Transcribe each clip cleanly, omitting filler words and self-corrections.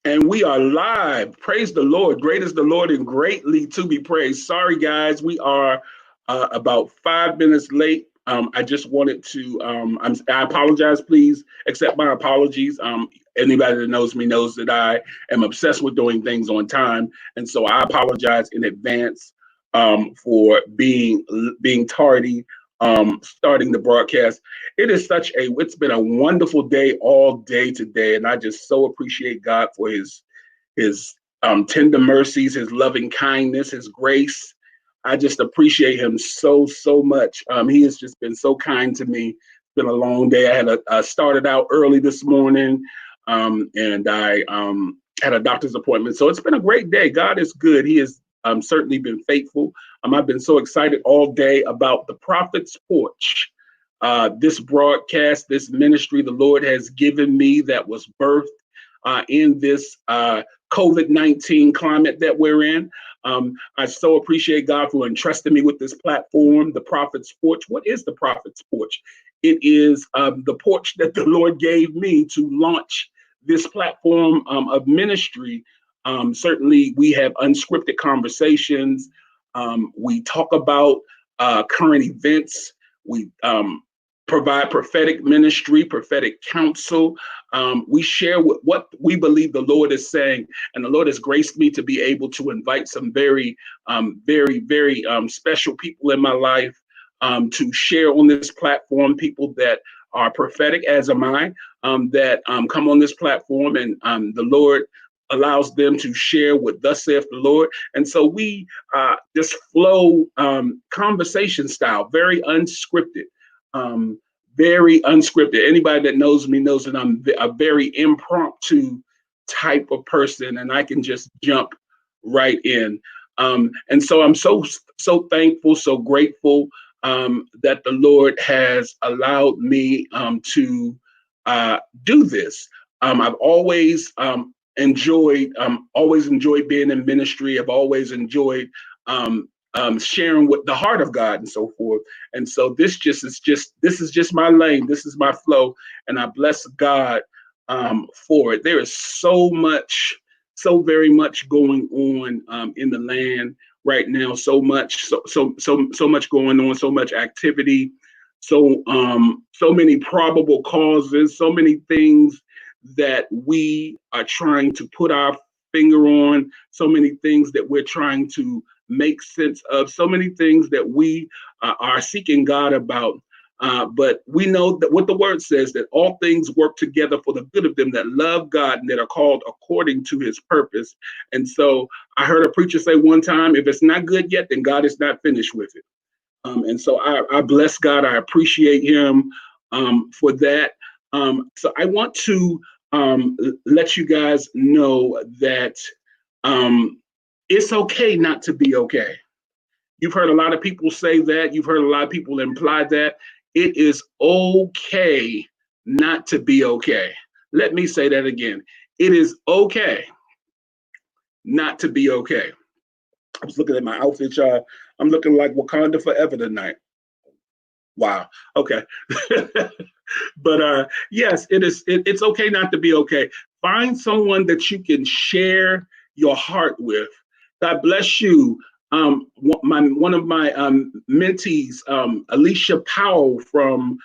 And we are live. Praise the Lord. Great is the Lord and greatly to be praised. Sorry, guys, we are about 5 minutes late. I just wanted to, I apologize. Please accept my apologies. Anybody that knows me knows that I am obsessed with doing things on time. And so I apologize in advance for being tardy, starting the broadcast. It's been a wonderful day all day today, and I just so appreciate God for his tender mercies, his loving kindness, his grace. I just appreciate him so much. He has just been so kind to me. It's been a long day. I started out early this morning, and I had a doctor's appointment. So it's been a great day. God is good. He has certainly been faithful. I've been so excited all day about the Prophet's Porch. This broadcast, this ministry the Lord has given me that was birthed in this COVID-19 climate that we're in. I so appreciate God for entrusting me with this platform, the Prophet's Porch. What is the Prophet's Porch? It is the porch that the Lord gave me to launch this platform of ministry. Certainly, we have unscripted conversations. We talk about current events. We provide prophetic ministry, prophetic counsel. We share what we believe the Lord is saying, and the Lord has graced me to be able to invite some very special people in my life to share on this platform, people that are prophetic, as am I, that come on this platform, and the Lord allows them to share what thus saith the Lord. And so we just flow conversation style, very unscripted. Very unscripted. Anybody that knows me knows that I'm a very impromptu type of person, and I can just jump right in. And so I'm so thankful, so grateful that the Lord has allowed me to do this. I've always enjoyed being in ministry. I've always enjoyed sharing with the heart of God and so forth. And so this is just my lane. This is my flow, and I bless God for it. There is so very much going on in the land right now. So much going on. So much activity. So many probable causes. So many things that we are trying to put our finger on. So many things that we're trying to make sense of, so many things that we are seeking God about. But we know that what the word says, that all things work together for the good of them that love God and that are called according to his purpose. And so I heard a preacher say one time, if it's not good yet, then God is not finished with it. And so I bless God. I appreciate him for that. So I want to let you guys know that it's okay not to be okay. You've heard a lot of people say that. You've heard a lot of people imply that. It is okay not to be okay. Let me say that again. It is okay not to be okay. I was looking at my outfit, y'all. I'm looking like Wakanda forever tonight. Wow. Okay. But yes, it's okay not to be okay. Find someone that you can share your heart with. God bless you. One of my mentees, Alicia Powell from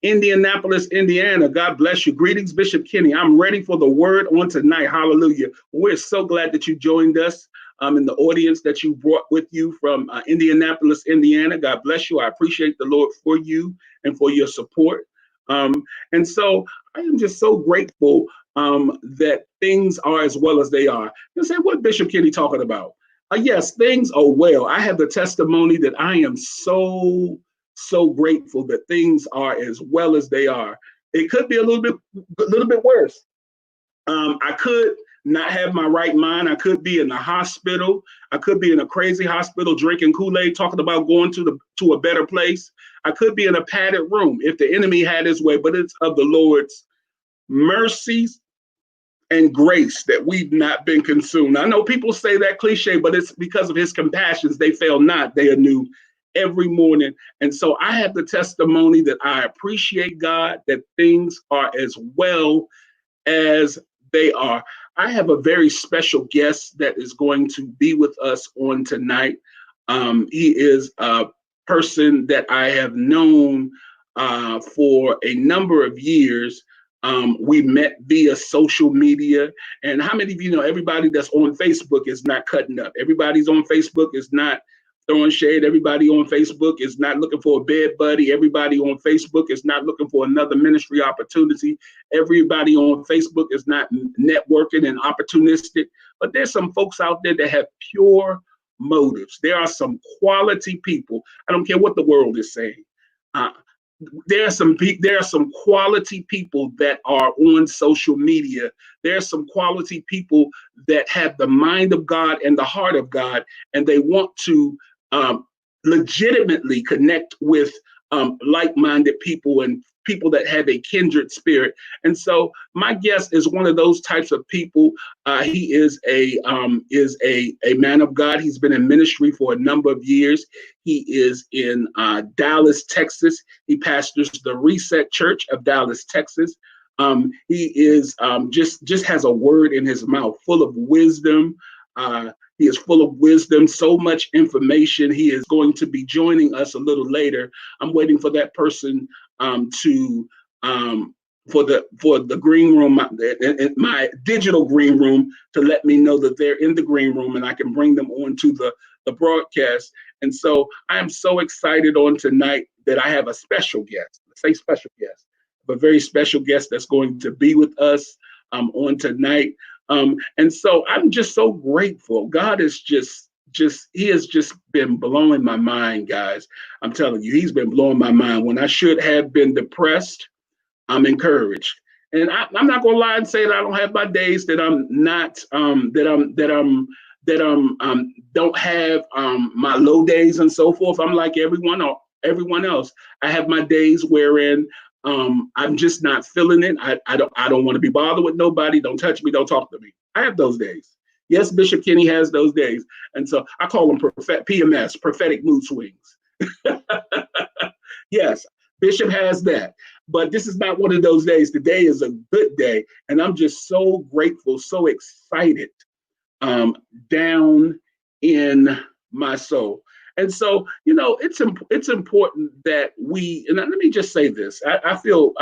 Indianapolis, Indiana. God bless you. Greetings, Bishop Kinney. I'm ready for the word on tonight. Hallelujah. We're so glad that you joined us in the audience that you brought with you from Indianapolis, Indiana. God bless you. I appreciate the Lord for you and for your support. And so I am just so grateful that things are as well as they are. You say, what Bishop Kinney talking about? Yes, things are well. I have the testimony that I am so grateful that things are as well as they are. It could be a little bit worse. I could not have my right mind. I could be in the hospital. I could be in a crazy hospital drinking Kool-Aid, talking about going to a better place. I could be in a padded room if the enemy had his way, but it's of the Lord's mercies and grace that we've not been consumed. I know people say that cliche, but it's because of his compassions. They fail not. They are new every morning. And so I have the testimony that I appreciate God, that things are as well as they are. I have a very special guest that is going to be with us on tonight. He is a person that I have known for a number of years. We met via social media. And how many of you know everybody that's on Facebook is not cutting up? Everybody's on Facebook is not throwing shade. Everybody on Facebook is not looking for a bed buddy. Everybody on Facebook is not looking for another ministry opportunity. Everybody on Facebook is not networking and opportunistic. But there's some folks out there that have pure motives. There are some quality people. I don't care what the world is saying. Uh, there are some quality people that are on social media. There are some quality people that have the mind of God and the heart of God, and they want to legitimately connect with like-minded people and people that have a kindred spirit. And so my guest is one of those types of people. He is a man of God. He's been in ministry for a number of years. He is in Dallas, Texas. He pastors the Reset Church of Dallas, Texas. He is just has a word in his mouth full of wisdom. He is full of wisdom, so much information. He is going to be joining us a little later. I'm waiting for that person for the green room, my digital green room, to let me know that they're in the green room and I can bring them on to the broadcast. And so I am so excited on tonight that I have a special guest. Let's say special guest, a very special guest that's going to be with us on tonight. And so I'm just so grateful. God is he has just been blowing my mind, guys. I'm telling you, he's been blowing my mind. When I should have been depressed, I'm encouraged. And I'm not gonna lie and say that I don't have my days that I'm not don't have my low days and so forth. I'm like everyone else. I have my days wherein I'm just not feeling it. I don't want to be bothered with nobody. Don't touch me. Don't talk to me. I have those days. Yes, Bishop Kinney has those days. And so I call them PMS, prophetic mood swings. Yes, Bishop has that. But this is not one of those days. Today is a good day. And I'm just so grateful, so excited down in my soul. And so, it's important that we, and let me just say this. I feel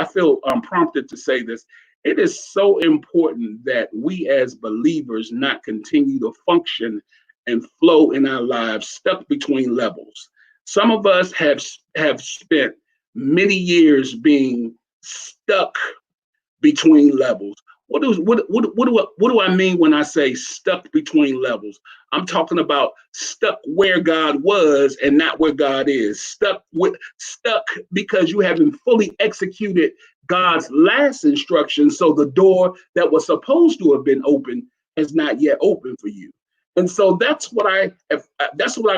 prompted to say this. It is so important that we as believers not continue to function and flow in our lives stuck between levels. Some of us have spent many years being stuck between levels. What do I mean when I say stuck between levels? I'm talking about stuck where God was and not where God is. Stuck because you haven't fully executed God's last instruction, so the door that was supposed to have been open has not yet opened for you. And so that's what I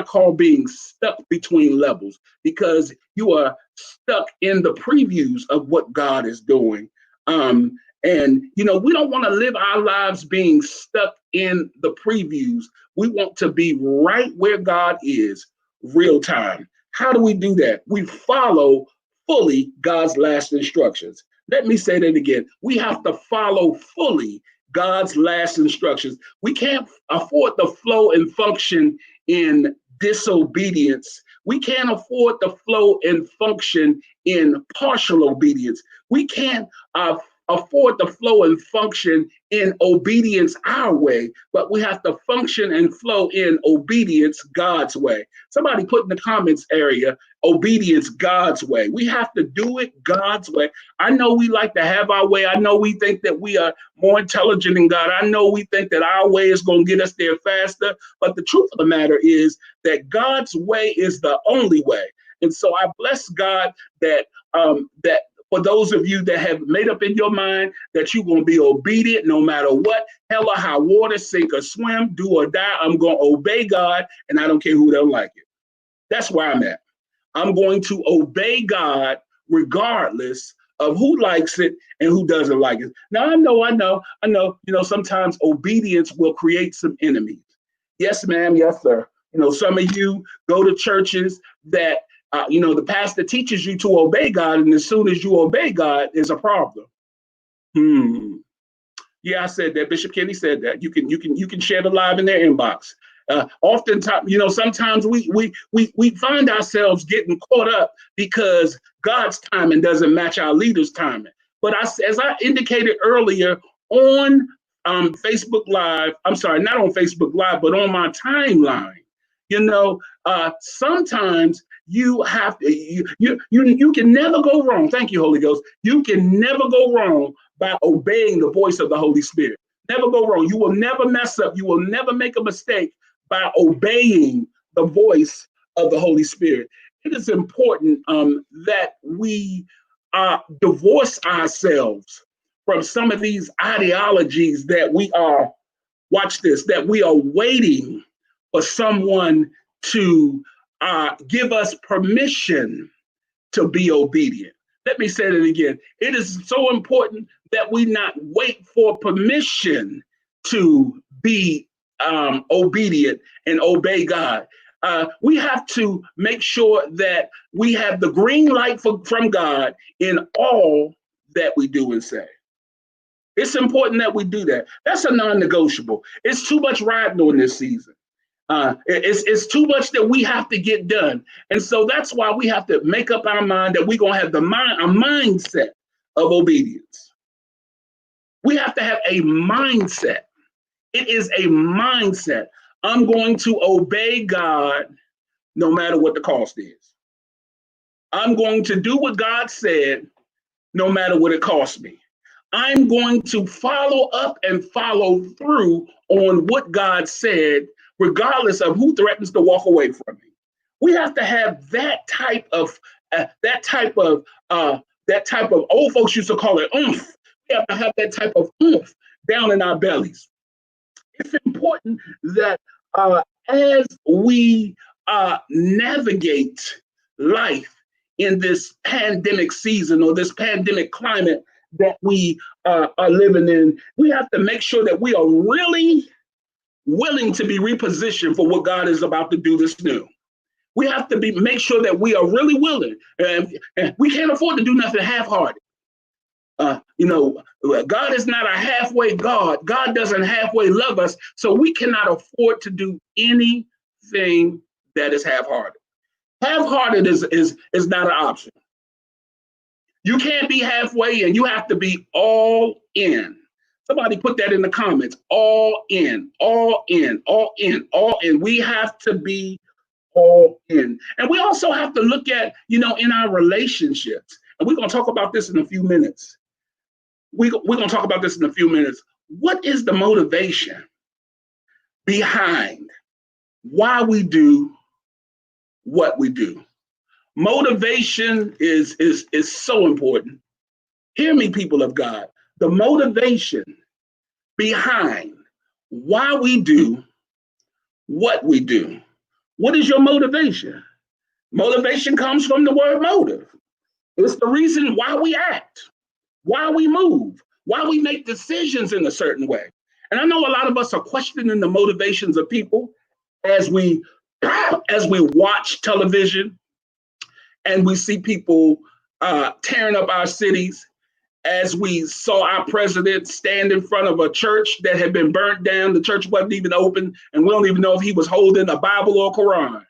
call being stuck between levels, because you are stuck in the previews of what God is doing. And we don't want to live our lives being stuck in the previews. We want to be right where God is, real time. How do we do that? We follow fully God's last instructions. Let me say that again. We have to follow fully God's last instructions. We can't afford to flow and function in disobedience. We can't afford to flow and function in partial obedience. We can't afford to flow and function in obedience our way, but we have to function and flow in obedience God's way. Somebody put in the comments area, obedience God's way. We have to do it God's way. I know we like to have our way. I know we think that we are more intelligent than God. I know we think that our way is going to get us there faster, but the truth of the matter is that God's way is the only way. And so I bless God that for those of you that have made up in your mind that you're going to be obedient no matter what, hell or high water, sink or swim, do or die, I'm going to obey God, and I don't care who don't like it. That's where I'm at. I'm going to obey God regardless of who likes it and who doesn't like it. Now, I know, sometimes obedience will create some enemies. Yes, ma'am. Yes, sir. Some of you go to churches that the pastor teaches you to obey God, and as soon as you obey God, there's a problem. Yeah, I said that. Bishop Kinney said that. You can share the live in their inbox. Oftentimes, sometimes we find ourselves getting caught up because God's timing doesn't match our leaders' timing. But as I indicated earlier on Facebook Live, I'm sorry, not on Facebook Live, but on my timeline, sometimes you have to, you can never go wrong. Thank you, Holy Ghost. You can never go wrong by obeying the voice of the Holy Spirit. Never go wrong. You will never mess up. You will never make a mistake by obeying the voice of the Holy Spirit. It is important that we divorce ourselves from some of these ideologies that we are, watch this, that we are waiting for someone to give us permission to be obedient. Let me say that again. It is so important that we not wait for permission to be obedient and obey God. We have to make sure that we have the green light from God in all that we do and say. It's important that we do that. That's a non-negotiable. It's too much riding on this season. It's too much that we have to get done. And so that's why we have to make up our mind that we're going to have a mindset of obedience. We have to have a mindset. It is a mindset. I'm going to obey God no matter what the cost is. I'm going to do what God said no matter what it costs me. I'm going to follow up and follow through on what God said, regardless of who threatens to walk away from me. We have to have that type of old folks used to call it oomph. We have to have that type of oomph down in our bellies. It's important that as we navigate life in this pandemic season or this pandemic climate that we are living in, we have to make sure that we are really willing to be repositioned for what God is about to do this new. We have to make sure that we are really willing, and we can't afford to do nothing half-hearted. God is not a halfway God. God doesn't halfway love us, so we cannot afford to do anything that is half-hearted. Half-hearted is not an option. You can't be halfway, and you have to be all in. Somebody put that in the comments. All in, all in, all in, all in. We have to be all in. And we also have to look at, in our relationships, and we're going to talk about this in a few minutes. We're going to talk about this in a few minutes. What is the motivation behind why we do what we do? Motivation is so important. Hear me, people of God. The motivation behind why we do what we do. What is your motivation? Motivation comes from the word motive. It's the reason why we act, why we move, why we make decisions in a certain way. And I know a lot of us are questioning the motivations of people as we watch television and we see people tearing up our cities, as we saw our president stand in front of a church that had been burnt down. The church wasn't even open, and we don't even know if he was holding a Bible or a Quran.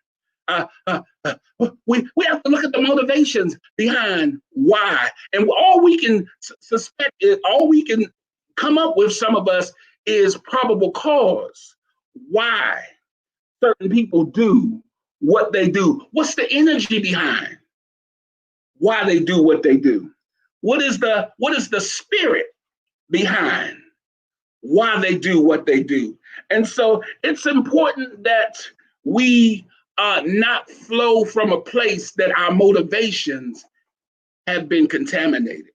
We have to look at the motivations behind why. And all we can suspect is, all we can come up with, some of us, is probable cause why certain people do what they do. What's the energy behind why they do what they do? What is the spirit behind why they do what they do? And so it's important that we not flow from a place that our motivations have been contaminated.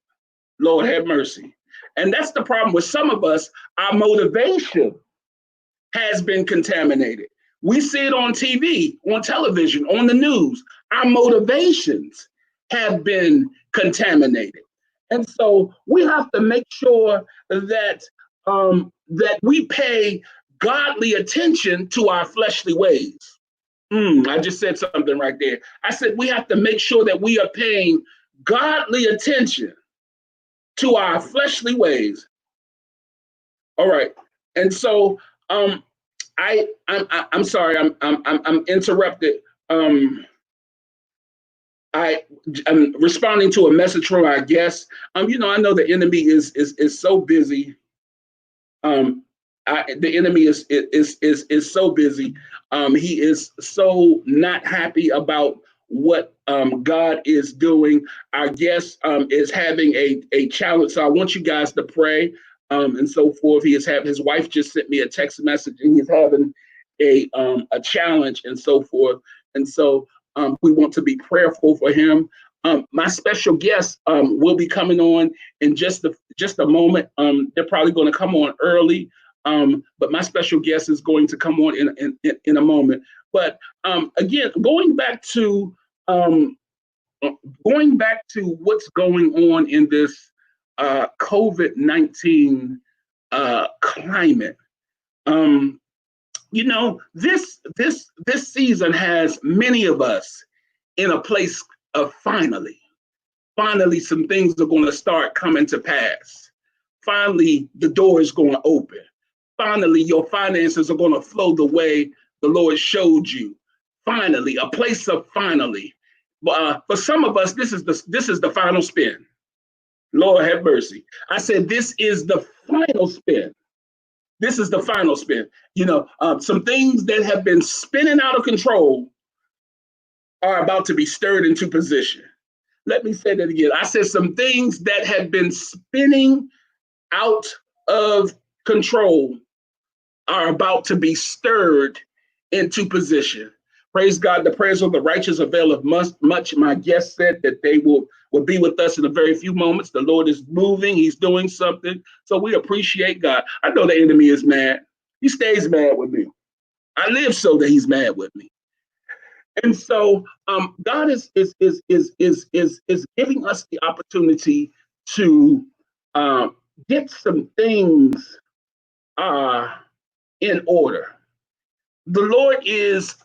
Lord have mercy. And that's the problem with some of us. Our motivation has been contaminated. We see it on TV, on television, on the news. Our motivations have been contaminated. And so we have to make sure that that we pay godly attention to our fleshly ways. I just said something right there. I said we have to make sure that we are paying godly attention to our fleshly ways. All right. And so I'm sorry, I'm interrupted. Um I am responding to a message from our guest. I know the enemy is so busy. Um the enemy is so busy. He is so not happy about what God is doing. Our guest is having a challenge. So I want you guys to pray and so forth. He is having his wife just sent me a text message and he's having a challenge and so forth. And so we want to be prayerful for him. My special guest will be coming on in just a moment. They're probably going to come on early, but my special guest is going to come on in a moment. But again, um, going back to what's going on in this COVID-19 climate. Um, this season has many of us in a place of finally some things are going to start coming to pass. Finally the door is going to open. Finally your finances are going to flow the way the Lord showed you. Finally, a place of finally. For some of us, this is the final spin. Lord have mercy. I said this is the final spin. This is the final spin. Some things that have been spinning out of control are about to be stirred into position. Let me say that again. I said some things that have been spinning out of control are about to be stirred into position. Praise God. The prayers of the righteous avail of much. My guest said that they will be with us in a very few moments. The Lord is moving. He's doing something. So we appreciate God. I know the enemy is mad. He stays mad with me. I live so that he's mad with me. And so God is giving us the opportunity to get some things in order. The Lord is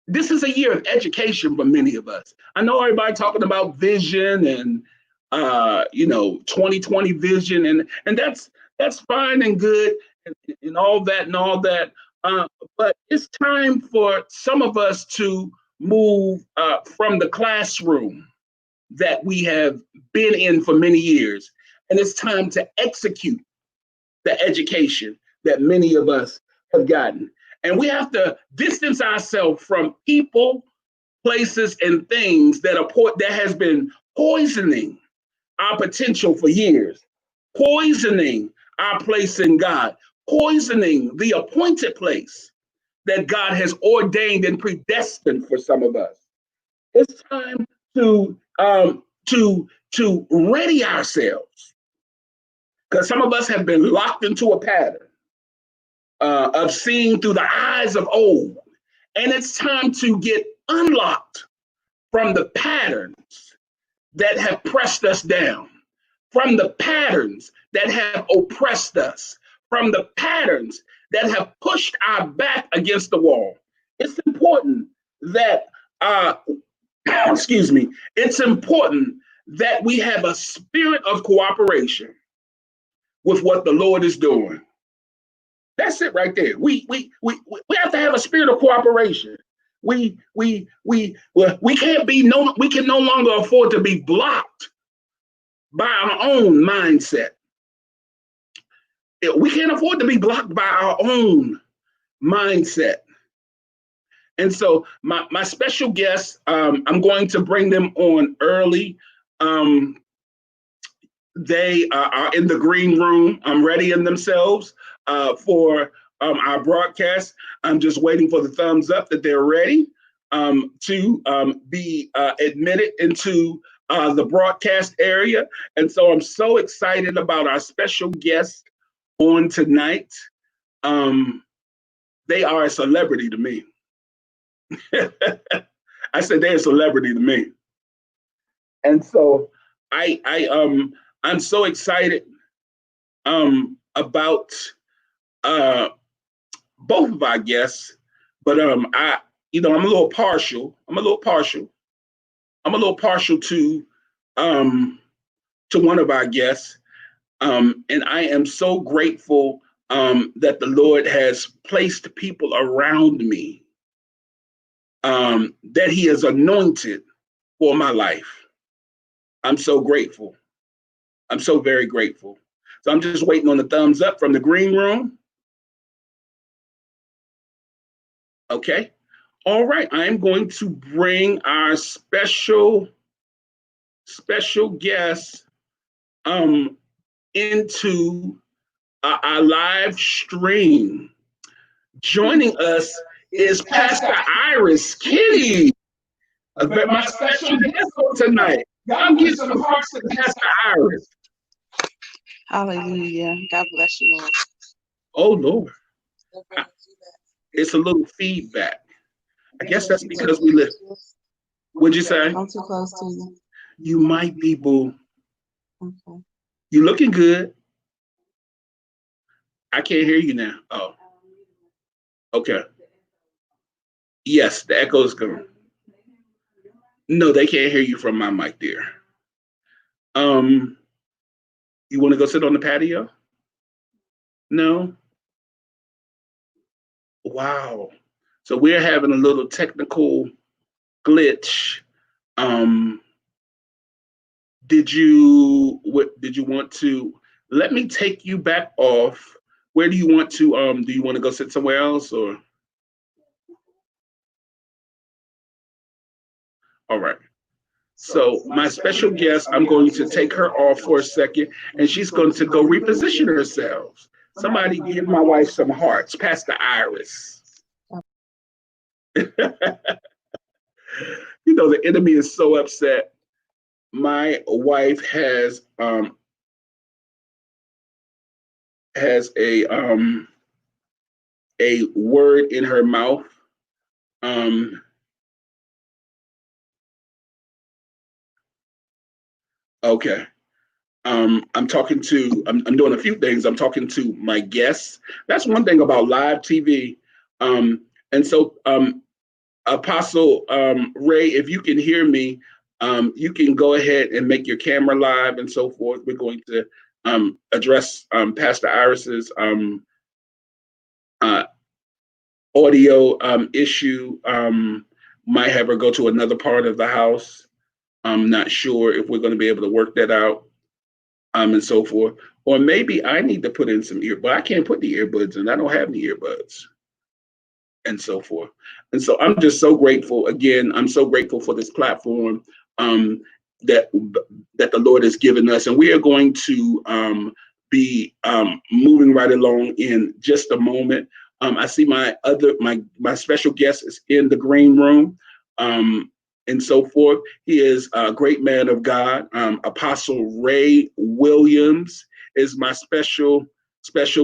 this is a year of education for many of us. I know everybody talking about vision and 2020 vision, and that's fine and good and all that. But it's time for some of us to move from the classroom that we have been in for many years, and it's time to execute the education that many of us have gotten. And we have to distance ourselves from people, places, and things that has been poisoning our potential for years, poisoning our place in God, poisoning the appointed place that God has ordained and predestined for some of us. It's time to ready ourselves because some of us have been locked into a pattern of seeing through the eyes of old, and it's time to get unlocked from the patterns that have pressed us down, from the patterns that have oppressed us, from the patterns that have pushed our back against the wall. It's important that, excuse me, it's important that we have a spirit of cooperation with what the Lord is doing. That's it right there. We have to have a spirit of cooperation. We can't be we can no longer afford to be blocked by our own mindset. We can't afford to be blocked by our own mindset. And so my special guests, I'm going to bring them on early. They are in the green room, readying themselves for our broadcast. I'm just waiting for the thumbs up that they're ready to be admitted into the broadcast area. And so I'm so excited about our special guests on tonight. They are a celebrity to me. I said they're a celebrity to me. And so I'm so excited about both of our guests, but I'm a little partial. I'm a little partial to one of our guests. And I am so grateful that the Lord has placed people around me that He has anointed for my life. I'm so grateful. I'm so very grateful. So I'm just waiting on the thumbs up from the green room. Okay. All right. I'm going to bring our special guest into our live stream. Joining us is Pastor Iris Kinney, my special guest for tonight. Y'all give some hearts to Pastor Iris. Hallelujah. God bless you all. Oh, Lord. It's a little feedback. I guess that's because we live. What'd you say? I'm too close to you. You might be, boo. Okay. You looking good. I can't hear you now. Oh, okay. Yes, the echo is coming. No, they can't hear you from my mic there. You want to go sit on the patio? No? Wow. So we're having a little technical glitch. Um, did you want to let me take you back off? Where do you want to do you want to go sit somewhere else or all right. So my special guest, I'm going to take her off for a second and she's going to go reposition herself. Somebody give my wife some hearts. Pastor Iris. You know, the enemy is so upset. My wife has a word in her mouth. Okay. I'm doing a few things. I'm talking to my guests. That's one thing about live TV. And so Apostle Ray, if you can hear me, you can go ahead and make your camera live and so forth. We're going to address Pastor Iris's uh, audio issue. Might have her go to another part of the house. I'm not sure if we're going to be able to work that out and so forth. Or maybe I need to put in some but I can't put the earbuds in. I don't have any earbuds and so forth. And so I'm just so grateful. Again, I'm so grateful for this platform that the Lord has given us. And we are going to be moving right along in just a moment. I see my special guest is in the green room. And so forth. He is a great man of God. Apostle Ray Williams is my special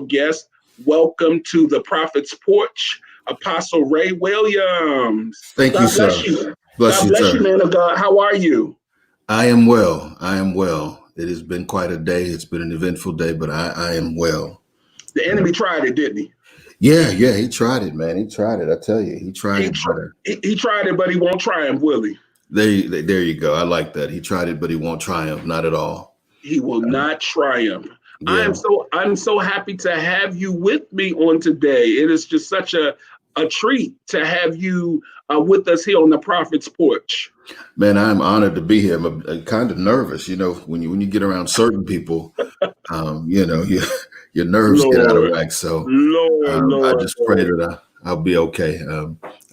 guest. Welcome to the Prophet's Porch, Apostle Ray Williams. Thank you, sir. God bless you, man of God. How are you? I am well. It has been quite a day. It's been an eventful day, but I am well. The enemy tried it, didn't he? Yeah, he tried it, man. He tried it. I tell you, he tried it. He tried it, but he won't triumph, will he? There you go. I like that. He tried it, but he won't triumph. Not at all. He will not triumph. Yeah. I'm so happy to have you with me on today. It is just such a treat to have you with us here on the Prophet's Porch. Man, I'm honored to be here. I'm kind of nervous, when you get around certain people, your nerves get out of whack. So I just pray that I'll be okay.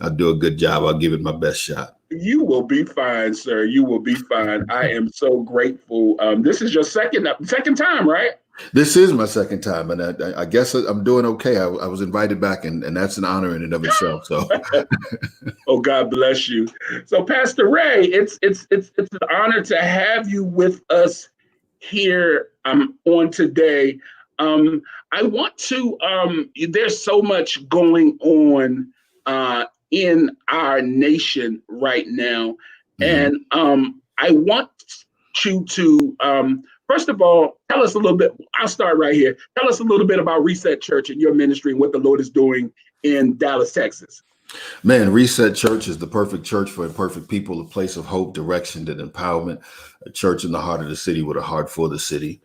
I'll do a good job. I'll give it my best shot. You will be fine, sir. You will be fine. I am so grateful. This is your second time, right? This is my second time, and I guess I'm doing okay. I was invited back, and that's an honor in and of itself. So, oh, God bless you. So, Pastor Ray, it's an honor to have you with us here on today. I want to. There's so much going on in our nation right now, and I want you to. First of all, tell us a little bit. I'll start right here. Tell us a little bit about Reset Church and your ministry and what the Lord is doing in Dallas, Texas. Man, Reset Church is the perfect church for imperfect people, a place of hope, direction, and empowerment, a church in the heart of the city with a heart for the city.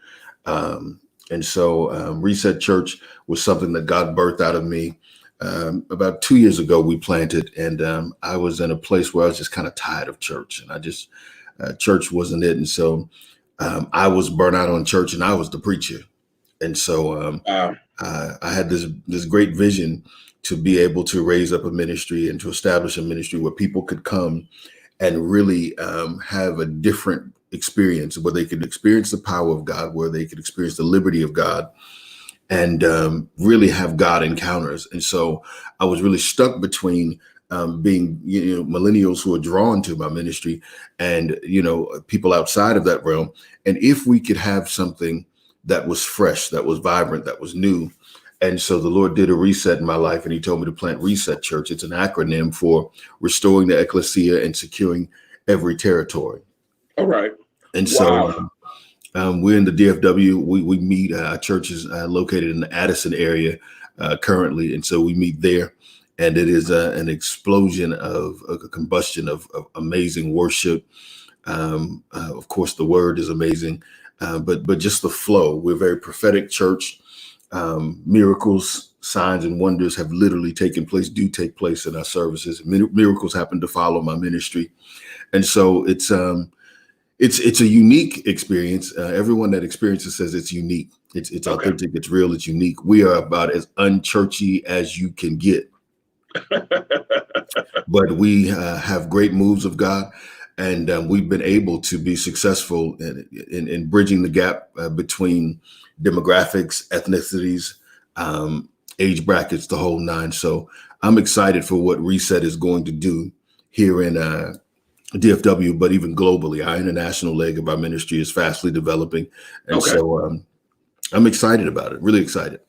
And so Reset Church was something that God birthed out of me. About 2 years ago, we planted, and I was in a place where I was just kind of tired of church, and I just church wasn't it. And so I was burnt out on church, and I was the preacher. And so I had this great vision to be able to raise up a ministry and to establish a ministry where people could come and really have a different experience, where they could experience the power of God, where they could experience the liberty of God, and really have God encounters. And so I was really stuck between being, millennials who are drawn to my ministry and, people outside of that realm. And if we could have something that was fresh, that was vibrant, that was new. And so the Lord did a reset in my life, and he told me to plant Reset Church. It's an acronym for restoring the ecclesia and securing every territory. All right. And so we're in the DFW. We meet, our church is located in the Addison area currently. And so we meet there, and it is an explosion of a combustion of amazing worship. Of course, the word is amazing, but just the flow. We're a very prophetic church. Miracles, signs, and wonders have literally do take place in our services. Miracles happen to follow my ministry. And so it's a unique experience. Everyone that experiences says it's unique. It's authentic. It's real. It's unique. We are about as unchurchy as you can get, but we have great moves of God, and we've been able to be successful in bridging the gap between demographics, ethnicities, age brackets, the whole nine. So I'm excited for what Reset is going to do here in DFW, but even globally. Our international leg of our ministry is fastly developing. And so I'm excited about it, really excited.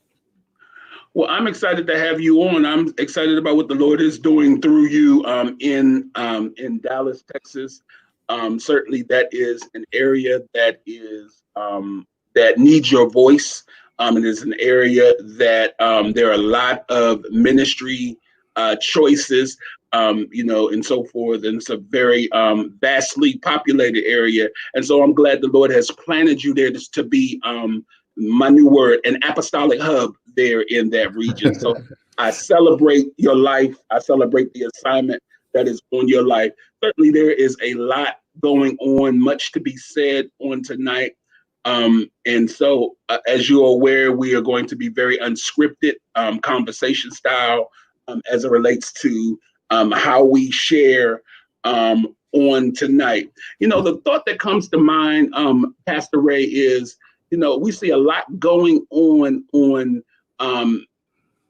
Well, I'm excited to have you on. I'm excited about what the Lord is doing through you in Dallas, Texas. Certainly that is an area that is that needs your voice. It is an area that there are a lot of ministry choices, and so forth. And it's a very vastly populated area. And so I'm glad the Lord has planted you there to be, my new word, an apostolic hub there in that region. So I celebrate your life. I celebrate the assignment that is on your life. Certainly there is a lot going on, much to be said on tonight. And so as you're aware, we are going to be very unscripted, conversation style, as it relates to how we share on tonight. The thought that comes to mind, Pastor Ray, is, we see a lot going on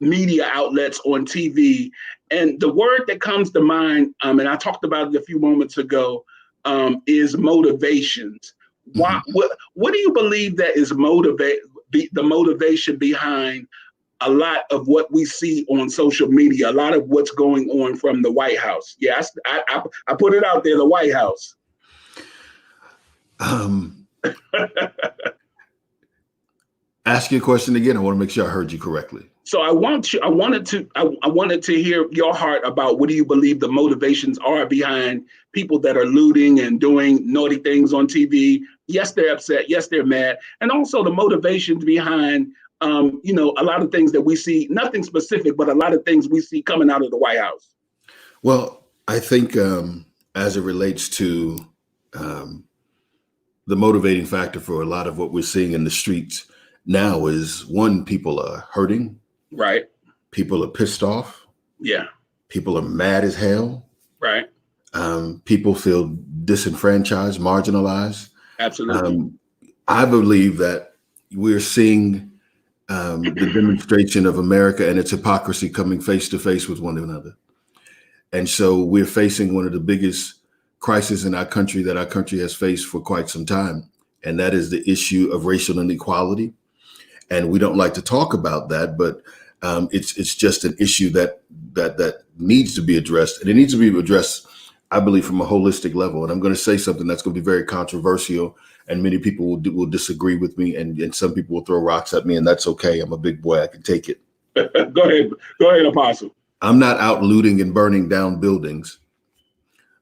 media outlets, on TV. And the word that comes to mind, and I talked about it a few moments ago, is motivations. Why? What do you believe that is the motivation behind a lot of what we see on social media, a lot of what's going on from the White House? Yes, I put it out there, the White House. Ask your question again. I want to make sure I heard you correctly. So I wanted to hear your heart about what do you believe the motivations are behind people that are looting and doing naughty things on TV. Yes, they're upset. Yes, they're mad. And also the motivations behind, a lot of things that we see, nothing specific, but a lot of things we see coming out of the White House. Well, I think as it relates to the motivating factor for a lot of what we're seeing in the streets now is, one, people are hurting. Right. People are pissed off. Yeah. People are mad as hell. Right. People feel disenfranchised, marginalized. Absolutely. I believe that we're seeing the demonstration of America and its hypocrisy coming face to face with one another. And so we're facing one of the biggest crises in our country that our country has faced for quite some time. And that is the issue of racial inequality. And we don't like to talk about that, but it's just an issue that needs to be addressed. And it needs to be addressed, I believe, from a holistic level. And I'm going to say something that's going to be very controversial, and many people will disagree with me, and some people will throw rocks at me, and that's okay. I'm a big boy. I can take it. Go ahead, Apostle. I'm not out looting and burning down buildings,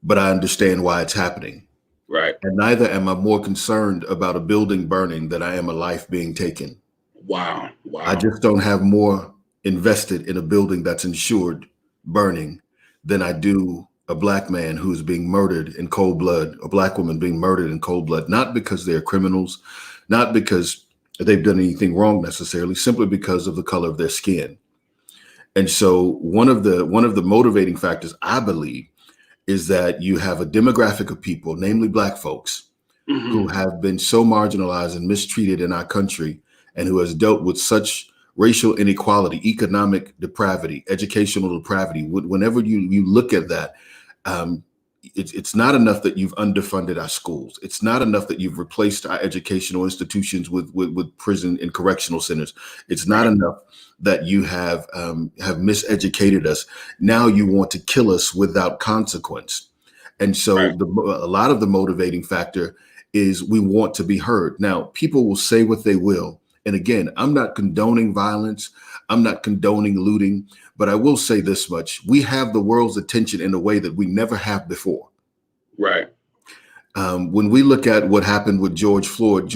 but I understand why it's happening. Right. And neither am I more concerned about a building burning than I am a life being taken. Wow. I Wow. just don't have more invested in a building that's insured burning than I do a black man who's being murdered in cold blood, a black woman being murdered in cold blood, not because they're criminals, not because they've done anything wrong necessarily, simply because of the color of their skin. And so one of the motivating factors, I believe, is that you have a demographic of people, namely black folks, who have been so marginalized and mistreated in our country, and who has dealt with such racial inequality, economic depravity, educational depravity. Whenever you look at that, um, it's not enough that you've underfunded our schools. It's not enough that you've replaced our educational institutions with prison and correctional centers. It's not enough that you have miseducated us. Now you want to kill us without consequence. And so a lot of the motivating factor is we want to be heard. Now, people will say what they will. And again, I'm not condoning violence. I'm not condoning looting, but I will say this much. We have the world's attention in a way that we never have before. Right. When we look at what happened with George Floyd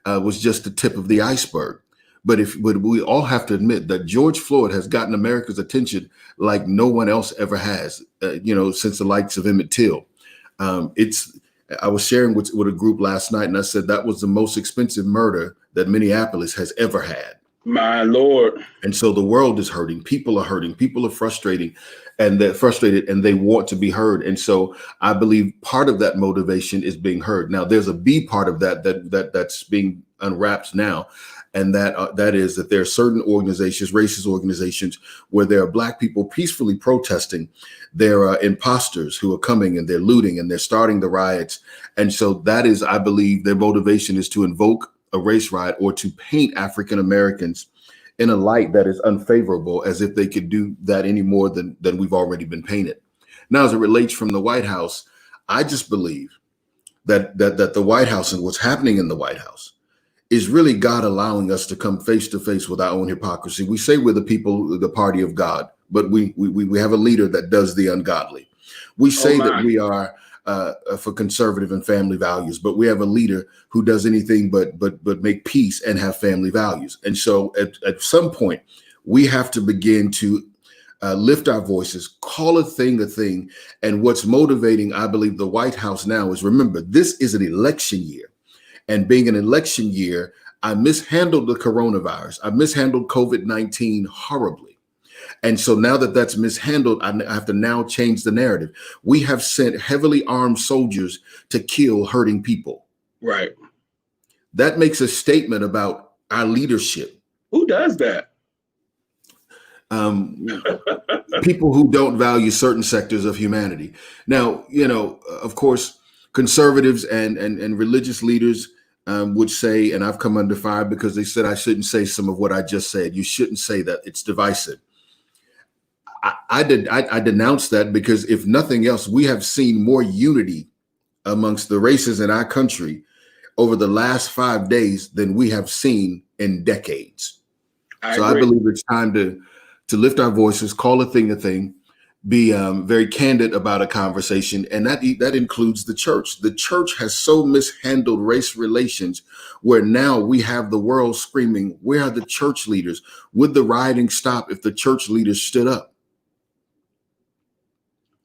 was just the tip of the iceberg. But we all have to admit that George Floyd has gotten America's attention like no one else ever has, since the likes of Emmett Till. I was sharing with a group last night, and I said that was the most expensive murder that Minneapolis has ever had. My Lord. And so the world is hurting. People are hurting. People are frustrated, and they're frustrated, and they want to be heard. And so I believe part of that motivation is being heard. Now, there's a B part of that's being unwrapped now. And that is that there are certain organizations, racist organizations, where there are black people peacefully protesting. There are imposters who are coming and they're looting and they're starting the riots. And so that is, I believe, their motivation is to invoke a race riot or to paint African Americans in a light that is unfavorable, as if they could do that any more than we've already been painted. Now, as it relates from the White House, I just believe that the White House and what's happening in the White House is really God allowing us to come face to face with our own hypocrisy. We say we're the people, the party of God, but we have a leader that does the ungodly. We say that we are for conservative and family values, but we have a leader who does anything but make peace and have family values. And so at some point, we have to begin to lift our voices, call a thing. And what's motivating, I believe, the White House now is, remember, this is an election year. And being an election year, I mishandled the coronavirus. I mishandled COVID-19 horribly. And so now that that's mishandled, I have to now change the narrative. We have sent heavily armed soldiers to kill hurting people. Right. That makes a statement about our leadership. Who does that? People who don't value certain sectors of humanity. Now, of course, conservatives and religious leaders would say, and I've come under fire because they said I shouldn't say some of what I just said. You shouldn't say that. It's divisive. I denounced that because, if nothing else, we have seen more unity amongst the races in our country over the last 5 days than we have seen in decades. I believe it's time to lift our voices, call a thing, be very candid about a conversation. And that includes the church. The church has so mishandled race relations, where now we have the world screaming, where are the church leaders? Would the rioting stop if the church leaders stood up?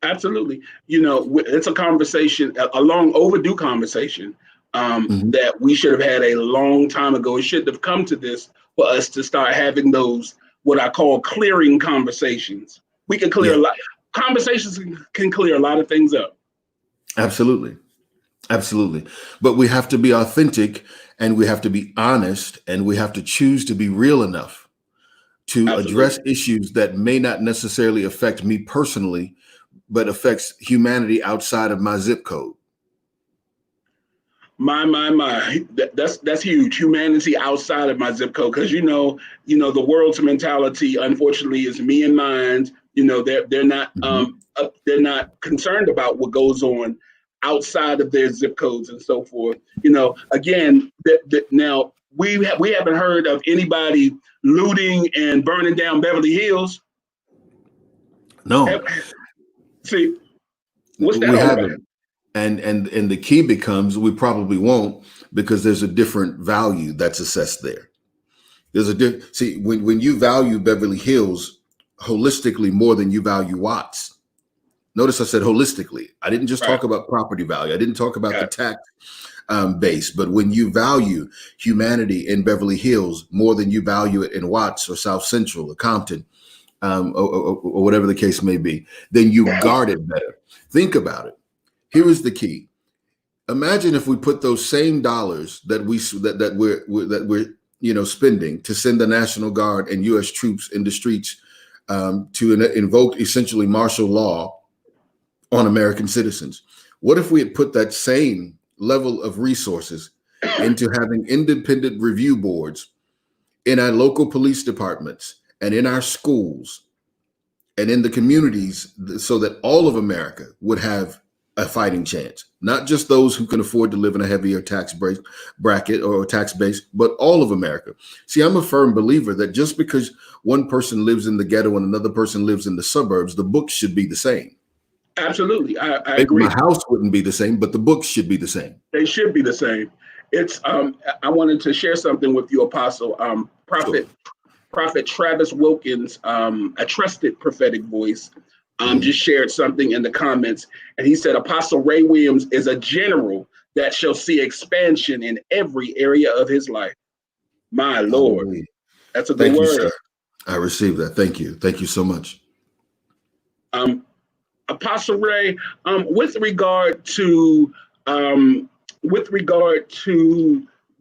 Absolutely. It's a conversation, a long overdue conversation that we should have had a long time ago. It shouldn't have come to this for us to start having those, what I call clearing conversations. We can clear a lot. Conversations can clear a lot of things up. Absolutely. But we have to be authentic, and we have to be honest, and we have to choose to be real enough to address issues that may not necessarily affect me personally, but affects humanity outside of my zip code. My. That's huge. Humanity outside of my zip code, because the world's mentality, unfortunately, is me and mine. They're not they're not concerned about what goes on outside of their zip codes and so forth. Again, now we haven't heard of anybody looting and burning down Beverly Hills. No. See, what's that? We haven't. And the key becomes we probably won't, because there's a different value that's assessed there. See, when you value Beverly Hills holistically more than you value Watts. Notice I said holistically. I didn't just talk about property value. I didn't talk about the tax base. But when you value humanity in Beverly Hills more than you value it in Watts or South Central or Compton, or whatever the case may be, then you guard it better. Think about it. Here is the key. Imagine if we put those same dollars that we're spending to send the National Guard and U.S. troops in the streets to invoke essentially martial law on American citizens. What if we had put that same level of resources into having independent review boards in our local police departments and in our schools and in the communities, so that all of America would have a fighting chance, not just those who can afford to live in a heavier tax bracket or tax base, but all of America. See, I'm a firm believer that just because one person lives in the ghetto and another person lives in the suburbs, the books should be the same. Absolutely. I agree. My house wouldn't be the same, but the books should be the same. They should be the same. It's I wanted to share something with you, Apostle. Prophet Travis Wilkins, a trusted prophetic voice, just shared something in the comments, and he said Apostle Ray Williams is a general that shall see expansion in every area of his life. My Lord. Hallelujah. That's a good Thank word. you, sir. I received that. Thank you. Thank you so much. Apostle Ray, with regard to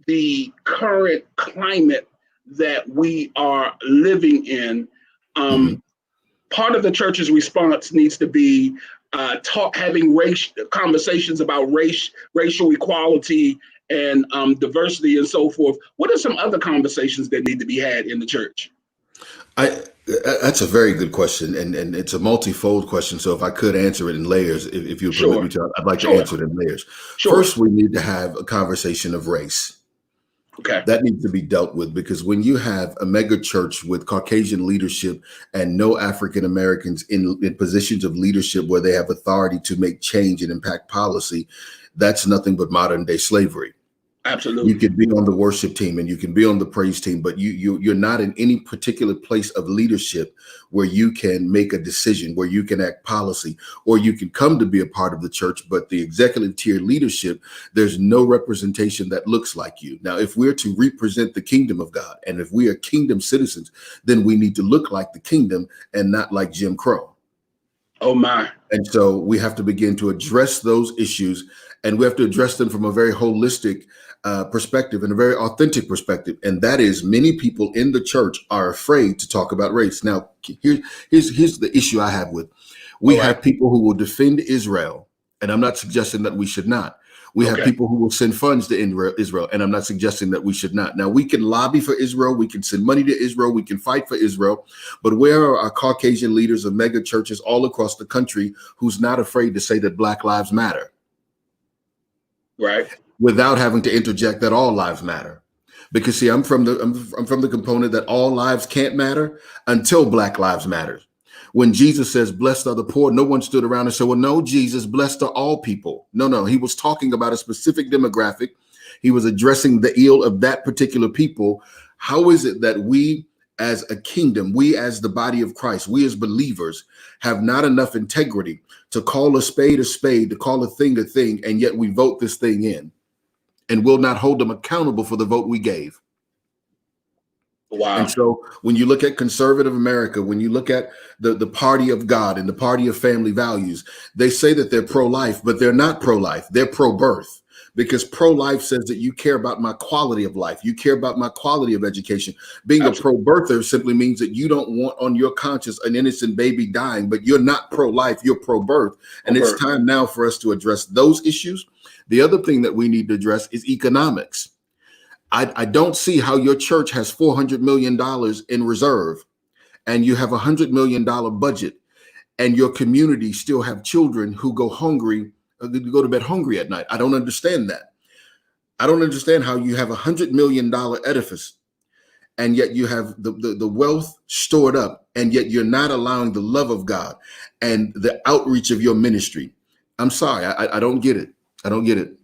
the current climate that we are living in, part of the church's response needs to be having conversations about racial equality and diversity and so forth. What are some other conversations that need to be had in the church? That's a very good question, and it's a multifold question. So if I could answer it in layers, if you permit me to, I'd like to answer it in layers. First, we need to have a conversation of race. Okay. That needs to be dealt with, because when you have a mega church with Caucasian leadership and no African Americans in positions of leadership where they have authority to make change and impact policy, that's nothing but modern day slavery. Absolutely. You can be on the worship team and you can be on the praise team, but you're not in any particular place of leadership where you can make a decision, where you can act policy, or you can come to be a part of the church, but the executive tier leadership, there's no representation that looks like you. Now, if we're to represent the kingdom of God, and if we are kingdom citizens, then we need to look like the kingdom and not like Jim Crow. Oh my. And so we have to begin to address those issues, and we have to address them from a very holistic perspective and a very authentic perspective. And that is, many people in the church are afraid to talk about race. Now, here's the issue I have with, we have people who will defend Israel, and I'm not suggesting that we should not. We have people who will send funds to Israel, and I'm not suggesting that we should not. Now, we can lobby for Israel, we can send money to Israel, we can fight for Israel, but where are our Caucasian leaders of mega churches all across the country who's not afraid to say that Black lives matter? Right. Without having to interject that all lives matter. Because see, I'm from the component that all lives can't matter until Black lives matter. When Jesus says, blessed are the poor, no one stood around and said, well, no, Jesus, blessed are all people. No, he was talking about a specific demographic. He was addressing the ill of that particular people. How is it that we as a kingdom, we as the body of Christ, we as believers have not enough integrity to call a spade, to call a thing, and yet we vote this thing in and will not hold them accountable for the vote we gave? Wow. And so when you look at conservative America, when you look at the party of God and the party of family values, they say that they're pro-life, but they're not pro-life. They're pro-birth, because pro-life says that you care about my quality of life. You care about my quality of education. Being a pro-birther simply means that you don't want on your conscience an innocent baby dying, but you're not pro-life, you're pro-birth. And it's time now for us to address those issues. The other thing that we need to address is economics. I don't see how your church has $400 million in reserve and you have a $100 million budget, and your community still have children who go to bed hungry at night. I don't understand that. I don't understand how you have $100 million edifice and yet you have the wealth stored up, and yet you're not allowing the love of God and the outreach of your ministry I'm sorry. I don't get it. I don't get it.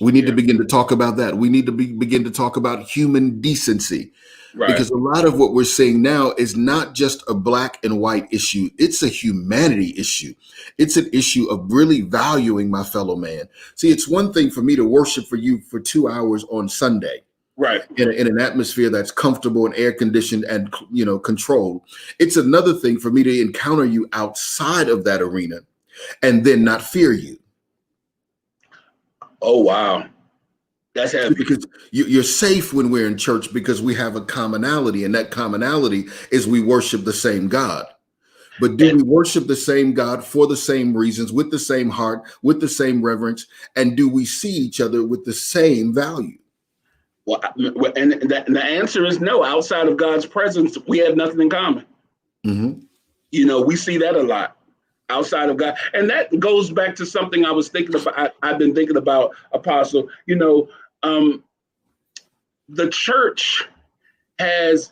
We need to begin to talk about that. We need to begin to talk about human decency, Right. because a lot of what we're seeing now is not just a black and white issue. It's a humanity issue. It's an issue of really valuing my fellow man. See, it's one thing for me to worship for you for 2 hours on Sunday, Right. in an atmosphere that's comfortable and air conditioned and, controlled. It's another thing for me to encounter you outside of that arena and then not fear you. Oh, wow. That's heavy. Because you're safe when we're in church, because we have a commonality, and that commonality is we worship the same God. But do we worship the same God for the same reasons, with the same heart, with the same reverence? And do we see each other with the same value? Well, and the answer is no. Outside of God's presence, we have nothing in common. Mm-hmm. We see that a lot outside of God. And that goes back to something I was thinking about. I've been thinking about, Apostle. The church has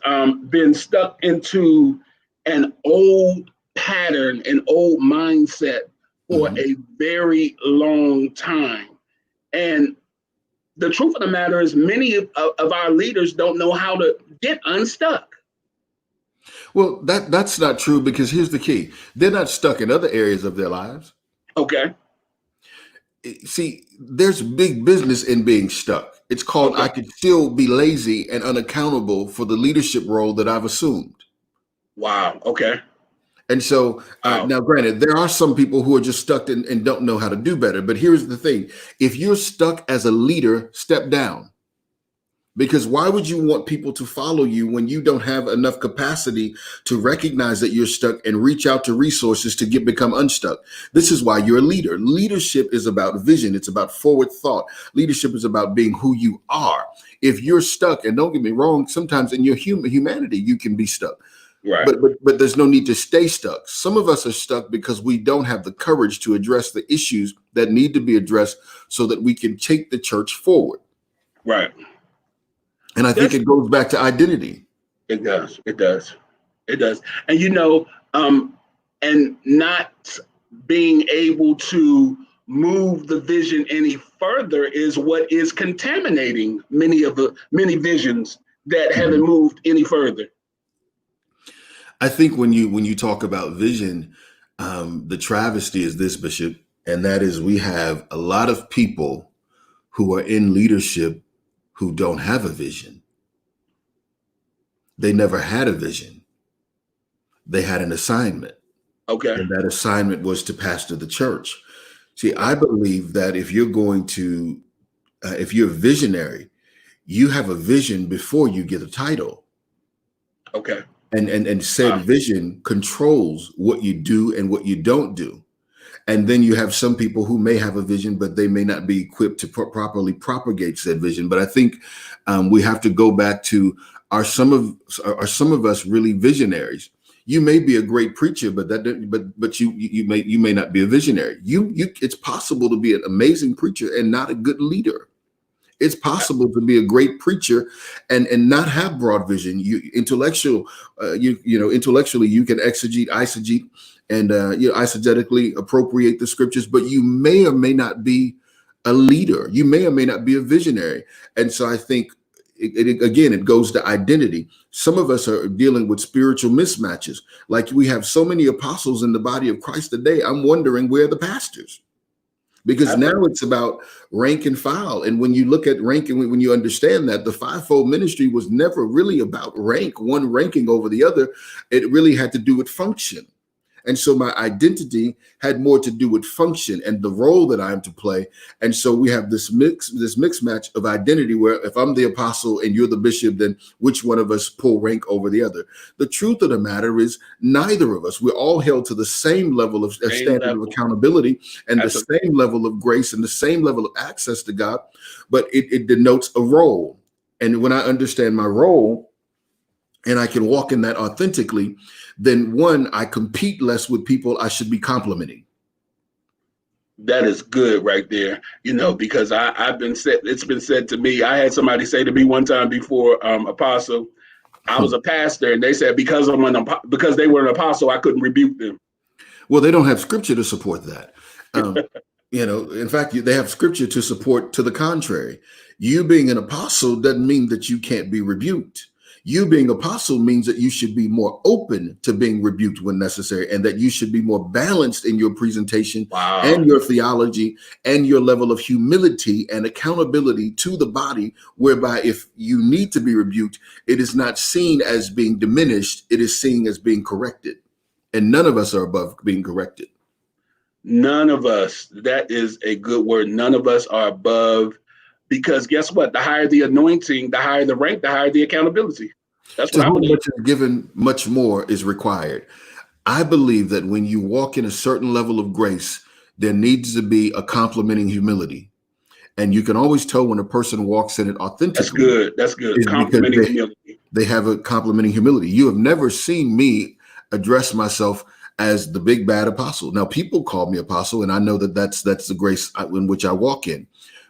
been stuck into an old pattern, an old mindset for a very long time. And the truth of the matter is many of our leaders don't know how to get unstuck. Well, that's not true, because here's the key. They're not stuck in other areas of their lives. Okay. See, there's big business in being stuck. It's called, I could still be lazy and unaccountable for the leadership role that I've assumed. Wow. Okay. And so now, granted, there are some people who are just stuck and don't know how to do better. But here's the thing. If you're stuck as a leader, step down. Because why would you want people to follow you when you don't have enough capacity to recognize that you're stuck and reach out to resources to become unstuck? This is why you're a leader. Leadership is about vision. It's about forward thought. Leadership is about being who you are. If you're stuck, and don't get me wrong, sometimes in your humanity, you can be stuck. Right. But there's no need to stay stuck. Some of us are stuck because we don't have the courage to address the issues that need to be addressed so that we can take the church forward. Right. And I think it goes back to identity. It does. It does. It does. And, and not being able to move the vision any further is what is contaminating many visions that haven't moved any further. I think when you talk about vision, the travesty is this, Bishop, and that is we have a lot of people who are in leadership who don't have a vision. They never had a vision. They had an assignment. Okay. And that assignment was to pastor the church. See, I believe that if you're going to, if you're a visionary, you have a vision before you get a title. Okay. And said vision controls what you do and what you don't do. And then you have some people who may have a vision, but they may not be equipped to properly propagate said vision. But I think we have to go back to, are some of us really visionaries? You may be a great preacher, but you may not be a visionary. It's possible to be an amazing preacher and not a good leader. It's possible to be a great preacher and not have broad vision. Intellectually you can eisegete and eisegetically appropriate the scriptures, but you may or may not be a leader. You may or may not be a visionary. And so I think it goes to identity. Some of us are dealing with spiritual mismatches. Like we have so many apostles in the body of Christ today. I'm wondering where are the pastors? Because now it's about rank and file. And when you look at rank and when you understand that the fivefold ministry was never really about rank, one ranking over the other, it really had to do with function. And so my identity had more to do with function and the role that I am to play. And so we have this mixed match of identity where if I'm the apostle and you're the bishop, then which one of us pull rank over the other? The truth of the matter is neither of us. We're all held to the same level of standard of accountability and the same level of grace and the same level of access to God, but it denotes a role. And when I understand my role, and I can walk in that authentically, then one, I compete less with people I should be complimenting. That is good right there, because it's been said to me, I had somebody say to me one time before, Apostle, I was a pastor, and they said because they were an apostle, I couldn't rebuke them. Well, they don't have scripture to support that. In fact, they have scripture to support to the contrary. You being an apostle doesn't mean that you can't be rebuked. You being apostle means that you should be more open to being rebuked when necessary, and that you should be more balanced in your presentation and your theology and your level of humility and accountability to the body, whereby if you need to be rebuked, it is not seen as being diminished, it is seen as being corrected. And none of us are above being corrected. None of us, that is a good word. None of us are above, because guess what? The higher the anointing, the higher the rank, the higher the accountability. That's what I believe. Much is given, much more is required. I believe that when you walk in a certain level of grace, there needs to be a complimenting humility. And you can always tell when a person walks in it authentically. That's good. That's good. Complimenting humility. They have a complimenting humility. You have never seen me address myself as the big bad apostle. Now, people call me apostle, and I know that that's the grace in which I walk in.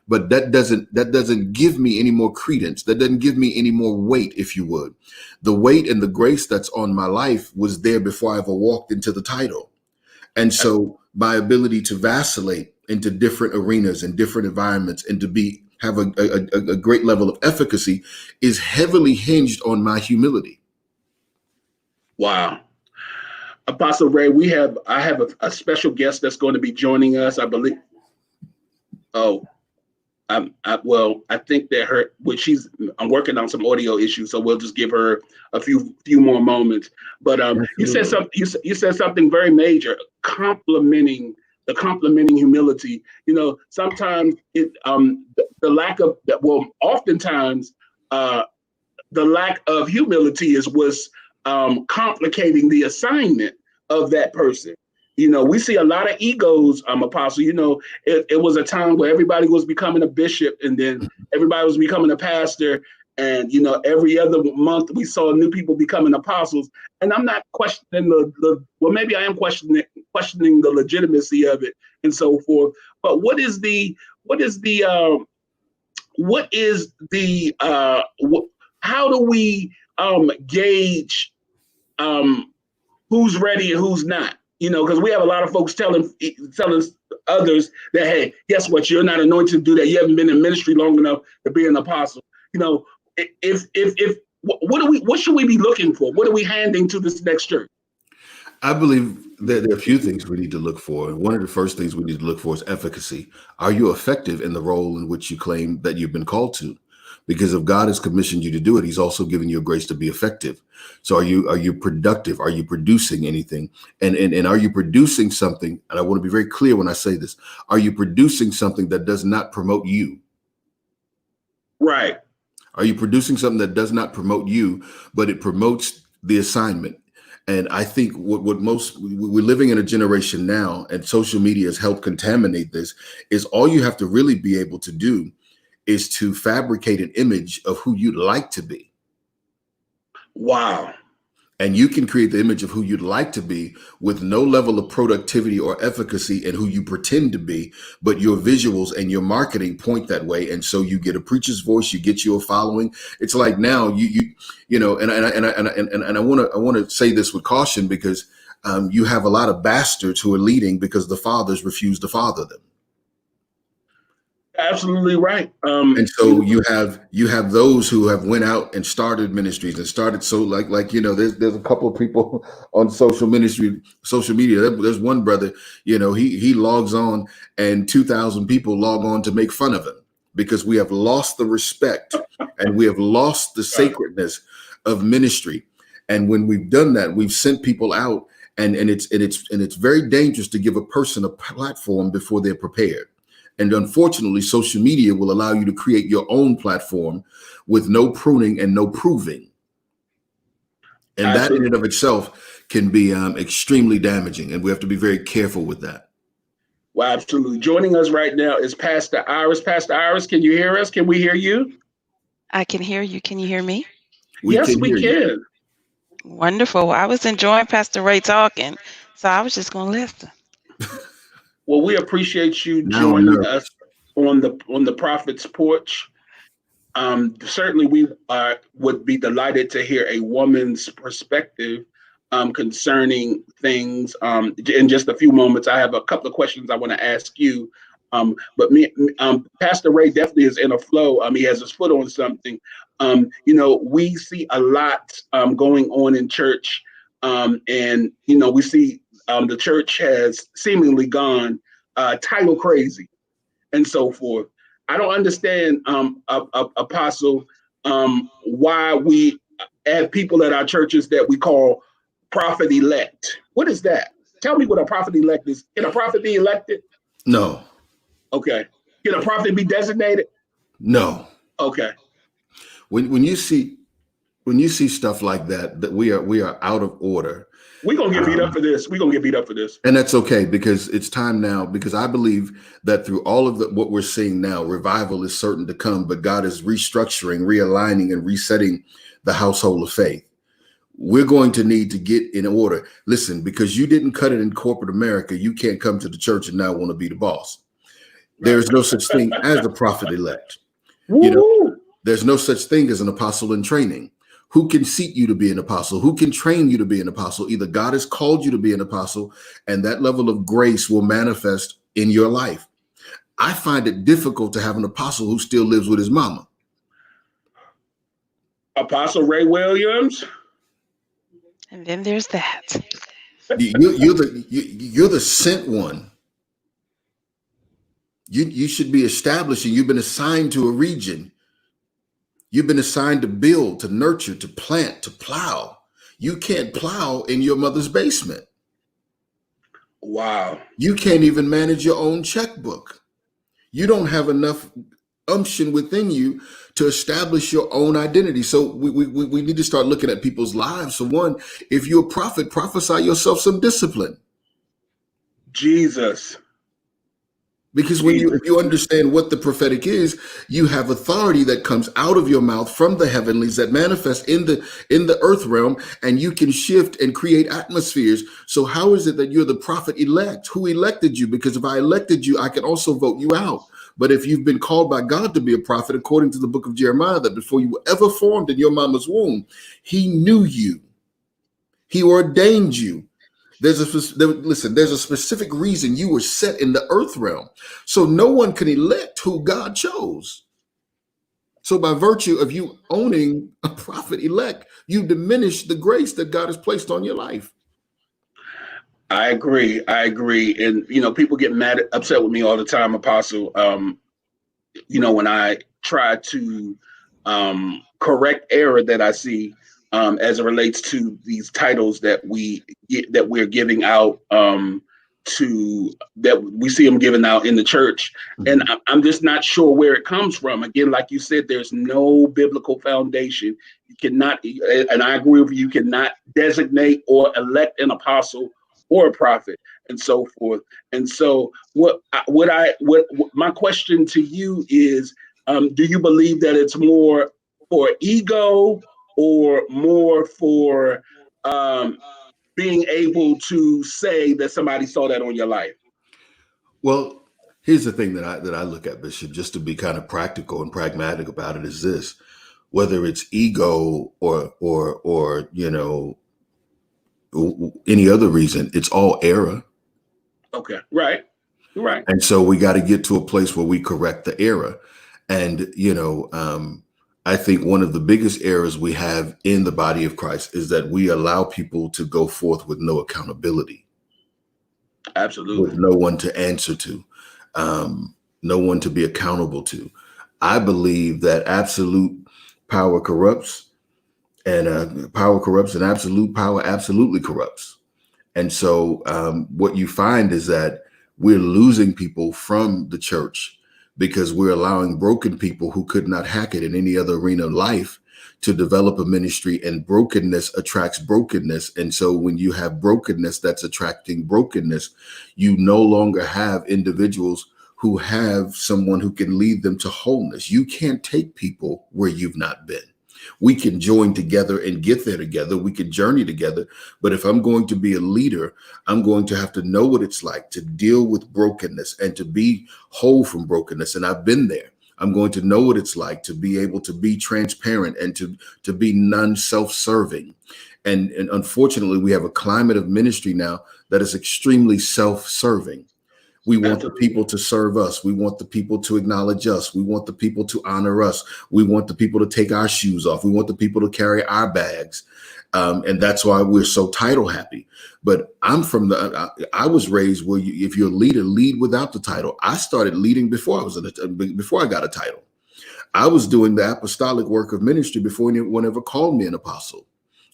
But that doesn't give me any more credence. That doesn't give me any more weight, if you would. The weight and the grace that's on my life was there before I ever walked into the title. And so my ability to vacillate into different arenas and different environments and to have a great level of efficacy is heavily hinged on my humility. Wow. Apostle Ray, I have a special guest that's going to be joining us, I believe. Oh, I think that I'm working on some audio issues, so we'll just give her a few more moments. But you said something very major, complimenting humility. Sometimes oftentimes the lack of humility was complicating the assignment of that person. We see a lot of egos, Apostle. It was a time where everybody was becoming a bishop, and then everybody was becoming a pastor. And, every other month we saw new people becoming apostles. And I'm not questioning maybe I am questioning the legitimacy of it and so forth. But how do we gauge who's ready and who's not? Because we have a lot of folks telling others that, hey, guess what? You're not anointed to do that. You haven't been in ministry long enough to be an apostle. What should we be looking for? What are we handing to this next church? I believe that there are a few things we need to look for. And one of the first things we need to look for is efficacy. Are you effective in the role in which you claim that you've been called to? Because if God has commissioned you to do it, he's also given you a grace to be effective. So are you productive? Are you producing anything? And are you producing something? And I want to be very clear when I say this. Are you producing something that does not promote you? Right. Are you producing something that does not promote you, but it promotes the assignment? And I think we're living in a generation now, and social media has helped contaminate this, is all you have to really be able to do is to fabricate an image of who you'd like to be. Wow. And you can create the image of who you'd like to be with no level of productivity or efficacy in who you pretend to be, but your visuals and your marketing point that way. And so you get a preacher's voice, you get you a following. It's like now and I want to say this with caution, because you have a lot of bastards who are leading because the fathers refuse to father them. Absolutely right. And so you have those who have went out and started ministries and started. So like there's a couple of people on social media. There's one brother, he logs on and 2,000 people log on to make fun of him, because we have lost the respect and we have lost the sacredness of ministry. And when we've done that, we've sent people out, and it's very dangerous to give a person a platform before they're prepared. And unfortunately, social media will allow you to create your own platform with no pruning and no proving. And Absolutely. That in and of itself can be extremely damaging. And we have to be very careful with that. Well, absolutely. Joining us right now is Pastor Iris. Pastor Iris, can you hear us? Can we hear you? I can hear you. Can you hear me? Yes, we can. Wonderful. I was enjoying Pastor Ray talking, so I was just going to listen. Well, we appreciate you joining us on the Prophet's Porch. Certainly, we would be delighted to hear a woman's perspective concerning things. In just a few moments, I have a couple of questions I want to ask you But Pastor Ray definitely is in a flow. He has his foot on something. We see a lot going on in church, and we see the church has seemingly gone title crazy and so forth. I don't understand, Apostle, why we have people at our churches that we call prophet elect. What is that? Tell me what a prophet elect is. Can a prophet be elected? No. Okay. Can a prophet be designated? No. Okay. When you see stuff like that, that we are out of order. We're gonna get beat up for this. We're gonna get beat up for this. And that's okay, because it's time now, because I believe that through all of what we're seeing now, revival is certain to come, but God is restructuring, realigning, and resetting the household of faith. We're going to need to get in order. Listen, because you didn't cut it in corporate America, you can't come to the church and now want to be the boss. There is no such thing as a prophet elect. There's no such thing as an apostle in training. Who can seat you to be an apostle? Who can train you to be an apostle? Either God has called you to be an apostle, and that level of grace will manifest in your life. I find it difficult to have an apostle who still lives with his mama. Apostle Ray Williams. And then there's that. You're the sent one. You should be establishing. You've been assigned to a region. You've been assigned to build, to nurture, to plant, to plow. You can't plow in your mother's basement. Wow. You can't even manage your own checkbook. You don't have enough umption within you to establish your own identity. So we need to start looking at people's lives. So one, if you're a prophet, prophesy yourself some discipline. Jesus. Because if you understand what the prophetic is, you have authority that comes out of your mouth from the heavenlies that manifests in the earth realm, and you can shift and create atmospheres. So how is it that you're the prophet elect? Who elected you? Because if I elected you, I can also vote you out. But if you've been called by God to be a prophet, according to the book of Jeremiah, that before you were ever formed in your mama's womb, he knew you. He ordained you. There's a specific reason you were set in the earth realm. So no one can elect who God chose. So by virtue of you owning a prophet elect, you diminish the grace that God has placed on your life. I agree. And, people get upset with me all the time, Apostle. When I try to correct error that I see, as it relates to these titles that we're giving out, that we see them given out in the church. Mm-hmm. And I'm just not sure where it comes from. Again, like you said, there's no biblical foundation. You cannot, and I agree with you, cannot designate or elect an apostle or a prophet and so forth. And so what my question to you is, do you believe that it's more for ego or more for being able to say that somebody saw that on your life? Well, here's the thing that I look at, Bishop, just to be kind of practical and pragmatic about it, is this: whether it's ego or any other reason, it's all error. Okay, right. And so we got to get to a place where we correct the error. And I think one of the biggest errors we have in the body of Christ is that we allow people to go forth with no accountability. Absolutely. With no one to answer to, no one to be accountable to. I believe that absolute power corrupts, and power corrupts, and absolute power absolutely corrupts. And so what you find is that we're losing people from the church because we're allowing broken people who could not hack it in any other arena of life to develop a ministry, and brokenness attracts brokenness. And so when you have brokenness that's attracting brokenness, you no longer have individuals who have someone who can lead them to wholeness. You can't take people where you've not been. We can join together and get there together. We can journey together. But if I'm going to be a leader, I'm going to have to know what it's like to deal with brokenness and to be whole from brokenness. And I've been there. I'm going to know what it's like to be able to be transparent and to be non-self-serving. And unfortunately, we have a climate of ministry now that is extremely self-serving. We want the Absolutely. people to serve us. We want the people to acknowledge us. We want the people to honor us. We want the people to take our shoes off. We want the people to carry our bags. And that's why we're so title happy. But I was raised where if you're a leader, lead without the title. I started leading before I got a title. I was doing the apostolic work of ministry before anyone ever called me an apostle.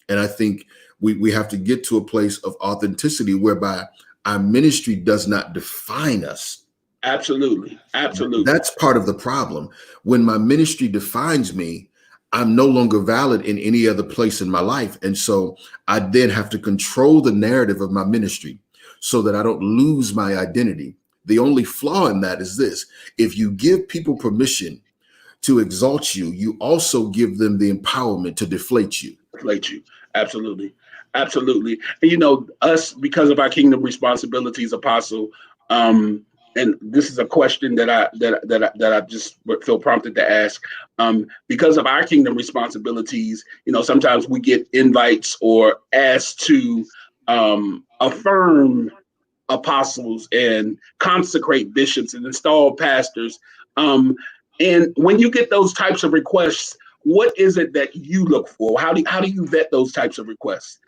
And I think we have to get to a place of authenticity whereby our ministry does not define us. Absolutely. Absolutely. That's part of the problem. When my ministry defines me, I'm no longer valid in any other place in my life. And so I then have to control the narrative of my ministry so that I don't lose my identity. The only flaw in that is this: if you give people permission to exalt you, you also give them the empowerment to deflate you. Deflate you. Absolutely. Absolutely. And us, because of our kingdom responsibilities, Apostle, and this is a question that I just feel prompted to ask. Because of our kingdom responsibilities, sometimes we get invites or asked to affirm apostles and consecrate bishops and install pastors. And when you get those types of requests, what is it that you look for? How do you vet those types of requests?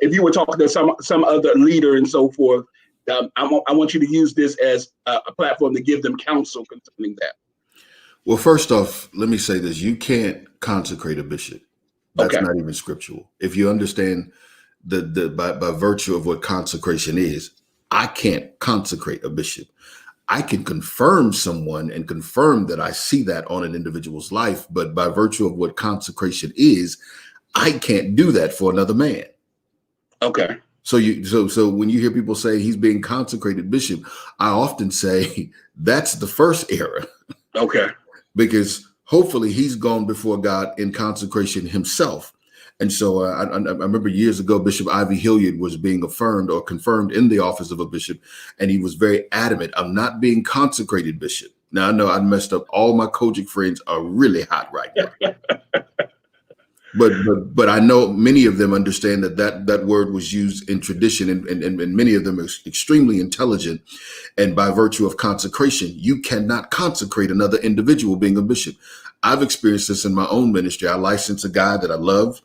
If you were talking to some other leader and so forth, I want you to use this as a platform to give them counsel concerning that. Well, first off, let me say this: you can't consecrate a bishop. That's Okay. not even scriptural. If you understand by virtue of what consecration is, I can't consecrate a bishop. I can confirm someone and confirm that I see that on an individual's life, but by virtue of what consecration is, I can't do that for another man. Okay. So when you hear people say he's being consecrated bishop, I often say that's the first error. Okay. Because hopefully he's gone before God in consecration himself. And so I remember years ago, Bishop Ivy Hilliard was being affirmed or confirmed in the office of a bishop. And he was very adamant, I'm not being consecrated bishop. Now I know I messed up. All my Kojic friends are really hot right now. But I know many of them understand that word was used in tradition, and many of them are extremely intelligent. And by virtue of consecration, you cannot consecrate another individual being a bishop. I've experienced this in my own ministry. I licensed a guy that I loved,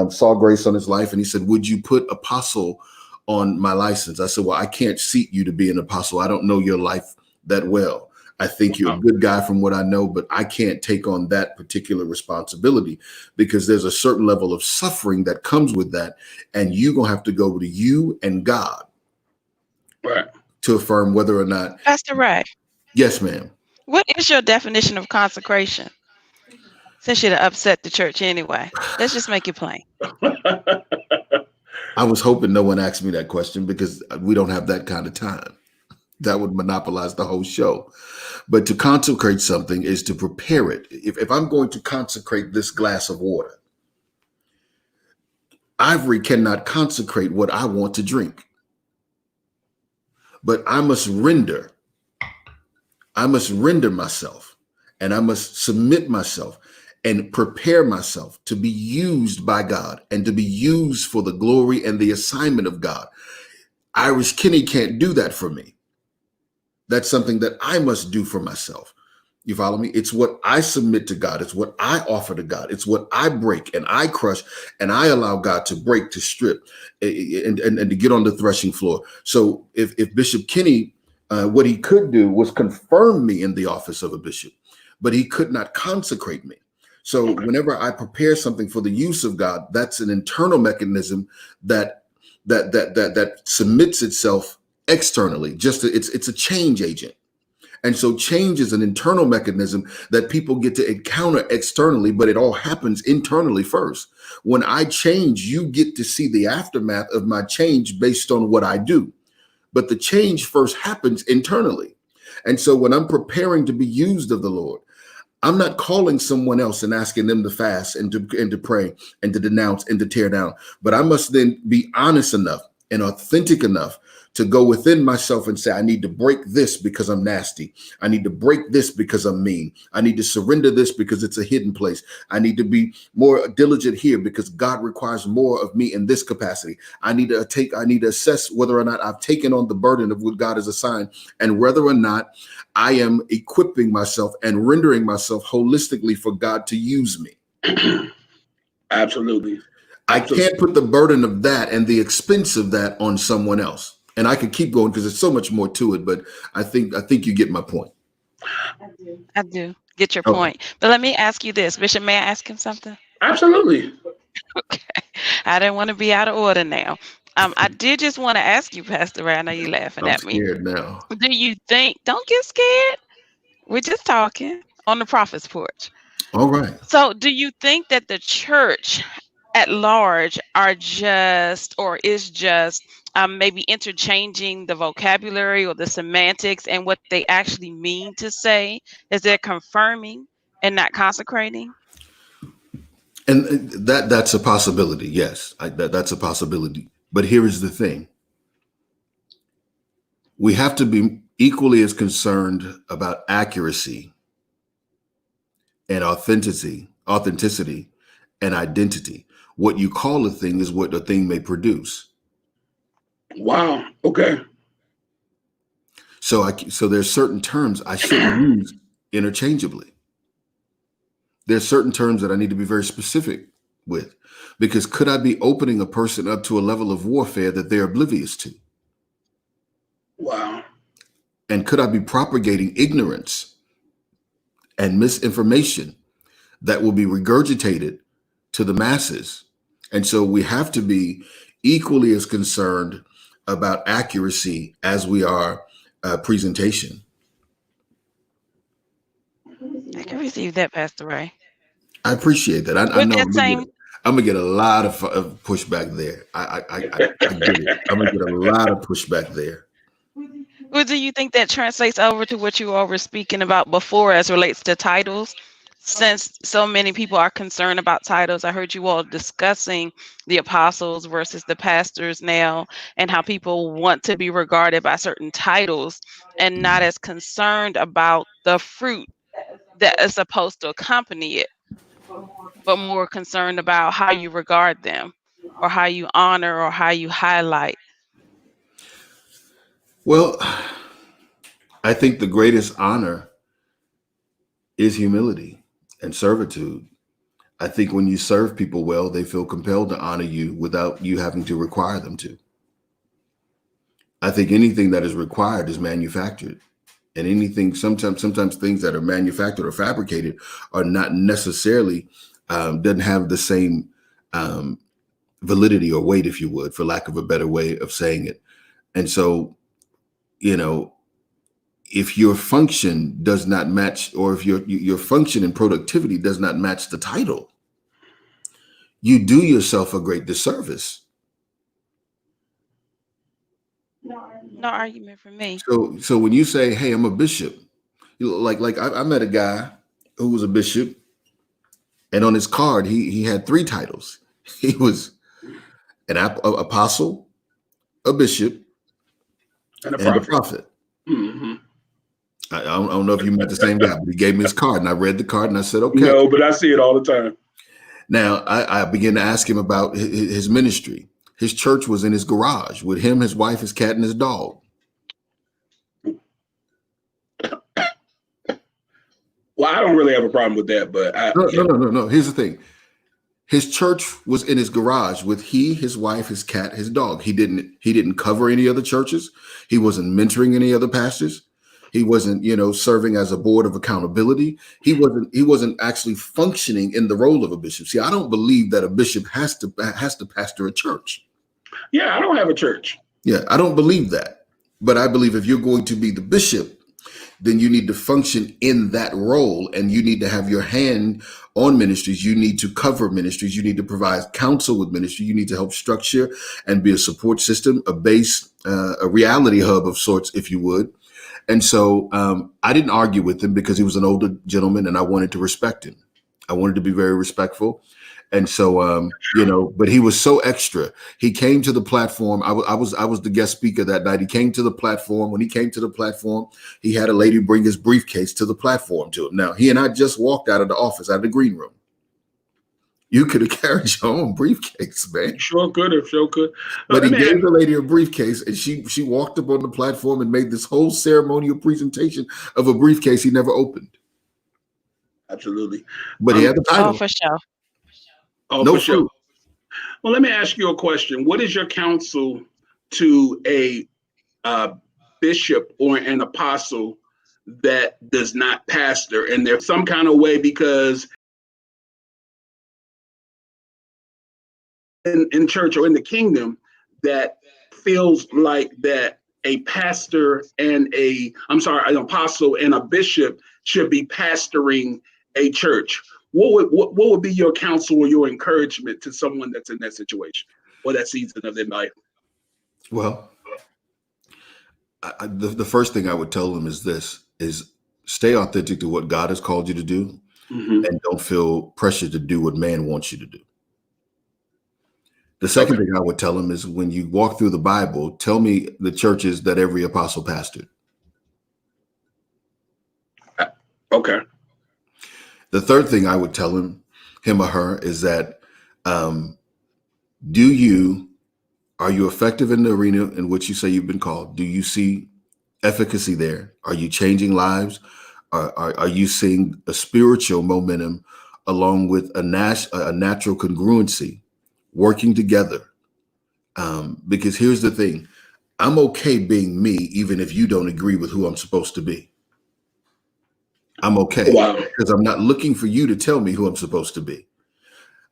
saw grace on his life, and he said, would you put apostle on my license? I said, well, I can't seat you to be an apostle. I don't know your life that well. I think you're a good guy from what I know, but I can't take on that particular responsibility because there's a certain level of suffering that comes with that. And you're going to have to go to you and God to affirm whether or not. Pastor Ray. Yes, ma'am. What is your definition of consecration? Since you'd upset the church anyway, let's just make it plain. I was hoping no one asked me that question because we don't have that kind of time. That would monopolize the whole show. But to consecrate something is to prepare it. If I'm going to consecrate this glass of water, Ivory cannot consecrate what I want to drink. But I must render myself, and I must submit myself and prepare myself to be used by God and to be used for the glory and the assignment of God. Avery Kinney can't do that for me. That's something that I must do for myself. You follow me? It's what I submit to God. It's what I offer to God. It's what I break and I crush and I allow God to break, to strip, and to get on the threshing floor. So if Bishop Kinney, what he could do was confirm me in the office of a bishop, but he could not consecrate me. So whenever I prepare something for the use of God, that's an internal mechanism that submits itself externally. It's a change agent. And so change is an internal mechanism that people get to encounter externally, but it all happens internally first. When I change, you get to see the aftermath of my change based on what I do. But the change first happens internally. And so when I'm preparing to be used of the Lord, I'm not calling someone else and asking them to fast and to pray and to denounce and to tear down. But I must then be honest enough and authentic enough to go within myself and say, I need to break this because I'm nasty. I need to break this because I'm mean. I need to surrender this because it's a hidden place. I need to be more diligent here because God requires more of me in this capacity. I need to assess whether or not I've taken on the burden of what God has assigned, and whether or not I am equipping myself and rendering myself holistically for God to use me. Absolutely. I can't put the burden of that and the expense of that on someone else. And I could keep going because there's so much more to it, but I think you get my point. I do get your point. But let me ask you this, Bishop, may I ask him something? Absolutely. Okay. I didn't want to be out of order now. I did just want to ask you, Pastor Ray, I know you're laughing at me. I'm scared now. Do you think, don't get scared. We're just talking on the prophet's porch. All right. So do you think that the church at large is just maybe interchanging the vocabulary or the semantics and what they actually mean to say? Is they're confirming and not consecrating? And that's a possibility. Yes, that's a possibility. But here is the thing. We have to be equally as concerned about accuracy and authenticity and identity. What you call a thing is what a thing may produce. Wow. Okay. So there's certain terms I shouldn't use interchangeably. There's certain terms that I need to be very specific with, because could I be opening a person up to a level of warfare that they're oblivious to? Wow. And could I be propagating ignorance and misinformation that will be regurgitated to the masses? And so we have to be equally as concerned about accuracy as we are presentation. I can receive that, Pastor Ray. I appreciate that. I know I'm gonna get a lot of pushback there. I get it. I'm gonna get a lot of pushback there. Well, do you think that translates over to what you all were speaking about before as relates to titles? Since so many people are concerned about titles, I heard you all discussing the apostles versus the pastors now, and how people want to be regarded by certain titles and not as concerned about the fruit that is supposed to accompany it, but more concerned about how you regard them or how you honor or how you highlight. Well, I think the greatest honor is humility and servitude. I think when you serve people well, they feel compelled to honor you without you having to require them to. I think anything that is required is manufactured. And anything, sometimes things that are manufactured or fabricated are not necessarily, doesn't have the same validity or weight, if you would, for lack of a better way of saying it. And so, if your function does not match, or if your function and productivity does not match the title, you do yourself a great disservice. No argument from me. So when you say, "Hey, I'm a bishop," like I met a guy who was a bishop, and on his card he had 3 titles. He was an apostle, a bishop, and a prophet. Mm-hmm. I don't know if you met the same guy, but he gave me his card, and I read the card, and I said, "Okay." No, but I see it all the time. Now I began to ask him about his ministry. His church was in his garage with him, his wife, his cat, and his dog. Well, I don't really have a problem with that, but no. Here's the thing. His church was in his garage with his wife, his cat, his dog. He didn't cover any other churches. He wasn't mentoring any other pastors. He wasn't, serving as a board of accountability. He wasn't actually functioning in the role of a bishop. See, I don't believe that a bishop has to pastor a church. Yeah, I don't have a church. Yeah, I don't believe that. But I believe if you're going to be the bishop, then you need to function in that role, and you need to have your hand on ministries. You need to cover ministries. You need to provide counsel with ministry. You need to help structure and be a support system, a base, a reality hub of sorts, if you would. And so I didn't argue with him because he was an older gentleman and I wanted to respect him. I wanted to be very respectful. And so, but he was so extra. He came to the platform. I was the guest speaker that night. He came to the platform. When he came to the platform, he had a lady bring his briefcase to the platform to him. Now, he and I just walked out of the office, out of the green room. You could have carried your own briefcase, man. Sure could have, sure could. But he gave the lady a briefcase, and she walked up on the platform and made this whole ceremonial presentation of a briefcase he never opened. Absolutely. But he had the title. Oh, for sure. Oh, no, for sure. Well, let me ask you a question. What is your counsel to a bishop or an apostle that does not pastor, and there's some kind of way, because in church or in the kingdom, that feels like that a pastor and an apostle and a bishop should be pastoring a church? What would be your counsel or your encouragement to someone that's in that situation or that season of their life? Well, the first thing I would tell them is stay authentic to what God has called you to do, and don't feel pressure to do what man wants you to do. The second thing I would tell them is, when you walk through the Bible, tell me the churches that every apostle pastored. Okay. The third thing I would tell him or her is that, are you effective in the arena in which you say you've been called? Do you see efficacy there? Are you changing lives? Are you seeing a spiritual momentum along with a natural congruency working together? Because here's the thing. I'm okay being me, even if you don't agree with who I'm supposed to be. I'm okay, because I'm not looking for you to tell me who I'm supposed to be.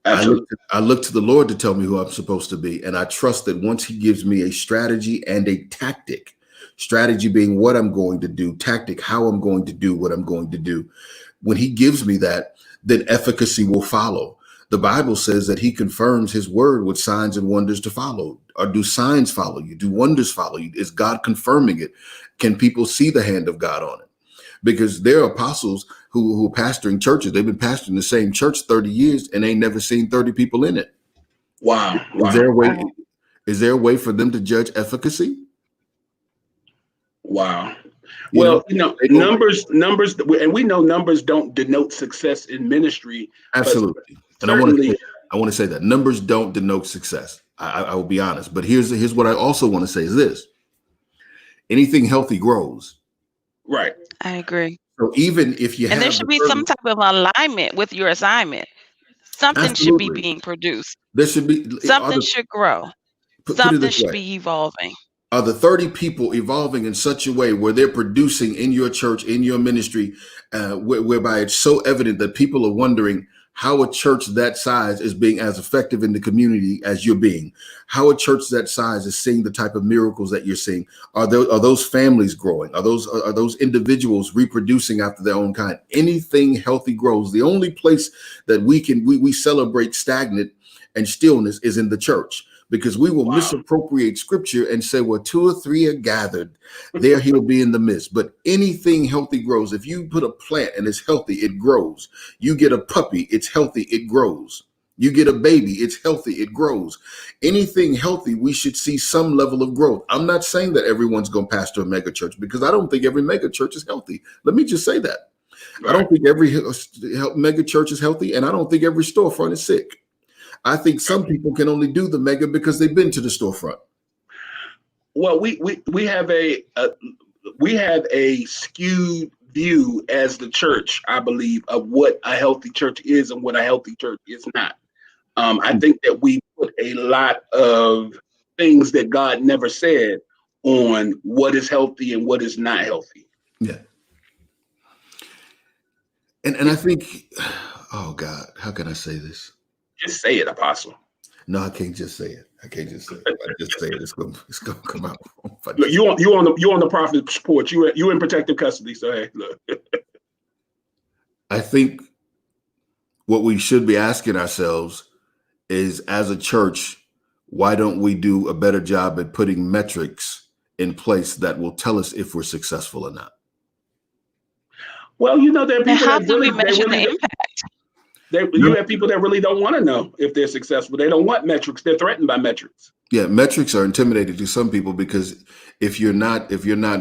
I look to the Lord to tell me who I'm supposed to be. And I trust that once he gives me a strategy and a tactic, strategy being what I'm going to do, tactic, how I'm going to do what I'm going to do. When he gives me that, then efficacy will follow. The Bible says that he confirms his word with signs and wonders to follow. Or do signs follow you? Do wonders follow you? Is God confirming it? Can people see the hand of God on it? Because there are apostles who are pastoring churches. They've been pastoring the same church 30 years and ain't never seen 30 people in it. Wow. Is there a way for them to judge efficacy? Wow. Well, numbers, and we know numbers don't denote success in ministry. Absolutely. And I want to say that numbers don't denote success. I will be honest. But here's what I also want to say is this. Anything healthy grows. Right. I agree. So even if you there should be some type of alignment with your assignment. Something should be being produced. There should be something should grow. Something should be evolving. Are the 30 people evolving in such a way where they're producing in your church, in your ministry, whereby it's so evident that people are wondering how a church that size is being as effective in the community as you're being, how a church that size is seeing the type of miracles that you're seeing? Are those families growing? Are those individuals reproducing after their own kind? Anything healthy grows. The only place that we celebrate stagnant and stillness is in the church, because we will misappropriate scripture and say, well, 2 or 3 are gathered, there he'll be in the midst. But anything healthy grows. If you put a plant and it's healthy, it grows. You get a puppy, it's healthy, it grows. You get a baby, it's healthy, it grows. Anything healthy, we should see some level of growth. I'm not saying that everyone's going to pastor a mega church, because I don't think every mega church is healthy. Let me just say that. Right. I don't think every mega church is healthy, and I don't think every storefront is sick. I think some people can only do the mega because they've been to the storefront. Well, we have a skewed view as the church, I believe, of what a healthy church is and what a healthy church is not. I think that we put a lot of things that God never said on what is healthy and what is not healthy. Yeah. And I think, oh God, how can I say this? Just say it, Apostle. No, I can't just say it. I can't just say it. If I just say it, it's gonna come out. Look, you on the prophet's porch. You in protective custody. So hey, look. I think what we should be asking ourselves is, as a church, why don't we do a better job at putting metrics in place that will tell us if we're successful or not? Well, there are people. How do we measure the impact? You have people that really don't want to know if they're successful. They don't want metrics. They're threatened by metrics. Yeah, metrics are intimidating to some people because if you're not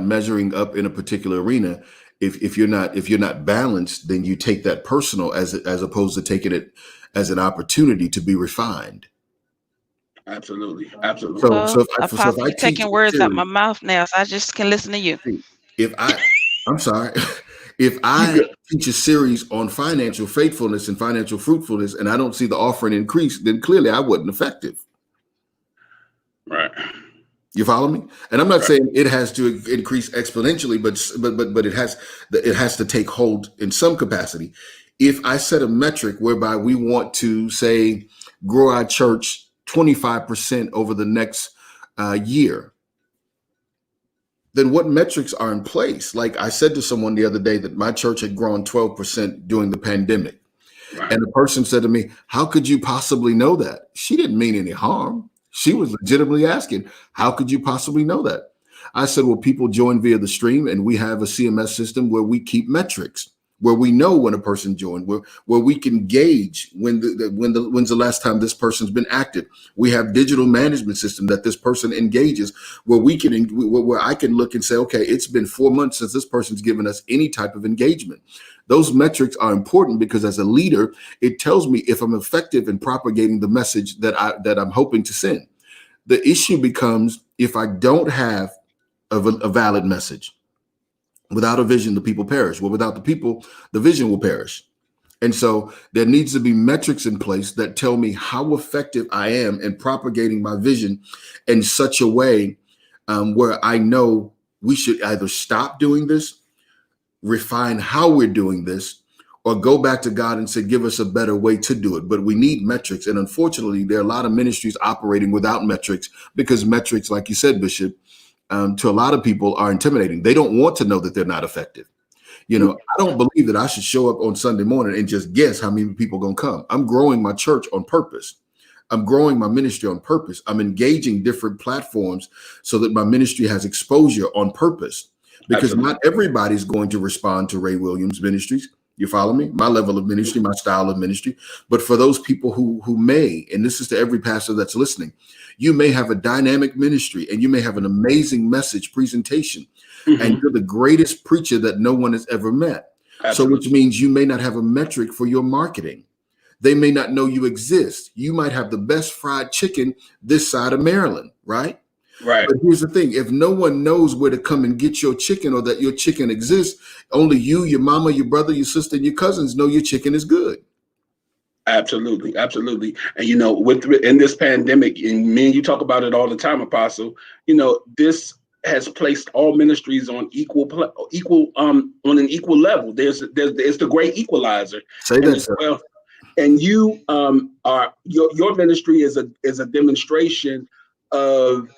measuring up in a particular arena, if you're not balanced, then you take that personal as opposed to taking it as an opportunity to be refined. Absolutely. Absolutely. So Apostle, if I you're teach taking a words out series, my mouth now, so I just can listen to you. I'm sorry, if I teach a series on financial faithfulness and financial fruitfulness, and I don't see the offering increase, then clearly I wasn't effective. Right. You follow me? And I'm not saying it has to increase exponentially, but it has to take hold in some capacity. If I set a metric whereby we want to say grow our church 25% over the next year, then what metrics are in place? Like I said to someone the other day that my church had grown 12% during the pandemic. Right. And the person said to me, "How could you possibly know that?" She didn't mean any harm. She was legitimately asking, "How could you possibly know that?" I said, "Well, people join via the stream, and we have a CMS system where we keep metrics, where we know when a person joined, where we can gauge when's the last time this person's been active. We have digital management system that this person engages, where I can look and say, okay, it's been 4 months since this person's given us any type of engagement." Those metrics are important because as a leader, it tells me if I'm effective in propagating the message that I'm hoping to send. The issue becomes if I don't have a valid message. Without a vision, the people perish. Well, without the people, the vision will perish. And so there needs to be metrics in place that tell me how effective I am in propagating my vision in such a way where I know we should either stop doing this, refine how we're doing this, or go back to God and say, give us a better way to do it. But we need metrics. And unfortunately, there are a lot of ministries operating without metrics because metrics, like you said, Bishop, to a lot of people are intimidating. They don't want to know that they're not effective. I don't believe that I should show up on Sunday morning and just guess how many people are going to come. I'm growing my church on purpose. I'm growing my ministry on purpose. I'm engaging different platforms so that my ministry has exposure on purpose. Because Absolutely. Not everybody's going to respond to Ray Williams Ministries. You follow me? My level of ministry, my style of ministry. But for those people who may, and this is to every pastor that's listening, you may have a dynamic ministry and you may have an amazing message presentation. Mm-hmm. And you're the greatest preacher that no one has ever met. Absolutely. So which means you may not have a metric for your marketing. They may not know you exist. You might have the best fried chicken this side of Maryland, right? Right. But here's the thing. If no one knows where to come and get your chicken or that your chicken exists, only you, your mama, your brother, your sister, and your cousins know your chicken is good. Absolutely. Absolutely. And, in this pandemic, and me and you talk about it all the time, Apostle, this has placed all ministries on on an equal level. There's the great equalizer. Say that, sir. Well, and you are your ministry is a demonstration of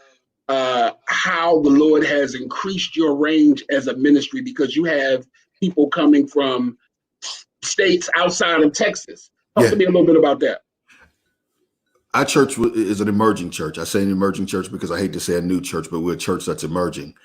how the Lord has increased your range as a ministry because you have people coming from states outside of Texas. Talk to me a little bit about that. Our church is an emerging church. I say an emerging church because I hate to say a new church, but we're a church that's emerging.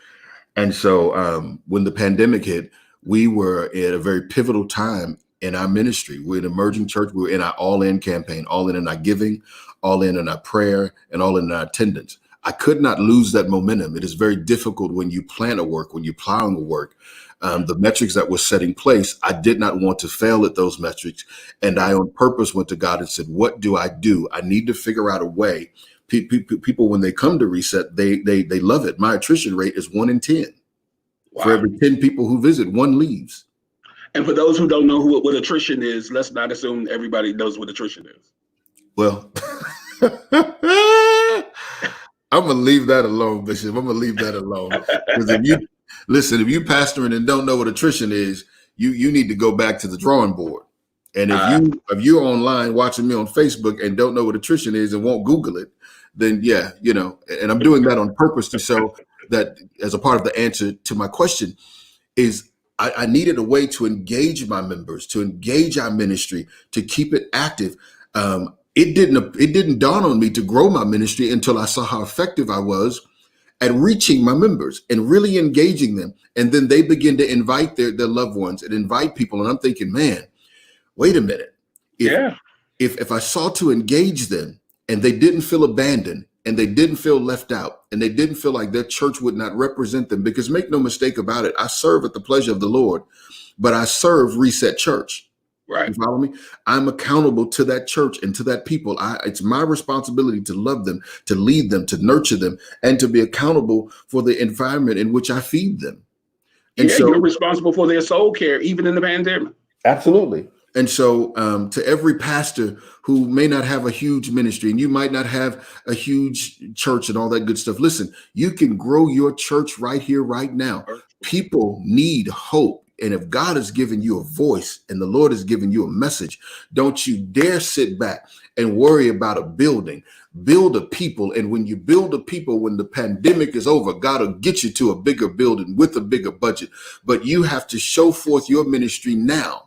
And so when the pandemic hit, we were at a very pivotal time in our ministry. We're an emerging church. We're in our all-in campaign, all in our giving, all in our prayer, and all in our attendance. I could not lose that momentum. It is very difficult when you plan a work, when you're plowing a work. The metrics that were set in place, I did not want to fail at those metrics. And I on purpose went to God and said, what do? I need to figure out a way. People, when they come to Reset, they love it. My attrition rate is 1 in 10. Wow. For every 10 people who visit, 1 leaves. And for those who don't know what attrition is, let's not assume everybody knows what attrition is. Well, I'm going to leave that alone, Bishop. I'm going to leave that alone. Because if you pastoring and don't know what attrition is, you need to go back to the drawing board. And if you're online watching me on Facebook and don't know what attrition is and won't Google it, then and I'm doing that on purpose to show that as a part of the answer to my question is I needed a way to engage my members, to engage our ministry, to keep it active. It didn't dawn on me to grow my ministry until I saw how effective I was at reaching my members and really engaging them. And then they begin to invite their loved ones and invite people. And I'm thinking, man, wait a minute. If Yeah. if I sought to engage them and they didn't feel abandoned and they didn't feel left out and they didn't feel like their church would not represent them, because make no mistake about it, I serve at the pleasure of the Lord, but I serve Reset Church. Right. You follow me? I'm accountable to that church and to that people. It's my responsibility to love them, to lead them, to nurture them, and to be accountable for the environment in which I feed them. And yeah, so you're responsible for their soul care, even in the pandemic. absolutely. And so to every pastor who may not have a huge ministry, and you might not have a huge church and all that good stuff, listen, you can grow your church right here, right now. People need hope. And if God has given you a voice and the Lord has given you a message, don't you dare sit back and worry about a building. Build a people. And when you build a people, when the pandemic is over, God will get you to a bigger building with a bigger budget. But you have to show forth your ministry now.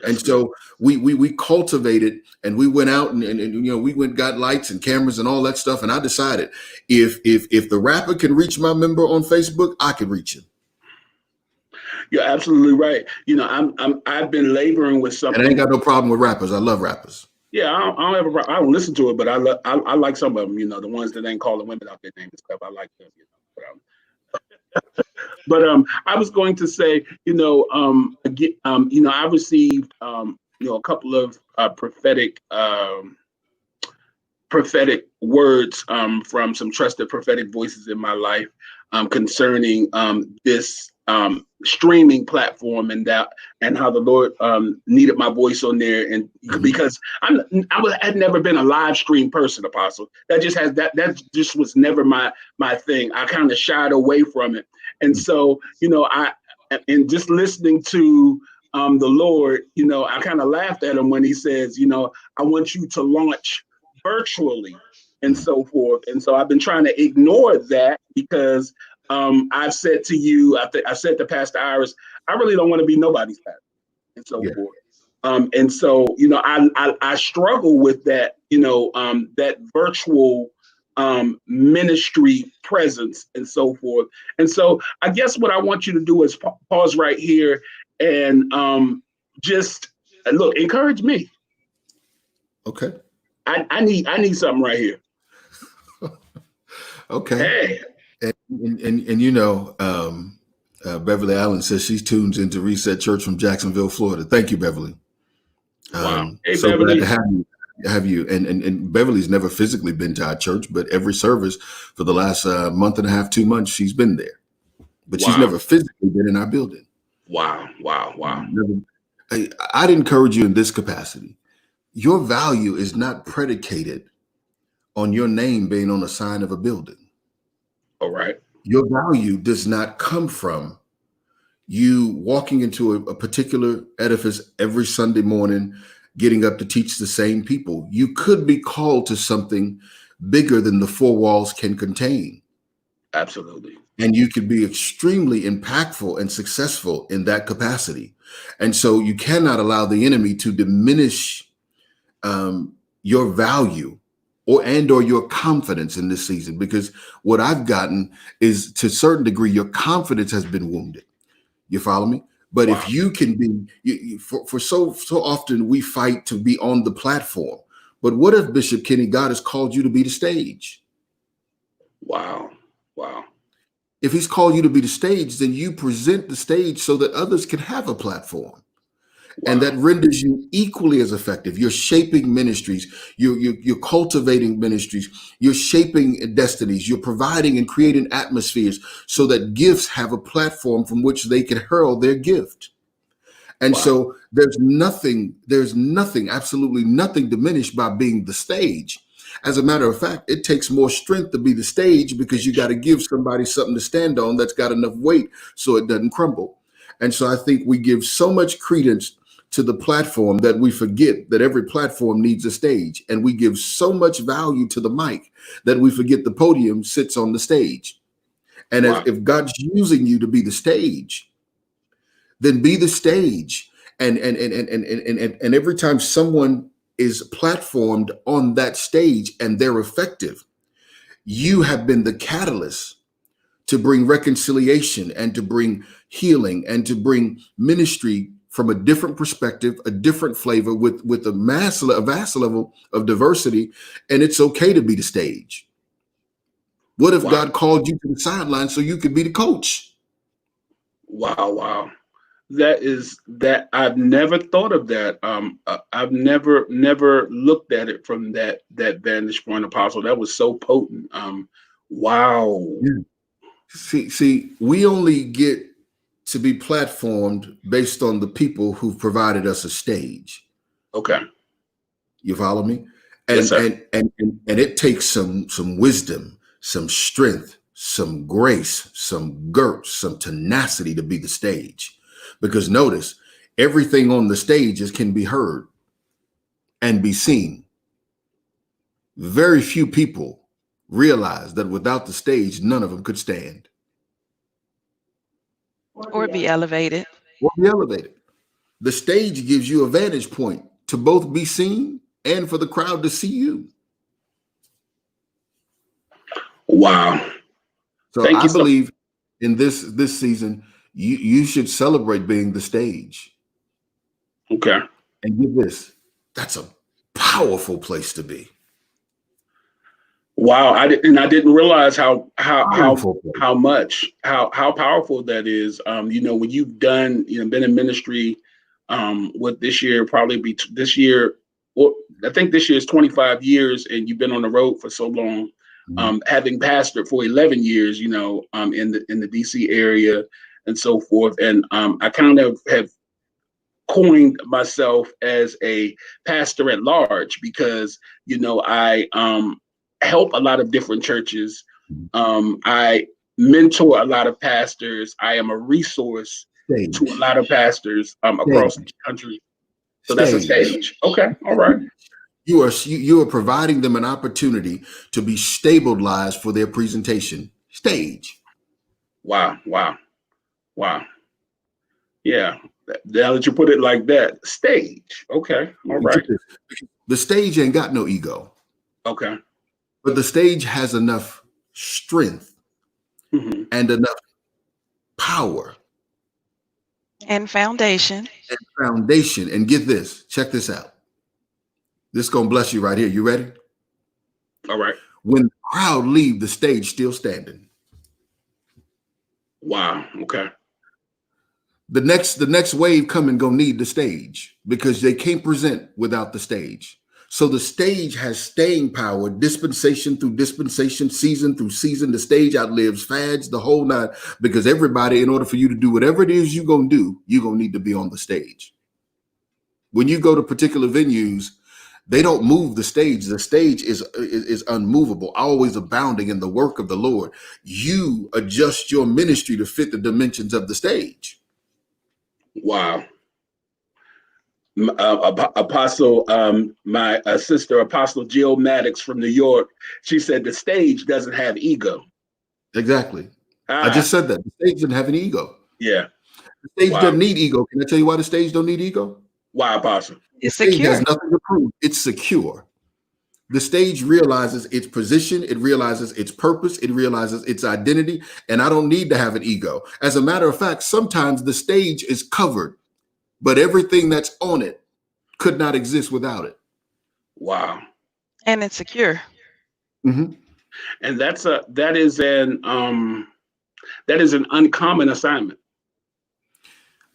And so we cultivated, and we went out and we went, got lights and cameras and all that stuff. And I decided if the rapper can reach my member on Facebook, I can reach him. You're absolutely right. I've been laboring with something. And I ain't got no problem with rappers. I love rappers. Yeah, I don't listen to it, but I like some of them. The ones that ain't calling women out their name and stuff. I like them. But I was going to say, I received a couple of prophetic words from some trusted prophetic voices in my life concerning this streaming platform and how the Lord needed my voice on there, and because I had never been a live stream person, Apostle. That just was never my thing. I kind of shied away from it, and so and just listening to the Lord, I kind of laughed at him when he says, I want you to launch virtually and so forth. And so I've been trying to ignore that because I've said to you, I said to Pastor Iris, I really don't want to be nobody's pastor and so forth. And so, I struggle with that, that virtual ministry presence and so forth. And so I guess what I want you to do is pause right here and just look, encourage me. Okay. I need something right here. Okay. Hey. And Beverly Allen says she tunes into Reset Church from Jacksonville, Florida. Thank you, Beverly. Wow. Hey, so Beverly. glad to have you. And Beverly's never physically been to our church, but every service for the last month and a half, 2 months, she's been there. But she's never physically been in our building. Wow. I'd encourage you in this capacity. Your value is not predicated on your name being on a sign of a building. All right. Your value does not come from you walking into a particular edifice every Sunday morning, getting up to teach the same people. You could be called to something bigger than the four walls can contain. Absolutely. And you could be extremely impactful and successful in that capacity. And so you cannot allow the enemy to diminish your value or your confidence in this season, because what I've gotten is, to a certain degree, your confidence has been wounded. You follow me? But if you can be, for so often we fight to be on the platform. But what if, Bishop Kinney, God has called you to be the stage? Wow. If he's called you to be the stage, then you present the stage so that others can have a platform. Wow. And that renders you equally as effective. You're shaping ministries. You're cultivating ministries. You're shaping destinies. You're providing and creating atmospheres so that gifts have a platform from which they can hurl their gift. And so there's absolutely nothing diminished by being the stage. As a matter of fact, it takes more strength to be the stage, because you got to give somebody something to stand on that's got enough weight so it doesn't crumble. And so I think we give so much credence to the platform that we forget that every platform needs a stage. And we give so much value to the mic that we forget the podium sits on the stage. And if God's using you to be the stage, then be the stage. And every time someone is platformed on that stage and they're effective, you have been the catalyst to bring reconciliation and to bring healing and to bring ministry from a different perspective, a different flavor with a vast level of diversity. And it's okay to be the stage. What if Wow. God called you to the sideline so you could be the coach? Wow. That I've never thought of that. I've never looked at it from that vantage point, Apostle. That was so potent. Wow. Yeah. See, we only get to be platformed based on the people who've provided us a stage. Okay. You follow me? And Yes, sir. and it takes some wisdom, some strength, some grace, some girth, some tenacity to be the stage. Because notice, everything on the stage can be heard and be seen. Very few people realize that without the stage, none of them could stand Or be elevated. or be elevated. The stage gives you a vantage point to both be seen and for the crowd to see you. Wow. So Thank I you so believe in this season, you should celebrate being the stage. Okay. And get this, that's a powerful place to be. Wow. I didn't realize how Powerful place. how powerful that is. When you've done, been in ministry, what this year probably be this year. Well, I think this year is 25 years, and you've been on the road for so long. Having pastored for 11 years, in the DC area and so forth, and I kind of have coined myself as a pastor at large because I help a lot of different churches. I mentor a lot of pastors. I am a resource Stage. to a lot of pastors across the country. So that's a stage. Okay, all right. You are providing them an opportunity to be stabilized for their presentation stage. Wow. Yeah. Now that you put it like that, stage. Okay, all right. The stage ain't got no ego. Okay. But the stage has enough strength and enough power And foundation. and foundation. And get this, check this out. This is going to bless you right here. You ready? All right. When the crowd leave, the stage still standing. Wow. Okay. The next wave coming gonna need the stage because they can't present without the stage. So the stage has staying power, dispensation through dispensation, season through season. The stage outlives fads, the whole nine, because everybody, in order for you to do whatever it is you're gonna do, you're gonna need to be on the stage. When you go to particular venues, they don't move the stage. The stage is unmovable, always abounding in the work of the Lord. You adjust your ministry to fit the dimensions of the stage. Wow. Apostle, my sister, Apostle Jill Maddox from New York, she said the stage doesn't have ego. Exactly. I just said that. The stage doesn't have any ego. Yeah. The stage doesn't need ego. Can I tell you why the stage don't need ego? Why, Apostle? It's the stage secure. has nothing to prove. It's secure. The stage realizes its position. It realizes its purpose. It realizes its identity. And I don't need to have an ego. As a matter of fact, sometimes the stage is covered, but everything that's on it could not exist without it. Wow. And it's secure. Mm-hmm. And that is an uncommon assignment.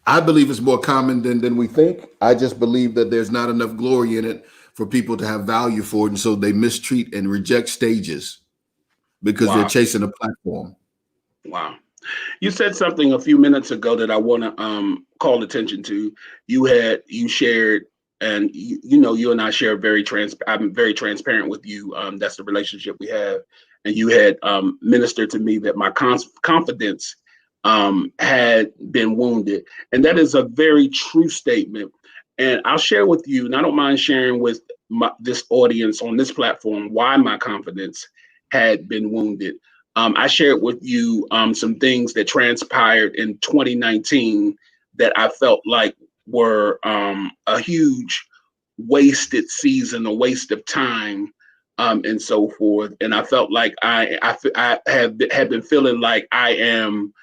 I believe it's more common than we think. I just believe that there's not enough glory in it for people to have value for it. And so they mistreat and reject stages because they're chasing a platform. Wow. You said something a few minutes ago that I want to call attention to. You shared, and you and I share I'm very transparent with you. That's the relationship we have. And you had ministered to me that my confidence had been wounded. And that is a very true statement. And I'll share with you, and I don't mind sharing with this audience on this platform why my confidence had been wounded. I shared with you some things that transpired in 2019 that I felt like were a huge wasted season, a waste of time, and so forth. And I felt like I had been feeling like I am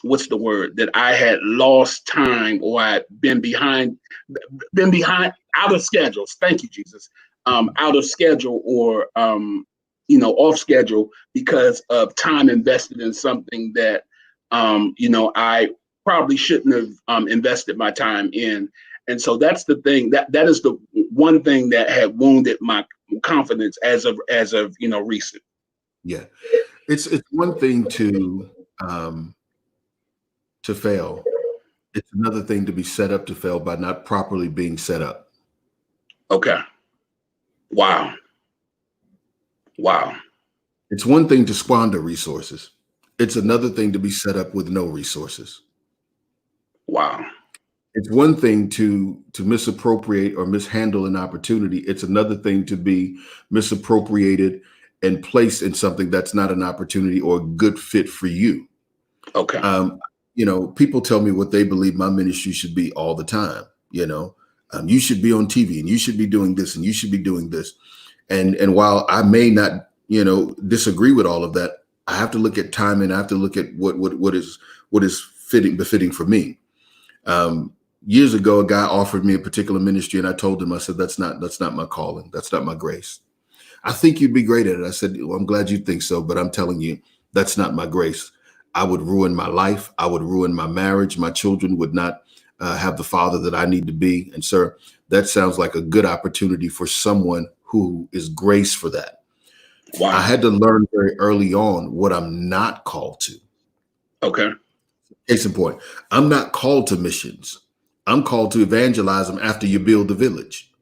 what's the word, that I had lost time, or I'd been behind, out of schedules. Thank you, Jesus. Out of schedule, or off schedule, because of time invested in something that I probably shouldn't have invested my time in. And so that's the thing, that is the one thing that had wounded my confidence as of recent. Yeah, it's one thing to fail. It's another thing to be set up to fail by not properly being set up. Okay. Wow. It's one thing to squander resources. It's another thing to be set up with no resources. Wow. It's one thing to misappropriate or mishandle an opportunity. It's another thing to be misappropriated and placed in something that's not an opportunity or a good fit for you. Okay. People tell me what they believe my ministry should be all the time. You should be on TV, and you should be doing this, and you should be doing this. And while I may not, disagree with all of that, I have to look at time, and I have to look at what is befitting for me. Years ago, a guy offered me a particular ministry, and I told him, I said, that's not my calling. That's not my grace. I think you'd be great at it. I said, well, I'm glad you think so, but I'm telling you, that's not my grace. I would ruin my life. I would ruin my marriage. My children would not have the father that I need to be. And sir, that sounds like a good opportunity for someone who is graced for that. Wow. I had to learn very early on what I'm not called to. Okay. Case in point, I'm not called to missions. I'm called to evangelize them after you build the village.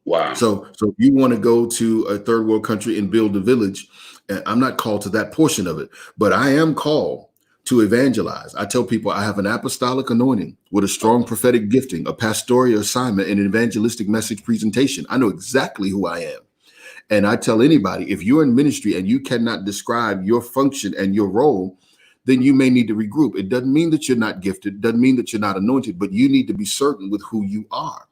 Wow. So if you want to go to a third world country and build a village, I'm not called to that portion of it, but I am called to evangelize. I tell people I have an apostolic anointing with a strong prophetic gifting, a pastoral assignment, and an evangelistic message presentation. I know exactly who I am. And I tell anybody, if you're in ministry and you cannot describe your function and your role, then you may need to regroup. It doesn't mean that you're not gifted. It doesn't mean that you're not anointed, but you need to be certain with who you are.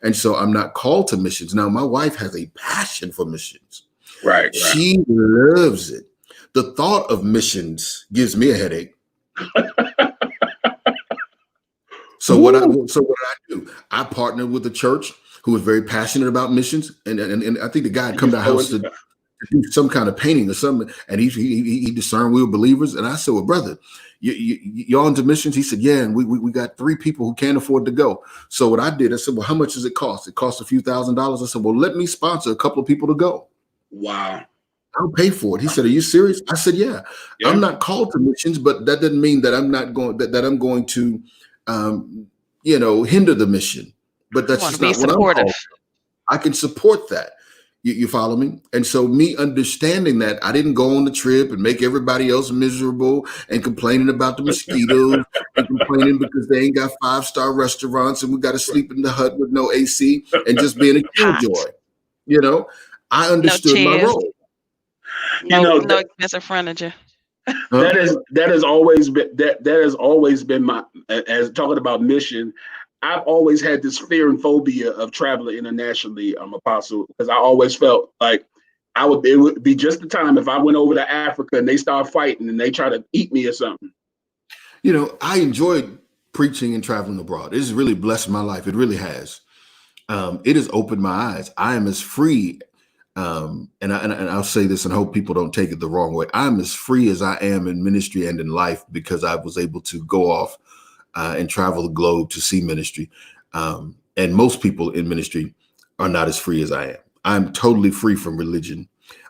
And so I'm not called to missions. Now, my wife has a passion for missions. Right. She loves it. The thought of missions gives me a headache. So what I do, I partner with a church who is very passionate about missions, and I think the guy had come to our house to do some kind of painting or something, and he discerned we were believers, and I said, well, brother, y'all into missions? He said, yeah, and we got 3 people who can't afford to go. So what I did, I said, well, how much does it cost? It costs a few $1,000s. I said, well, let me sponsor a couple of people to go. Wow. I'll pay for it. He said, are you serious? I said, yeah. I'm not called to missions, but that doesn't mean that I'm not going, that I'm going to, hinder the mission. But that's just not what I'm called to. I can support that. You follow me? And so me understanding that, I didn't go on the trip and make everybody else miserable and complaining about the mosquitoes and complaining because they ain't got 5-star restaurants and we got to sleep in the hut with no AC and just being a killjoy. I understood my role. No expensive furniture. That has always been my, as talking about mission, I've always had this fear and phobia of traveling internationally, Apostle, because I always felt like it would be just the time if I went over to Africa and they start fighting and they try to eat me or something. I enjoyed preaching and traveling abroad. It has really blessed my life. It really has. It has opened my eyes. I am as free, and I'll say this and hope people don't take it the wrong way. I'm as free as I am in ministry and in life because I was able to go off and travel the globe to see ministry. And most people in ministry are not as free as I am. I'm totally free from religion.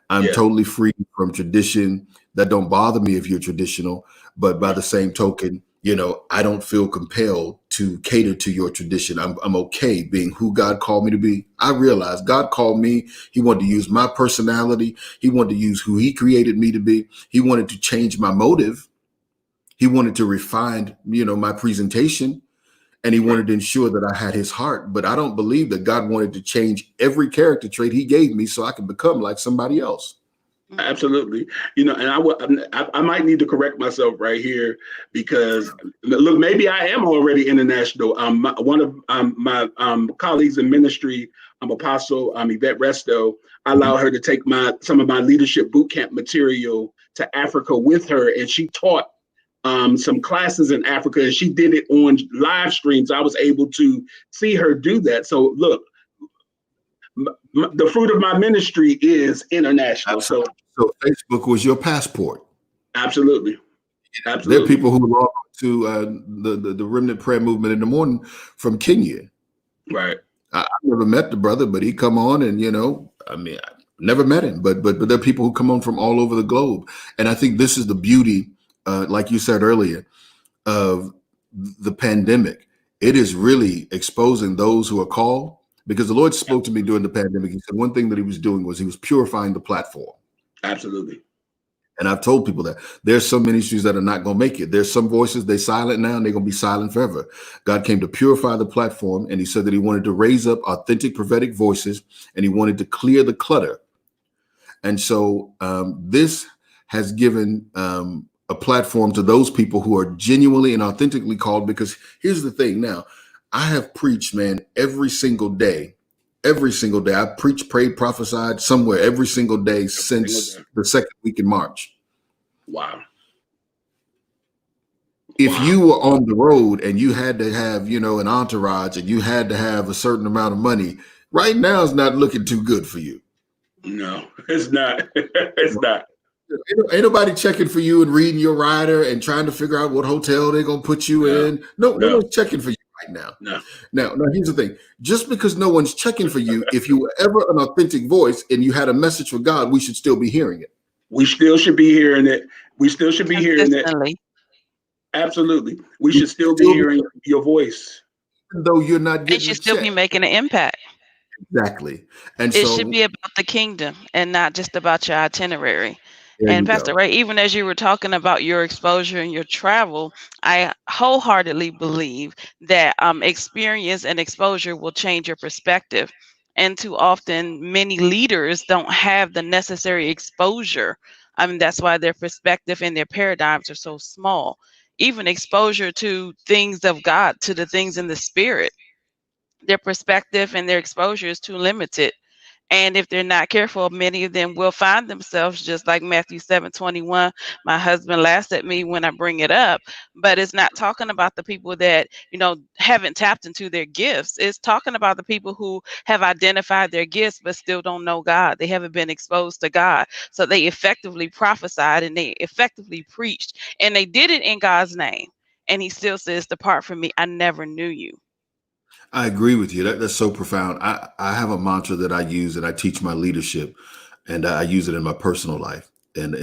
I'm totally free from tradition. That don't bother me if you're traditional. But by the same token, I don't feel compelled to cater to your tradition. I'm okay being who God called me to be. I realize God called me. He wanted to use my personality. He wanted to use who he created me to be. He wanted to change my motive. He wanted to refine, my presentation, and he wanted to ensure that I had his heart. But I don't believe that God wanted to change every character trait he gave me so I could become like somebody else. Absolutely. And I might need to correct myself right here because look, maybe I am already international. One of my colleagues in ministry, Apostle Yvette Resto, I allowed her to take some of my leadership boot camp material to Africa with her, and she taught some classes in Africa, and she did it on live streams. I was able to see her do that. So look, the fruit of my ministry is international. Absolutely. So Facebook was your passport. Absolutely. There are people who log to the Remnant Prayer Movement in the morning from Kenya. Right. I never met the brother, but he come on, and I never met him, but there are people who come on from all over the globe, and I think this is the beauty, like you said earlier, of the pandemic. It is really exposing those who are called, because the Lord spoke to me during the pandemic. He said one thing that he was doing was he was purifying the platform. Absolutely. And I've told people that there's some ministries that are not going to make it. There's some voices, they're silent now and they're going to be silent forever. God came to purify the platform, and he said that he wanted to raise up authentic prophetic voices, and he wanted to clear the clutter. And so this has given a platform to those people who are genuinely and authentically called, because here's the thing. Now, I have preached, man, every single day. I preached, prayed, prophesied somewhere every single day since the second week in March. Wow. If you were on the road and you had to have, an entourage, and you had to have a certain amount of money, right now is not looking too good for you. No, it's not. It's not. Ain't nobody checking for you and reading your rider and trying to figure out what hotel they're going to put you in. No one's checking for you right now. No. Now, here's the thing. Just because no one's checking for you, if you were ever an authentic voice and you had a message for God, we should still be hearing it. We still should be hearing it. We still should be hearing it. Absolutely. We should still be hearing your voice. Even though you're not getting it should still be making an impact. Exactly. And it should be about the kingdom and not just about your itinerary. And Pastor Ray, even as you were talking about your exposure and your travel, I wholeheartedly believe that experience and exposure will change your perspective. And too often, many leaders don't have the necessary exposure. I mean, that's why their perspective and their paradigms are so small. Even exposure to things of God, to the things in the spirit, their perspective and their exposure is too limited. And if they're not careful, many of them will find themselves just like Matthew 7:21. My husband laughs at me when I bring it up, but it's not talking about the people that, haven't tapped into their gifts. It's talking about the people who have identified their gifts, but still don't know God. They haven't been exposed to God. So they effectively prophesied and they effectively preached, and they did it in God's name. And he still says, "Depart from me, I never knew you." I agree with you. That's so profound. I have a mantra that I use and I teach my leadership, and I use it in my personal life. And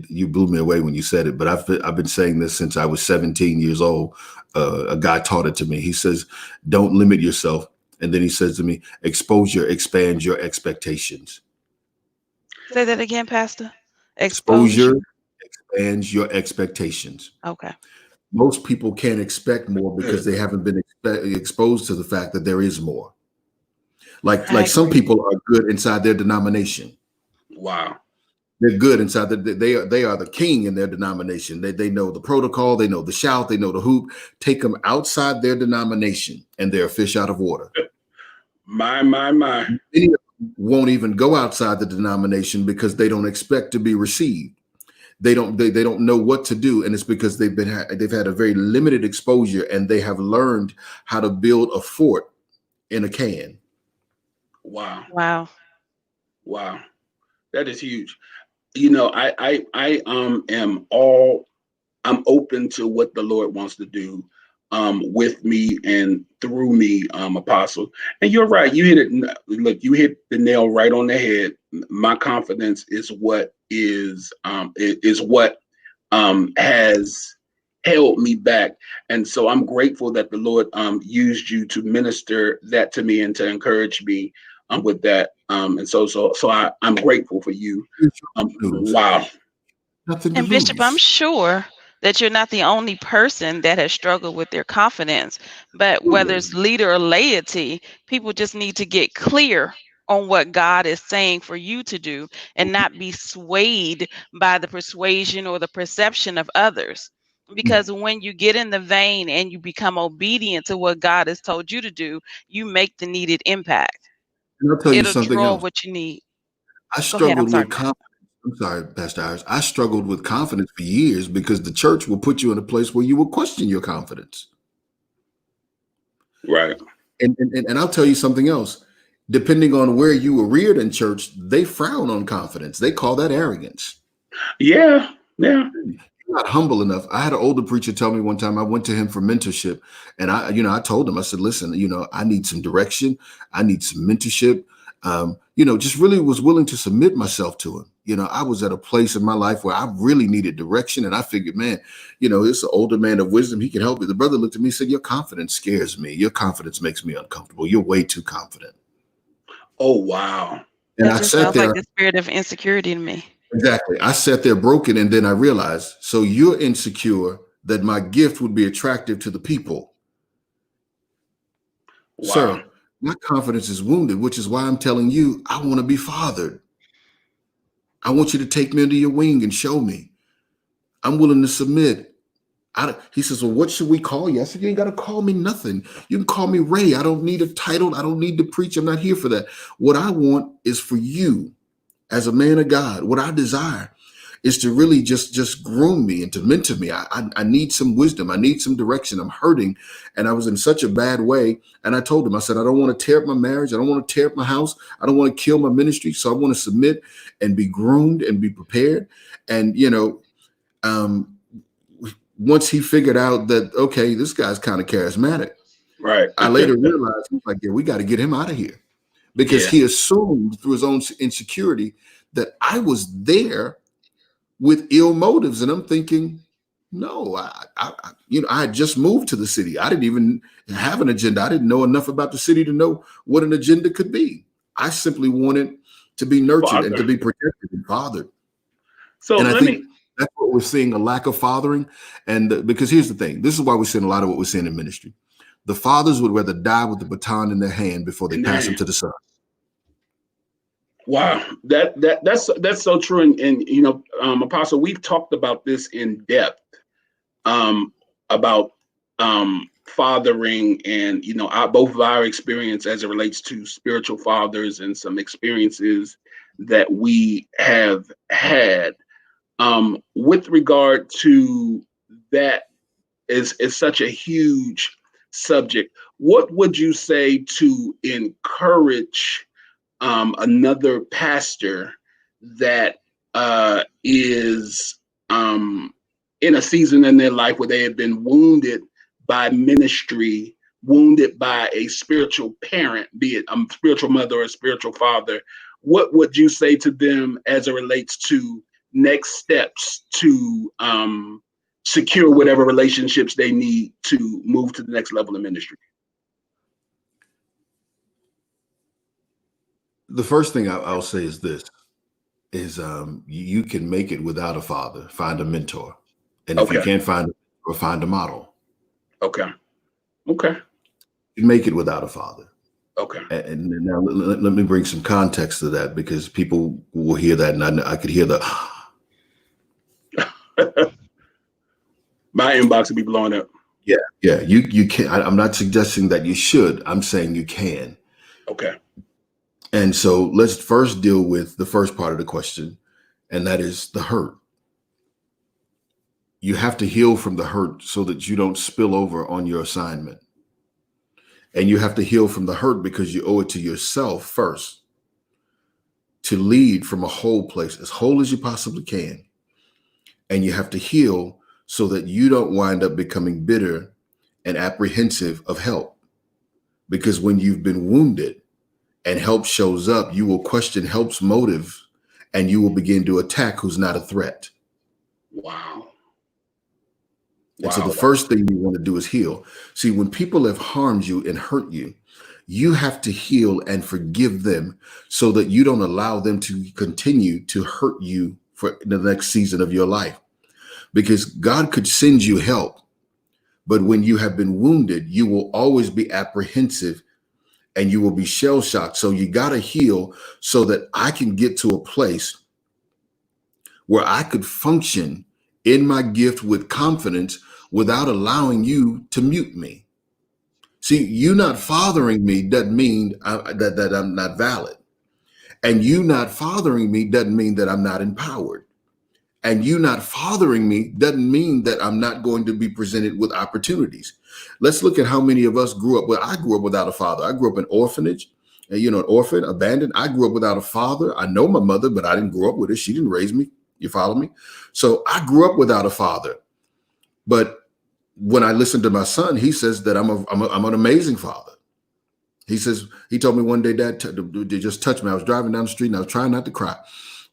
you blew me away when you said it, but I've been saying this since I was 17 years old. A guy taught it to me. He says, "Don't limit yourself." And then he says to me, expand your expectations. Say that again, Pastor. Exposure expands your expectations. Okay. Most people can't expect more because they haven't been exposed to the fact that there is more. Like some people are good inside their denomination. Wow. They're good inside they are the king in their denomination. They know the protocol, they know the shout, they know the hoop. Take them outside their denomination and they're a fish out of water. My. Many of them won't even go outside the denomination because they don't expect to be received. They don't know what to do, and it's because they've had a very limited exposure, and they have learned how to build a fort in a can. Wow. That is huge. I'm open to what the Lord wants to do with me and through me, Apostle. And you're right. You hit it. Look, you hit the nail right on the head. My confidence is what has held me back. And so I'm grateful that the Lord used you to minister that to me and to encourage me with that. And so I'm grateful for you. Wow. And Bishop, I'm sure that you're not the only person that has struggled with their confidence, but whether it's leader or laity, people just need to get clear on what God is saying for you to do and not be swayed by the persuasion or the perception of others. Because when you get in the vein and you become obedient to what God has told you to do, you make the needed impact. And I'll tell you something draw else. what you need. I struggled with confidence I'm sorry, Pastor Iris. I struggled with confidence for years because the church will put you in a place where you will question your confidence. Right. And I'll tell you something else. Depending on where you were reared in church, they frown on confidence. They call that arrogance. Yeah. Yeah. You're not humble enough. I had an older preacher tell me one time, I went to him for mentorship, and I told him, I said, listen, I need some direction. I need some mentorship. Just really was willing to submit myself to him. I was at a place in my life where I really needed direction, and I figured, man, it's an older man of wisdom. He can help me. The brother looked at me and said, your confidence scares me. Your confidence makes me uncomfortable. You're way too confident. Oh, wow. And That I just sat sounds there. like the spirit of insecurity to me. Exactly. I sat there broken, and then I realized, so you're insecure that my gift would be attractive to the people. Wow. Sir, my confidence is wounded, which is why I'm telling you, I want to be fathered. I want you to take me under your wing and show me. I'm willing to submit. He says, well, what should we call you? I said, you ain't got to call me nothing. You can call me Ray. I don't need a title. I don't need to preach. I'm not here for that. What I want is for you as a man of God. What I desire is to really just groom me and to mentor me. I need some wisdom. I need some direction. I'm hurting. And I was in such a bad way. And I told him, I said, I don't want to tear up my marriage. I don't want to tear up my house. I don't want to kill my ministry. So I want to submit and be groomed and be prepared. And, once he figured out that, okay, this guy's kind of charismatic. Right. I later realized, he's like, yeah, we got to get him out of here. Because he assumed through his own insecurity that I was there with ill motives. And I'm thinking, no, I had just moved to the city. I didn't even have an agenda. I didn't know enough about the city to know what an agenda could be. I simply wanted to be nurtured and to be protected and fathered. So and I think that's what we're seeing, a lack of fathering. And because here's the thing, this is why we're seeing a lot of what we're seeing in ministry. The fathers would rather die with the baton in their hand before they pass him to the son. Wow, that's so true. And Apostle, we've talked about this in depth about fathering, and both of our experience as it relates to spiritual fathers and some experiences that we have had with regard to that is such a huge subject. What would you say to encourage another pastor that is in a season in their life where they have been wounded by ministry, wounded by a spiritual parent, be it a spiritual mother or a spiritual father? What would you say to them as it relates to next steps to secure whatever relationships they need to move to the next level of ministry? The first thing I'll say is this, is you can make it without a father. Find a mentor. And if you can't find a model. Okay. You can make it without a father. Okay. And now let me bring some context to that, because people will hear that, and I could hear the my inbox would be blowing up. Yeah. You can. I'm not suggesting that you should. I'm saying you can. Okay. And so let's first deal with the first part of the question, and that is the hurt. You have to heal from the hurt so that you don't spill over on your assignment. And you have to heal from the hurt because you owe it to yourself first to lead from a whole place, as whole as you possibly can. And you have to heal so that you don't wind up becoming bitter and apprehensive of help. Because when you've been wounded and help shows up, you will question help's motive, and you will begin to attack who's not a threat. Wow. And so the first thing you want to do is heal. See, when people have harmed you and hurt you, you have to heal and forgive them so that you don't allow them to continue to hurt you for the next season of your life. Because God could send you help, but when you have been wounded, you will always be apprehensive and you will be shell shocked. So you got to heal so that I can get to a place where I could function in my gift with confidence without allowing you to mute me. See, you not fathering me doesn't mean that I'm not valid. And you not fathering me doesn't mean that I'm not empowered. And you not fathering me doesn't mean that I'm not going to be presented with opportunities. Let's look at how many of us grew up. Well, I grew up without a father. I grew up in orphanage, an orphan, abandoned. I grew up without a father. I know my mother, but I didn't grow up with her. She didn't raise me. You follow me? So I grew up without a father. But when I listen to my son, he says that I'm an amazing father. He says, he told me one day, Dad, they just touched me. I was driving down the street and I was trying not to cry.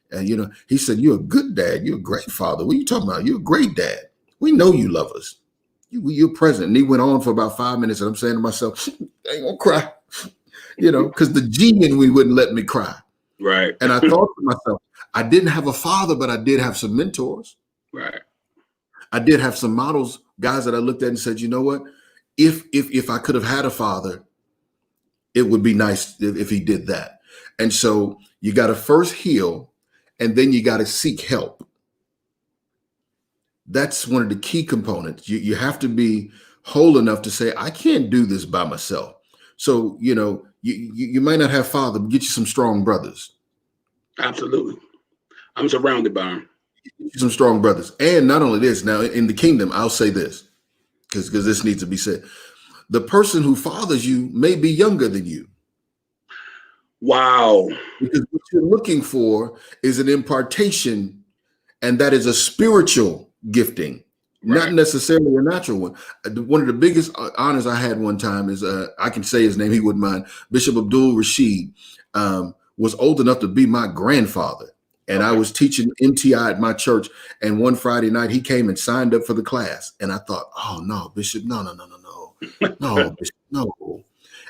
And, he said, "You're a good dad. You're a great father. What are you talking about? You're a great dad. We know you love us. You're present." And he went on for about 5 minutes. And I'm saying to myself, I ain't gonna cry, because the G in me wouldn't let me cry. Right. And I thought to myself, I didn't have a father, but I did have some mentors. Right. I did have some models, guys that I looked at and said, you know what? If I could have had a father, it would be nice if he did that. And so you got to first heal, and then you got to seek help. That's one of the key components. You have to be whole enough to say, I can't do this by myself. So, you might not have father, but get you some strong brothers. Absolutely. I'm surrounded by them. Some strong brothers. And not only this, now in the kingdom, I'll say this, because this needs to be said. The person who fathers you may be younger than you. Wow. Because what you're looking for is an impartation, and that is a spiritual gifting, Right. not necessarily a natural one. One of the biggest honors I had one time is, I can say his name, he wouldn't mind, Bishop Abdul Rashid was old enough to be my grandfather. And I was teaching MTI at my church. And one Friday night, he came and signed up for the class. And I thought, oh, no, Bishop, no. No, Bishop, no.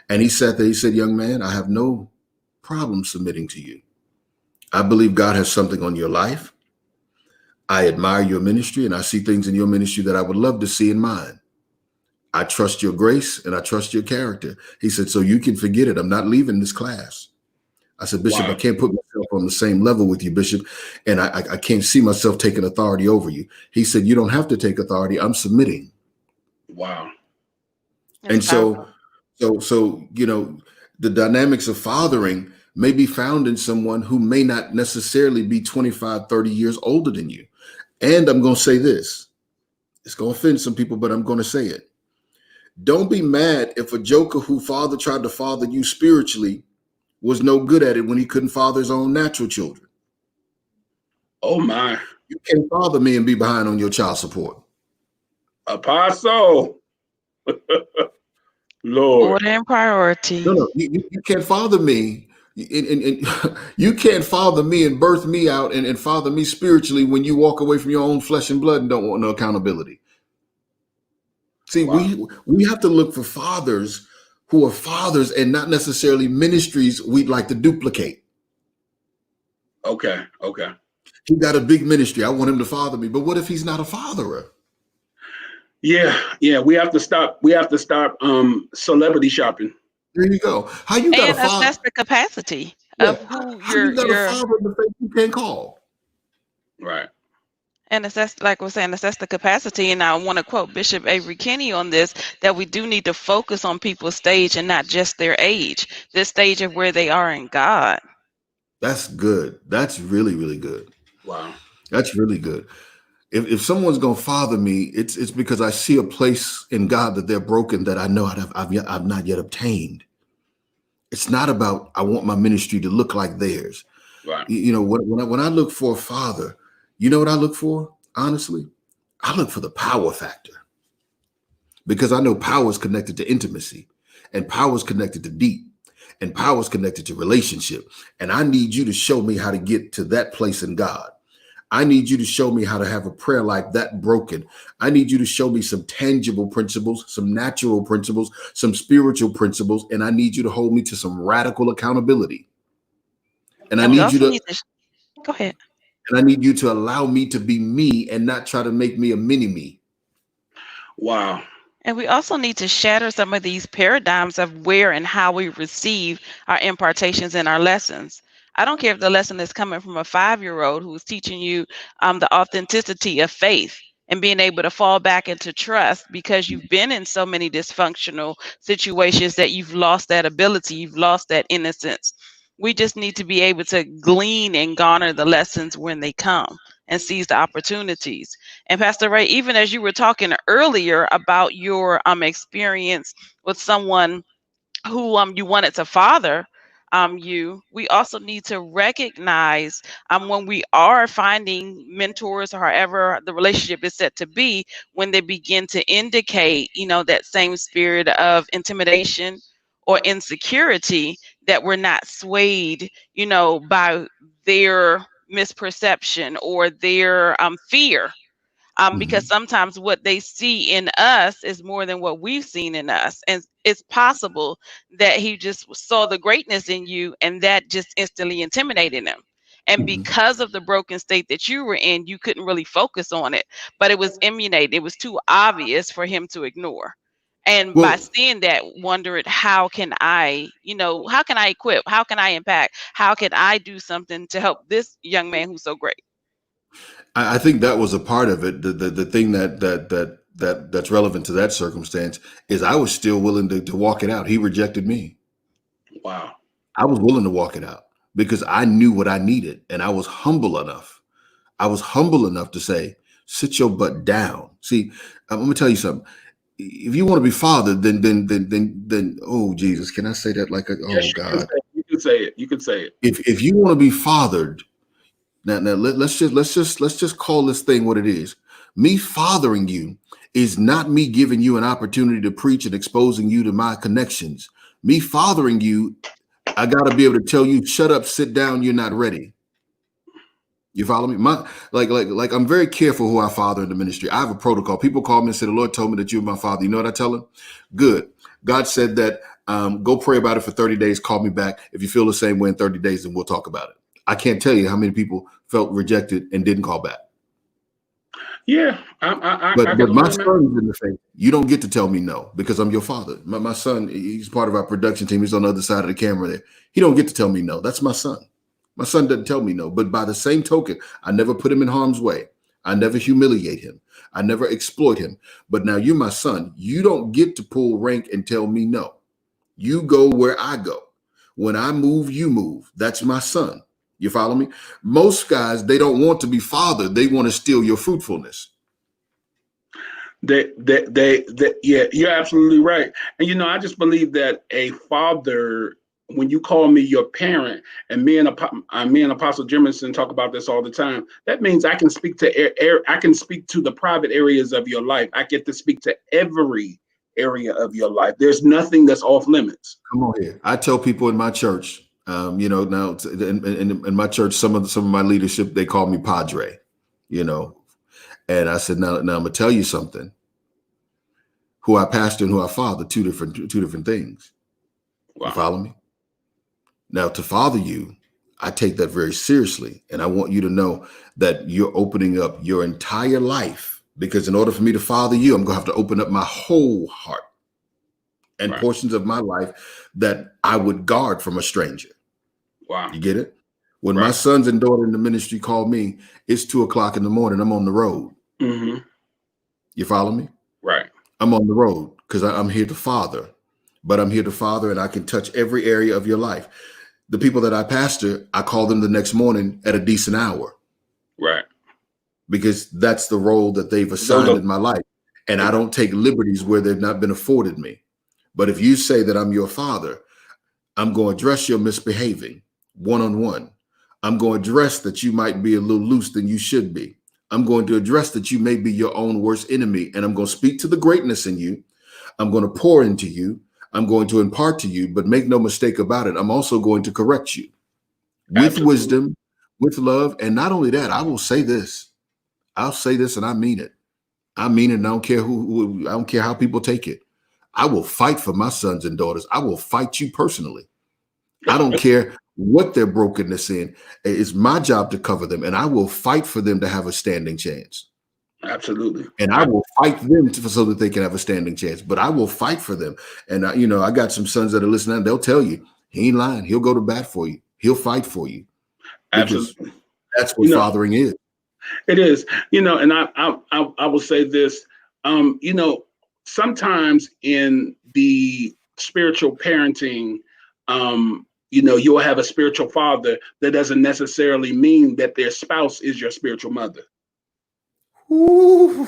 And he sat there, he said, young man, I have no problem submitting to you. I believe God has something on your life. I admire your ministry, and I see things in your ministry that I would love to see in mine. I trust your grace and I trust your character. He said, so you can forget it. I'm not leaving this class. I said, Bishop, Wow. I can't put myself on the same level with you, Bishop, and I can't see myself taking authority over you. He said, you don't have to take authority. I'm submitting. Wow. And so, the dynamics of fathering may be found in someone who may not necessarily be 25, 30 years older than you. And I'm going to say this. It's going to offend some people, but I'm going to say it. Don't be mad if a joker who tried to father you spiritually was no good at it when he couldn't father his own natural children. Oh, my. You can't father me and be behind on your child support. Apostle. Lord. Order and priority. No, you can't father me. And you can't father me and birth me out and father me spiritually when you walk away from your own flesh and blood and don't want no accountability. See, wow. we have to look for fathers who are fathers and not necessarily ministries we'd like to duplicate. Okay. He got a big ministry. I want him to father me. But what if he's not a fatherer? Yeah. We have to stop. Celebrity shopping. There you go. How you got and assess the capacity of who you got a father in the faith you can't call. Right. And assess, like we're saying, assess the capacity. And I want to quote Bishop Avery Kinney on this, that we do need to focus on people's stage and not just their age, the stage of where they are in God. That's good. That's really, really good. Wow. That's really good. If someone's going to father me, it's because I see a place in God that they're broken that I know I've not yet obtained. It's not about, I want my ministry to look like theirs. Right. When I look for a father, you know what I look for? Honestly, I look for the power factor, because I know power is connected to intimacy, and power is connected to deep, and power is connected to relationship. And I need you to show me how to get to that place in God. I need you to show me how to have a prayer life that broken. I need you to show me some tangible principles, some natural principles, some spiritual principles, and I need you to hold me to some radical accountability. And I need you to go ahead. And I need you to allow me to be me and not try to make me a mini me. Wow. And we also need to shatter some of these paradigms of where and how we receive our impartations and our lessons. I don't care if the lesson is coming from a 5-year-old who's teaching you the authenticity of faith and being able to fall back into trust because you've been in so many dysfunctional situations that you've lost that ability, you've lost that innocence. We just need to be able to glean and garner the lessons when they come and seize the opportunities. And Pastor Ray, even as you were talking earlier about your experience with someone who you wanted to father you, we also need to recognize when we are finding mentors or however the relationship is set to be, when they begin to indicate, that same spirit of intimidation or insecurity, that we're not swayed, by their misperception or their fear, because Mhm. sometimes what they see in us is more than what we've seen in us. And it's possible that he just saw the greatness in you and that just instantly intimidated him. And Mhm. because of the broken state that you were in, you couldn't really focus on it, but it was emulated. It was too obvious for him to ignore. And by Well, seeing that, wondered, how can I, how can I equip? How can I impact? How can I do something to help this young man who's so great? I think that was a part of it. The thing that's relevant to that circumstance is I was still willing to walk it out. He rejected me. Wow. I was willing to walk it out because I knew what I needed, and I was humble enough. I was humble enough to say, "Sit your butt down." See, I'm gonna tell you something. If you want to be fathered, then, oh Jesus, can I say that like oh Yes, you can God? say it. You can say it. You can say it. If you want to be fathered, now let's just call this thing what it is. Me fathering you is not me giving you an opportunity to preach and exposing you to my connections. Me fathering you, I got to be able to tell you, shut up, sit down, you're not ready. You follow me? Like I'm very careful who I father in the ministry. I have a protocol. People call me and say, "The Lord told me that you're my father." You know what I tell them? Good. God said that. Go pray about it for 30 days. Call me back if you feel the same way in 30 days, and we'll talk about it. I can't tell you how many people felt rejected and didn't call back. Yeah, I But can my only imagine. son is in the faith. You don't get to tell me no because I'm your father. My son, he's part of our production team. He's on the other side of the camera there. He don't get to tell me no. That's my son. My son doesn't tell me no. But by the same token, I never put him in harm's way. I never humiliate him. I never exploit him. But now you're my son. You don't get to pull rank and tell me no. You go where I go. When I move, you move. That's my son. You follow me? Most guys, they don't want to be fathered. They want to steal your fruitfulness. Yeah, you're absolutely right. And I just believe that a father, when you call me your parent, and me and Apostle Jimerson talk about this all the time, that means I can speak to I can speak to the private areas of your life. I get to speak to every area of your life. There's nothing that's off limits. Come on here. I tell people in my church, now in my church, some of my leadership, they call me Padre, and I said, now I'm gonna tell you something. Who I pastor and who I father, two different things. You Wow. follow me? Now, to father you, I take that very seriously, and I want you to know that you're opening up your entire life, because in order for me to father you, I'm gonna have to open up my whole heart and Right. portions of my life that I would guard from a stranger. Wow. You get it? When my Right. sons and daughter in the ministry call me, it's 2:00 in the morning. I'm on the road. Mm-hmm. You follow me? Right. I'm on the road because I'm here to father, but I'm here to father, and I can touch every area of your life. The people that I pastor, I call them the next morning at a decent hour Right. because that's the role that they've assigned in my life. And I don't take liberties where they've not been afforded me. But if you say that I'm your father, I'm going to address your misbehaving one-on-one. I'm going to address that you might be a little loose than you should be. I'm going to address that you may be your own worst enemy. And I'm going to speak to the greatness in you. I'm going to pour into you. I'm going to impart to you, but make no mistake about it. I'm also going to correct you with Absolutely. wisdom, with love. And not only that, I will say this. I'll say this and I mean it. I mean it. And I don't care I don't care how people take it. I will fight for my sons and daughters. I will fight you personally. I don't care what their brokenness in. It's my job to cover them, and I will fight for them to have a standing chance. Absolutely. And I will fight them so that they can have a standing chance. But I will fight for them. And I got some sons that are listening. They'll tell you he ain't lying. He'll go to bat for you. He'll fight for you because Absolutely. that's what fathering is. It is. And I will say this. Sometimes in the spiritual parenting, you'll have a spiritual father. That doesn't necessarily mean that their spouse is your spiritual mother. Ooh.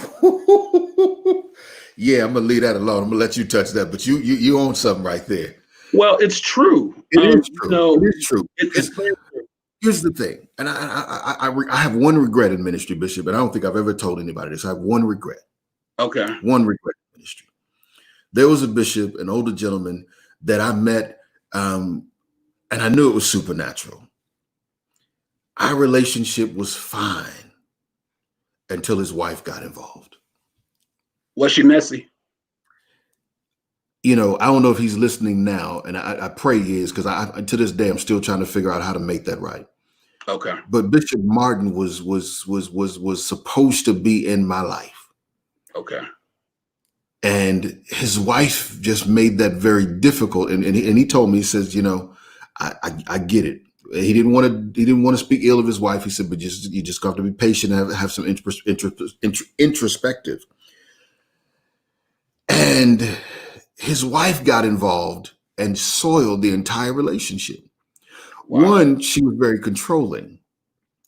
Yeah, I'm gonna leave that alone. I'm gonna let you touch that, but you own something right there. Well, it's true. It is true. It is true. It's very true. Here's the thing, and I have one regret in ministry, Bishop, and I don't think I've ever told anybody this. I have one regret. Okay. One regret in ministry. There was a bishop, an older gentleman that I met, and I knew it was supernatural. Our relationship was fine until his wife got involved. Was she messy? I don't know if he's listening now, and I pray he is, because I to this day I'm still trying to figure out how to make that right. Okay. But Bishop Martin was supposed to be in my life. Okay. And his wife just made that very difficult. And he told me, he says, I get it. He didn't want to speak ill of his wife. He said, but you just have to be patient and have some introspective. And his wife got involved and soiled the entire relationship. Wow. One, she was very controlling.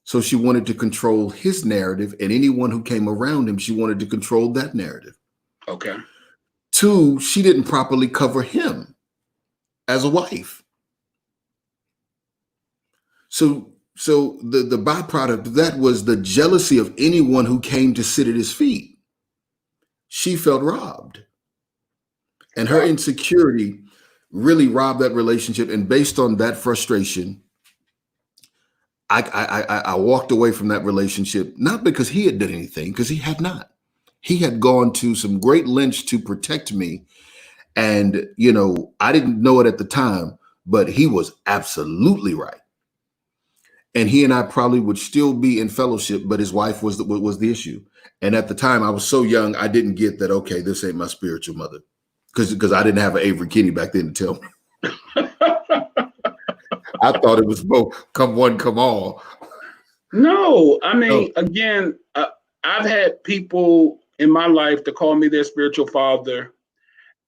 So she wanted to control his narrative, and anyone who came around him, she wanted to control that narrative. Okay. Two, she didn't properly cover him as a wife. So the byproduct of that was the jealousy of anyone who came to sit at his feet. She felt robbed. And her insecurity really robbed that relationship. And based on that frustration, I walked away from that relationship, not because he had done anything, because he had not. He had gone to some great lengths to protect me. And, I didn't know it at the time, but he was absolutely right. And he and I probably would still be in fellowship, but his wife was the issue. And at the time I was so young, I didn't get that, okay, this ain't my spiritual mother. Because I didn't have an Avery Kinney back then to tell me. I thought it was both come one, come all. No, I mean, again, I've had people in my life to call me their spiritual father,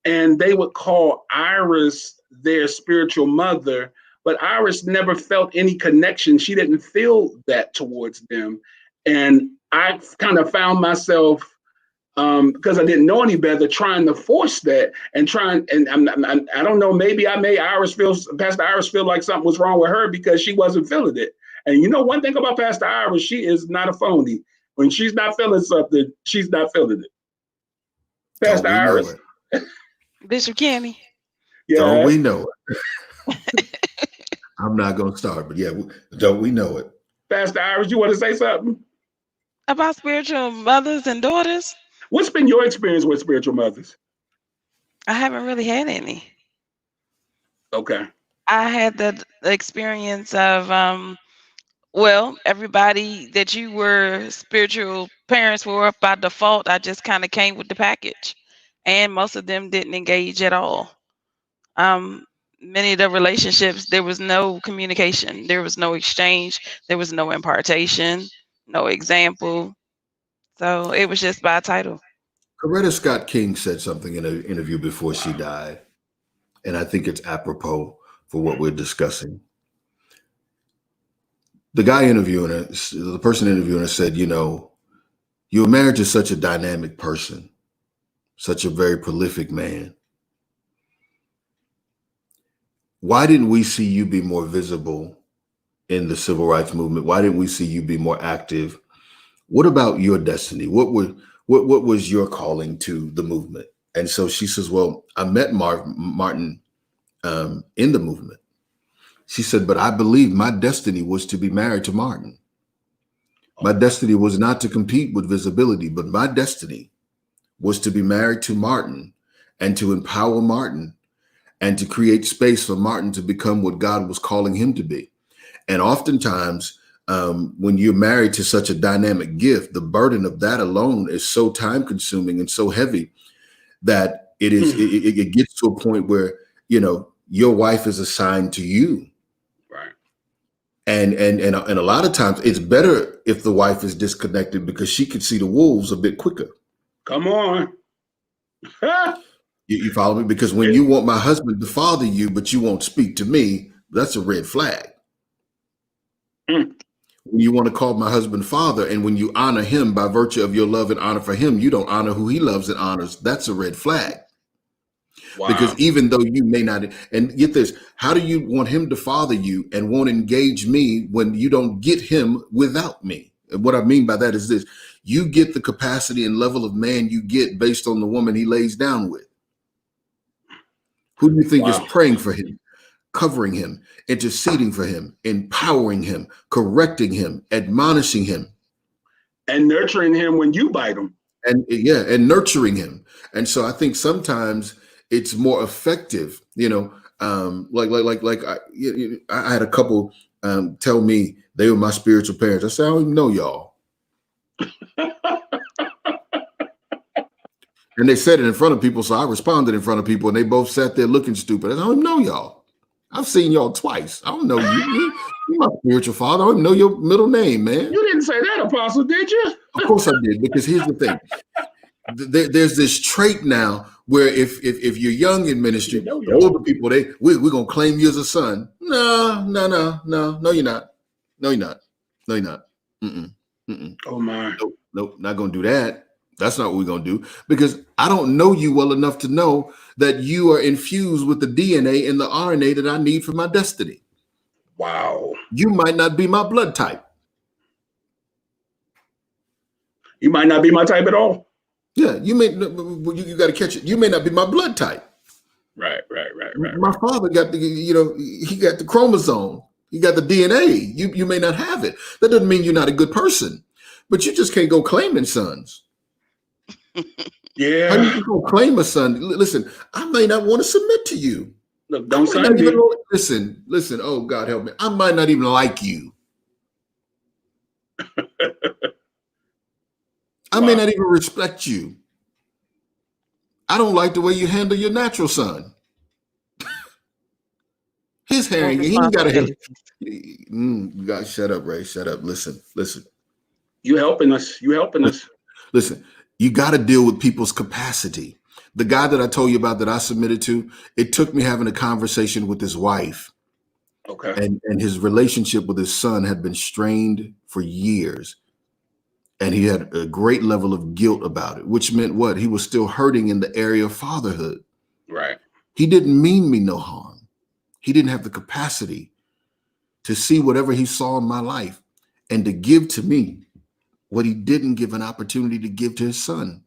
and they would call Iris their spiritual mother, but Iris never felt any connection. She didn't feel that towards them. And I kind of found myself, because I didn't know any better, trying to force that and I don't know, maybe I made Pastor Iris feel like something was wrong with her because she wasn't feeling it. And one thing about Pastor Iris, she is not a phony. When she's not feeling something, she's not feeling it. Pastor Iris. Bishop Kinney. Yeah. Don't we know it? I'm not going to start, but yeah, don't we know it? Pastor Iris, you want to say something? About spiritual mothers and daughters? What's been your experience with spiritual mothers? I haven't really had any. Okay. I had the experience of, everybody that you were spiritual parents for by default, I just kind of came with the package. And most of them didn't engage at all. Many of the relationships, there was no communication. There was no exchange. There was no impartation, no example. So it was just by title. Coretta Scott King said something in an interview before she died, and I think it's apropos for what we're discussing. The guy interviewing her, the person interviewing her said, you're married to such a dynamic person, such a very prolific man. Why didn't we see you be more visible in the civil rights movement? Why didn't we see you be more active? What about your destiny? What was your calling to the movement? And so she says, well, I met Martin in the movement. She said, but I believe my destiny was to be married to Martin. My destiny was not to compete with visibility, but my destiny was to be married to Martin and to empower Martin and to create space for Martin to become what God was calling him to be. And oftentimes, when you're married to such a dynamic gift, the burden of that alone is so time consuming and so heavy that it gets to a point where, your wife is assigned to you. Right. And a lot of times it's better if the wife is disconnected because she can see the wolves a bit quicker. Come on. You follow me? Because when you want my husband to father you, but you won't speak to me, That's a red flag. Mm. When you want to call my husband father, and when you honor him by virtue of your love and honor for him, you don't honor who he loves and honors. That's a red flag. Wow. Because even though you may not, and get this, how do you want him to father you and won't engage me when you don't get him without me? And what I mean by that is this: you get the capacity and level of man you get based on the woman he lays down with. Who do you think is praying for him, covering him, interceding for him, empowering him, correcting him, admonishing him, and nurturing him when you bite him? And and nurturing him. And so I think sometimes it's more effective, like I had a couple tell me they were my spiritual parents. I said, I don't even know y'all. And they said it in front of people, so I responded in front of people, and they both sat there looking stupid. I said, I don't even know y'all. I've seen y'all twice. I don't know you. You're my spiritual father. I don't even know your middle name, man. You didn't say that, Apostle, did you? Of course I did, because here's the thing. There's this trait now where if you're young in ministry, the older people, we're gonna claim you as a son. No, you're not. No, you're not. No, you're not. Oh my. Nope, not gonna do that. That's not what we're gonna do, because I don't know you well enough to know that you are infused with the DNA and the RNA that I need for my destiny. Wow. You might not be my blood type. You might not be my type at all. Yeah, you got to catch it. You may not be my blood type. Right. My father got he got the chromosome. He got the DNA. You may not have it. That doesn't mean you're not a good person, but you just can't go claiming sons. Yeah. How you go claim a son? Listen, I may not want to submit to you. Look, don't sign me. Listen. Oh, God help me. I might not even like you. I may not even respect you. I don't like the way you handle your natural son. His hair, he ain't got a hair. God, shut up, Ray. Shut up. Listen. You helping us. Listen, you got to deal with people's capacity. The guy that I told you about that I submitted to, it took me having a conversation with his wife. Okay. And his relationship with his son had been strained for years. And he had a great level of guilt about it, which meant what? He was still hurting in the area of fatherhood. Right. He didn't mean me no harm. He didn't have the capacity to see whatever he saw in my life and to give to me what he didn't give an opportunity to give to his son.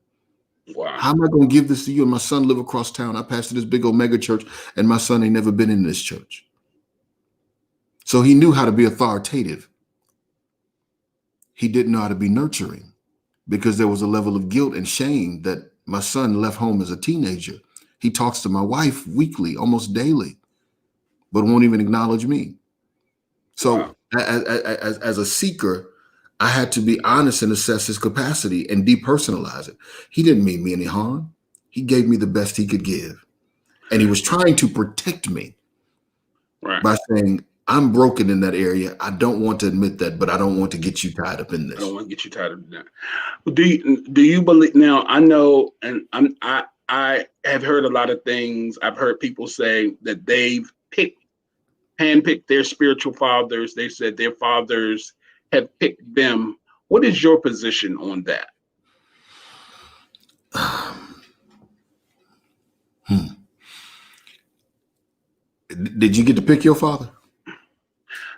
Wow. How am I going to give this to you? And my son live across town. I pastor this big old mega church, and my son ain't never been in this church. So he knew how to be authoritative. He didn't know how to be nurturing, because there was a level of guilt and shame that my son left home as a teenager. He talks to my wife weekly, almost daily, but won't even acknowledge me. So as a seeker, I had to be honest and assess his capacity and depersonalize it. He didn't mean me any harm. He gave me the best he could give. And he was trying to protect me by saying, I'm broken in that area. I don't want to admit that, but I don't want to get you tied up in this. I don't want to get you tied up in that. Do you believe now? I know, and I have heard a lot of things. I've heard people say that they've handpicked their spiritual fathers. They said their fathers have picked them. What is your position on that? Did you get to pick your father?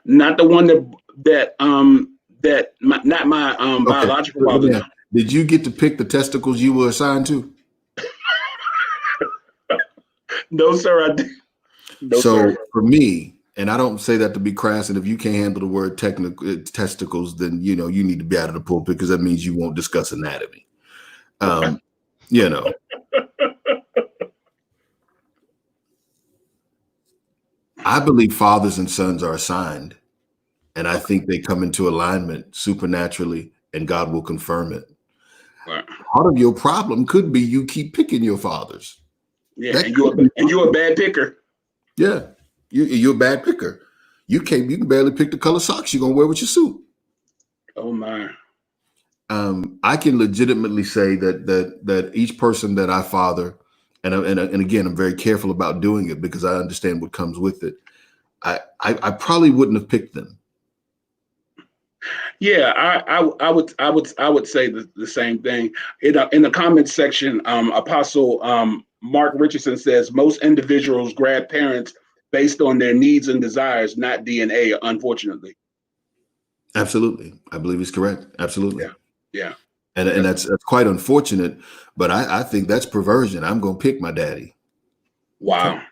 Not the one not my biological father. Yeah. Did you get to pick the testicles you were assigned to? No, sir, I did. No, so sir. For me, and I don't say that to be crass, and if you can't handle the word testicles, then you need to be out of the pulpit, because that means you won't discuss anatomy. I believe fathers and sons are assigned, and I think they come into alignment supernaturally, and God will confirm it. Right. Part of your problem could be you keep picking your fathers. Yeah, and you're a bad picker. Yeah, you're a bad picker. You can barely pick the color socks you're gonna wear with your suit. Oh my. I can legitimately say that each person that I father, and again, I'm very careful about doing it because I understand what comes with it. I probably wouldn't have picked them. Yeah, I would say the same thing. In the comments section, Apostle Mark Richardson says most individuals grab parents based on their needs and desires, not DNA, unfortunately. Absolutely. I believe he's correct. Absolutely. Yeah. Yeah. And that's quite unfortunate, but I think that's perversion. I'm going to pick my daddy. Wow. Okay.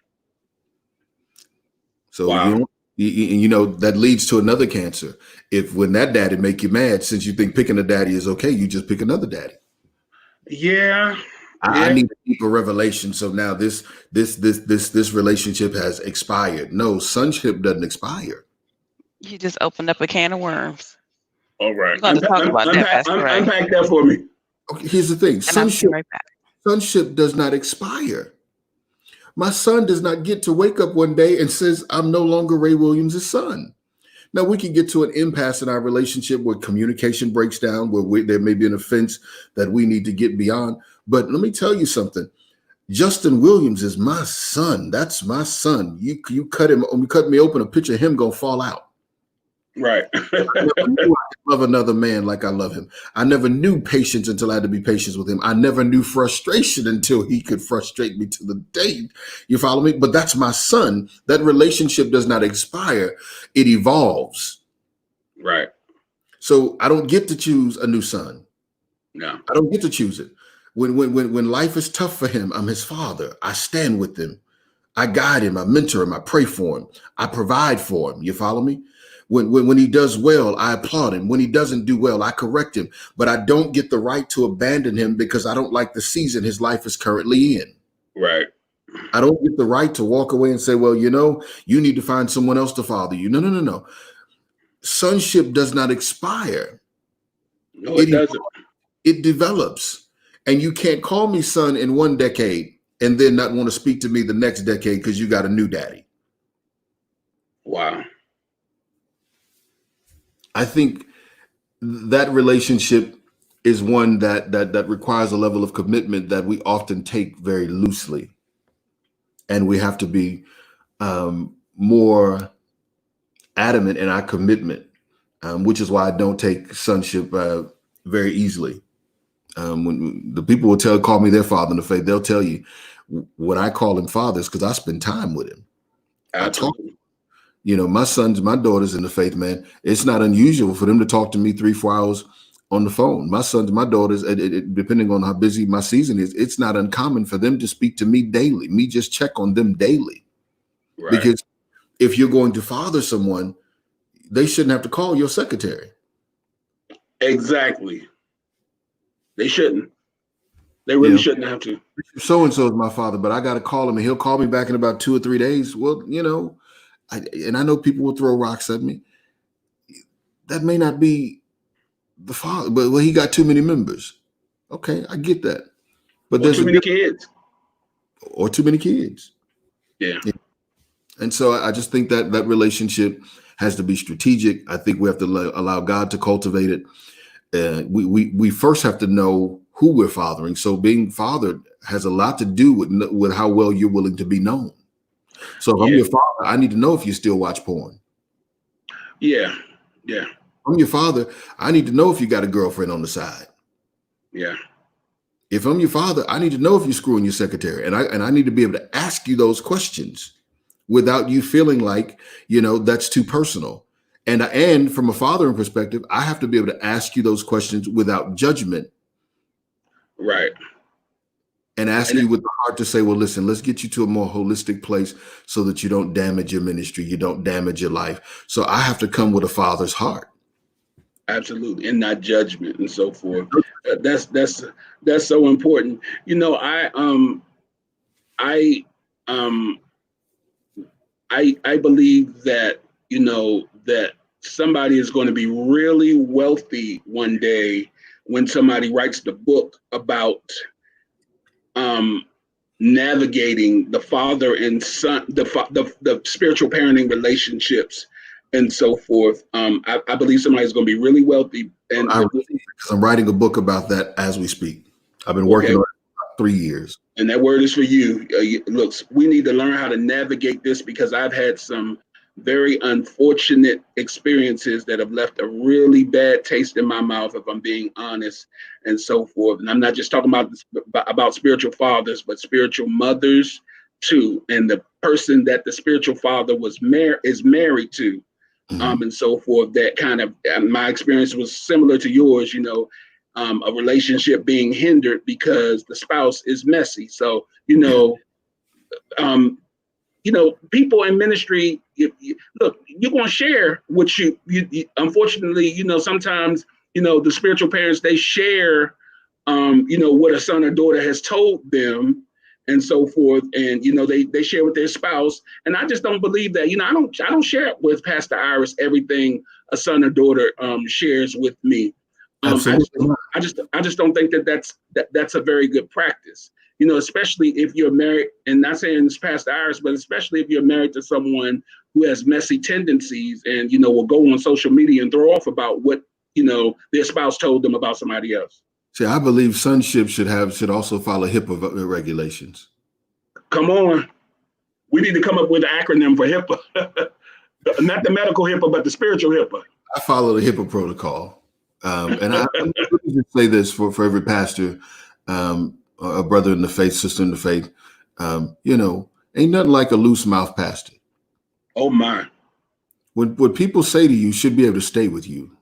So, wow. you know, that leads to another cancer. If when that daddy make you mad, since you think picking a daddy is okay, you just pick another daddy. Yeah. I need a deeper revelation. So now this relationship has expired. No, sonship doesn't expire. You just opened up a can of worms. All right. We're going to talk about that, Pastor Ray. Unpack that for me. Okay, here's the thing. Sonship does not expire. My son does not get to wake up one day and says, I'm no longer Ray Williams' son. Now, we can get to an impasse in our relationship where communication breaks down, where there may be an offense that we need to get beyond. But let me tell you something. Justin Williams is my son. That's my son. You cut me open, a picture of him gonna fall out. Right. I never knew I could love another man like I love him. I never knew patience until I had to be patient with him. I never knew frustration until he could frustrate me to the day. You follow me? But that's my son. That relationship does not expire. It evolves. Right. So I don't get to choose a new son. No. I don't get to choose it. When life is tough for him, I'm his father. I stand with him. I guide him. I mentor him. I pray for him. I provide for him. You follow me? When he does well, I applaud him. When he doesn't do well, I correct him. But I don't get the right to abandon him because I don't like the season his life is currently in. Right. I don't get the right to walk away and say, well, you know, you need to find someone else to father you. No. Sonship does not expire. No, it doesn't. It develops. And you can't call me son in one decade and then not want to speak to me the next decade because you got a new daddy. Wow. I think that relationship is one that requires a level of commitment that we often take very loosely. And we have to be more adamant in our commitment, which is why I don't take sonship very easily. When the people will call me their father in the faith, they'll tell you when I call him father is because I spend time with him. Absolutely. I talk. You know, my sons, my daughters in the faith, man, it's not unusual for them to talk to me 3-4 hours on the phone. My sons, my daughters, depending on how busy my season is, it's not uncommon for them to speak to me daily. Me just check on them daily. Right. Because if you're going to father someone, they shouldn't have to call your secretary. Exactly. They shouldn't. They really shouldn't have to. So-and-so is my father, but I got to call him and he'll call me back in about 2 or 3 days. Well, you know, I know people will throw rocks at me. That may not be the father, but he got too many members. Okay, I get that. But there's too many kids. Or too many kids. Yeah. And so I just think that relationship has to be strategic. I think we have to allow God to cultivate it. We first have to know who we're fathering. So being fathered has a lot to do with how well you're willing to be known. So if I'm your father, I need to know if you still watch porn. Yeah. I'm your father, I need to know if you got a girlfriend on the side. Yeah. If I'm your father, I need to know if you're screwing your secretary. And I need to be able to ask you those questions without you feeling like, you know, that's too personal. And from a fathering perspective, I have to be able to ask you those questions without judgment. Right. And ask you with the heart to say, well, listen, let's get you to a more holistic place so that you don't damage your ministry, you don't damage your life. So I have to come with a father's heart. Absolutely. And not judgment and so forth. That's so important. You know, I believe that, you know, that somebody is going to be really wealthy one day when somebody writes the book about navigating the father and son, the spiritual parenting relationships and so forth. I believe somebody's going to be really wealthy. And I'm writing a book about that as we speak. I've been working on it for 3 years. And that word is for you. Look, we need to learn how to navigate this because I've had some very unfortunate experiences that have left a really bad taste in my mouth, if I'm being honest, and so forth. And I'm not just talking about spiritual fathers, but spiritual mothers too, and the person that the spiritual father is married to, and so forth. That kind of my experience was similar to yours. A relationship being hindered because the spouse is messy. So people in ministry, look, you're going to share what you unfortunately, sometimes, the spiritual parents, they share, what a son or daughter has told them and so forth. And, they share with their spouse. And I just don't believe that, I don't share with Pastor Iris everything a son or daughter shares with me. Absolutely. I just don't think that's a very good practice. Especially if you're married, and not saying it's Pastor Iris, but especially if you're married to someone who has messy tendencies and, will go on social media and throw off about what, their spouse told them about somebody else. See, I believe sonship should also follow HIPAA regulations. Come on. We need to come up with an acronym for HIPAA. Not the medical HIPAA, but the spiritual HIPAA. I follow the HIPAA protocol. And let me just say this for every pastor, a brother in the faith, sister in the faith, ain't nothing like a loose mouth pastor. Oh my. What people say to you should be able to stay with you.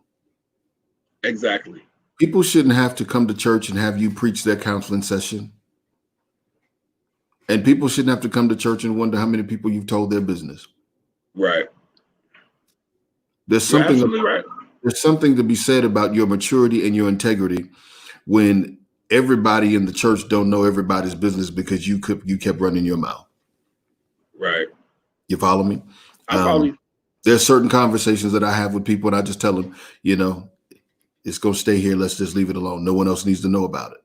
Exactly. People shouldn't have to come to church and have you preach their counseling session. And people shouldn't have to come to church and wonder how many people you've told their business. Right. There's You're absolutely right. There's something to be said about your maturity and your integrity when everybody in the church don't know everybody's business because you kept running your mouth. Right. You follow me? I follow you. There's certain conversations that I have with people and I just tell them, it's going to stay here. Let's just leave it alone. No one else needs to know about it.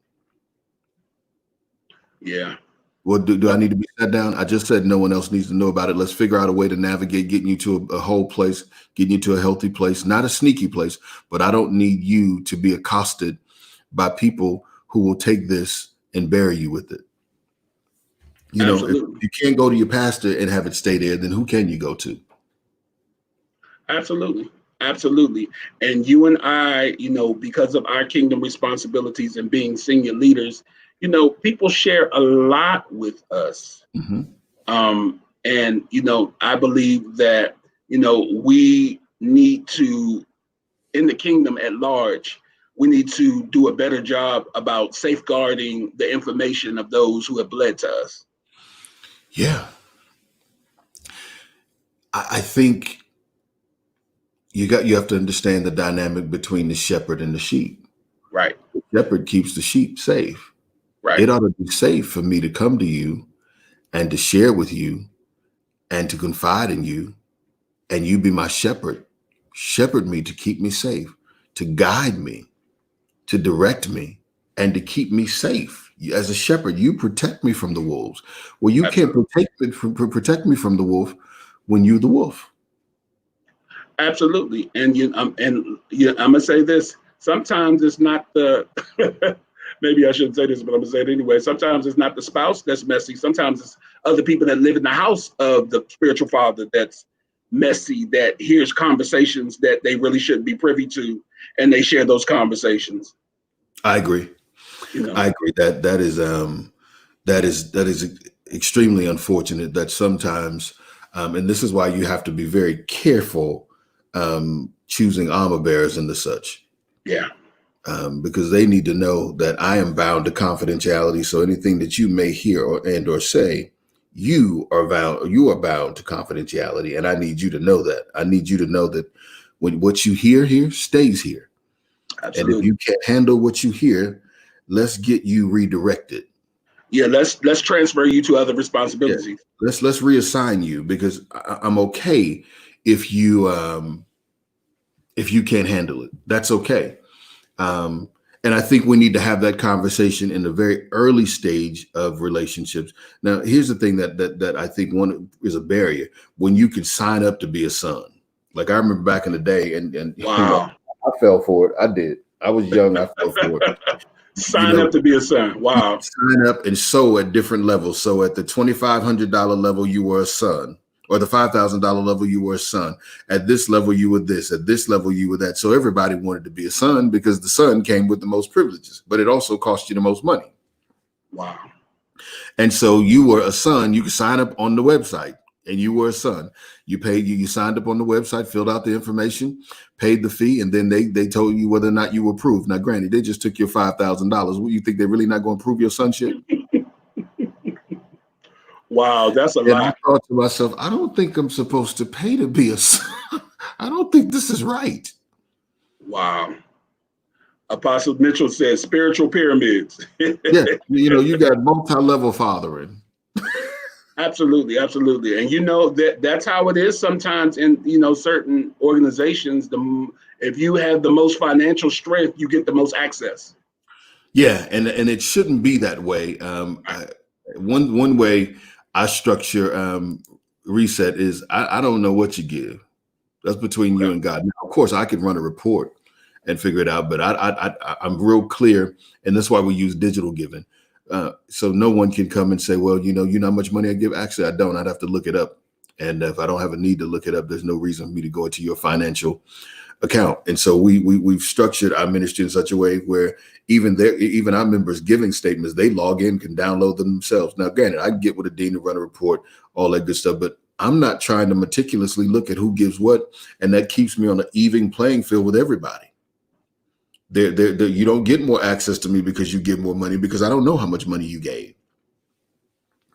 Yeah. Well, do I need to be sat down? I just said no one else needs to know about it. Let's figure out a way to navigate getting you to a whole place, getting you to a healthy place, not a sneaky place, but I don't need you to be accosted by people who will take this and bury you with it. If you can't go to your pastor and have it stay there, then who can you go to? Absolutely. Absolutely. And you and I, because of our kingdom responsibilities and being senior leaders, people share a lot with us. Mm-hmm. And, I believe that, we need to, in the kingdom at large, we need to do a better job about safeguarding the information of those who have bled to us. Yeah. I think you have to understand the dynamic between the shepherd and the sheep. Right. The shepherd keeps the sheep safe. Right. It ought to be safe for me to come to you and to share with you and to confide in you, and you be my shepherd. Shepherd me to keep me safe, to guide me, to direct me, and to keep me safe. As a shepherd, you protect me from the wolves. Well, you Absolutely. Can't protect me from the wolf when you're the wolf. Absolutely. And I'm gonna say this. Sometimes it's not the maybe I shouldn't say this, but I'm gonna say it anyway. Sometimes it's not the spouse that's messy. Sometimes it's other people that live in the house of the spiritual father that's messy, that hears conversations that they really shouldn't be privy to, and they share those conversations. I agree. I agree that is extremely unfortunate that sometimes, and this is why you have to be very careful choosing armor bearers and the such. Yeah. Because they need to know that I am bound to confidentiality. So anything that you may hear or say, you are bound to confidentiality. And I need you to know that. I need you to know that when what you hear here stays here. Absolutely. And if you can't handle what you hear, let's get you redirected. Yeah, let's transfer you to other responsibilities. Yeah. Let's reassign you, because I'm okay if you can't handle it. That's okay. And I think we need to have that conversation in the very early stage of relationships. Now, here's the thing that I think one is a barrier: when you can sign up to be a son. Like I remember back in the day, and wow, I fell for it. I did. I was young. I fell for it. Sign up to be a son. Wow. Sign up and sow at different levels. So at the $2,500 level, you were a son. or the $5,000 level, you were a son. At this level, you were this. At this level, you were that. So everybody wanted to be a son because the son came with the most privileges, but it also cost you the most money. Wow. And so you were a son. You could sign up on the website, and you were a son. You paid. You signed up on the website, filled out the information, paid the fee, and then they told you whether or not you were approved. Now, granted, they just took your $5,000. What, you think they're really not going to prove your sonship? Wow, that's a And lot. I thought to myself, I don't think I'm supposed to pay to be a son. I don't think this is right. Wow. Apostle Mitchell says spiritual pyramids. Yeah, you got multi-level fathering. Absolutely, absolutely. And that's how it is sometimes in certain organizations. If you have the most financial strength, you get the most access. Yeah, and it shouldn't be that way. One way I structure reset is I don't know what you give. That's between you and God. Now, of course, I could run a report and figure it out, but I'm real clear, and that's why we use digital giving. So no one can come and say, well, you know how much money I give? Actually, I don't. I'd have to look it up. And if I don't have a need to look it up, there's no reason for me to go into your financial account. And so we've structured our ministry in such a way where even our members' giving statements, they log in, can download them themselves. Now, granted, I can get with a dean to run a report, all that good stuff, but I'm not trying to meticulously look at who gives what, and that keeps me on an even playing field with everybody. You don't get more access to me because you give more money, because I don't know how much money you gave.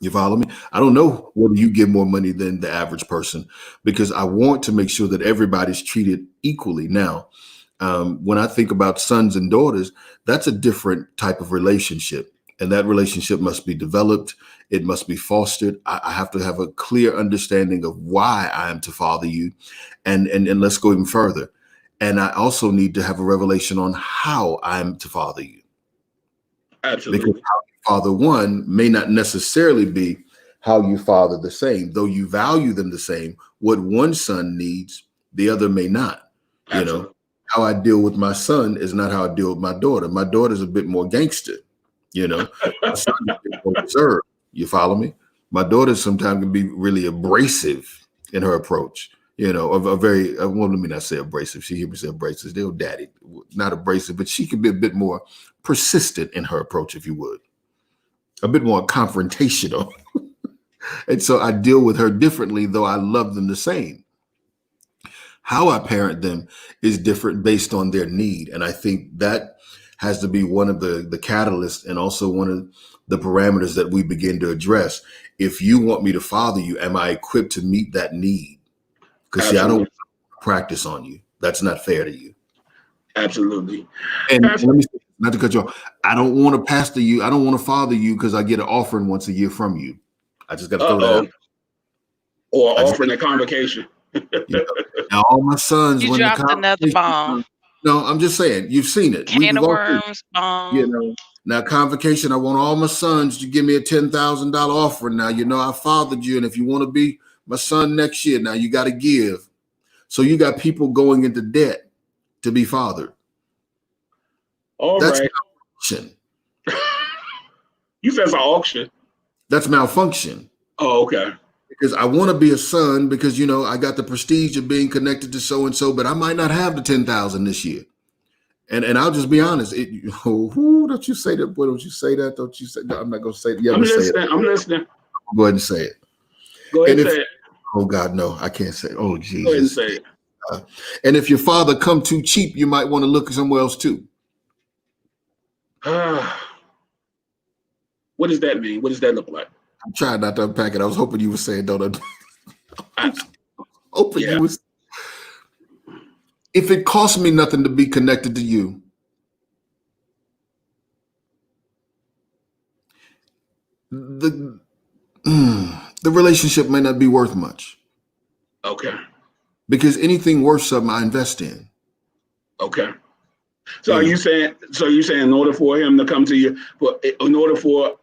You follow me? I don't know whether you give more money than the average person, because I want to make sure that everybody's treated equally. Now, when I think about sons and daughters, that's a different type of relationship. And that relationship must be developed. It must be fostered. I have to have a clear understanding of why I am to father you. And let's go even further. And I also need to have a revelation on how I'm to father you. Absolutely. Because how you father one may not necessarily be how you father the same. Though you value them the same, what one son needs, the other may not. Absolutely. How I deal with my son is not how I deal with my daughter. My daughter's a bit more gangster. My son is a bit more reserved. You follow me? My daughter sometimes can be really abrasive in her approach. Let me not say abrasive. She hear me say abrasive. Still daddy, not abrasive, but she can be a bit more persistent in her approach, if you would. A bit more confrontational. And so I deal with her differently, though I love them the same. How I parent them is different based on their need. And I think that has to be one of the catalysts, and also one of the parameters that we begin to address. If you want me to father you, am I equipped to meet that need? Because I don't practice on you. That's not fair to you. Absolutely. And let me say, not to cut you off, I don't want to pastor you. I don't want to father you because I get an offering once a year from you. I just got to throw that out. Or offering a convocation. Now, all my sons, you when dropped another bomb. No, I'm just saying, you've seen it. Can of worms, bomb. Now, convocation, I want all my sons to give me a $10,000 offering. Now, I fathered you, and if you want to be my son next year, now you got to give. So you got people going into debt to be fathered. That's right. Malfunction. You said it's an auction. That's malfunction. Oh, okay. Because I want to be a son because, I got the prestige of being connected to so-and-so, but I might not have the 10,000 this year. And I'll just be honest. Don't you say that? Boy, don't you say that? Don't you say that? I'm not going to say it. I'm listening. I'm listening. Go ahead and say it. Go ahead and say it. Oh, God, no, I can't say it. Oh, Jesus. Go ahead and say it. And if your father come too cheap, you might want to look somewhere else too. What does that mean? What does that look like? I'm trying not to unpack it. I was hoping you were saying don't. You was. If it costs me nothing to be connected to you, the relationship may not be worth much. Okay. Because anything worth something I invest in. Okay. So are you saying in order for him to come to you, in order for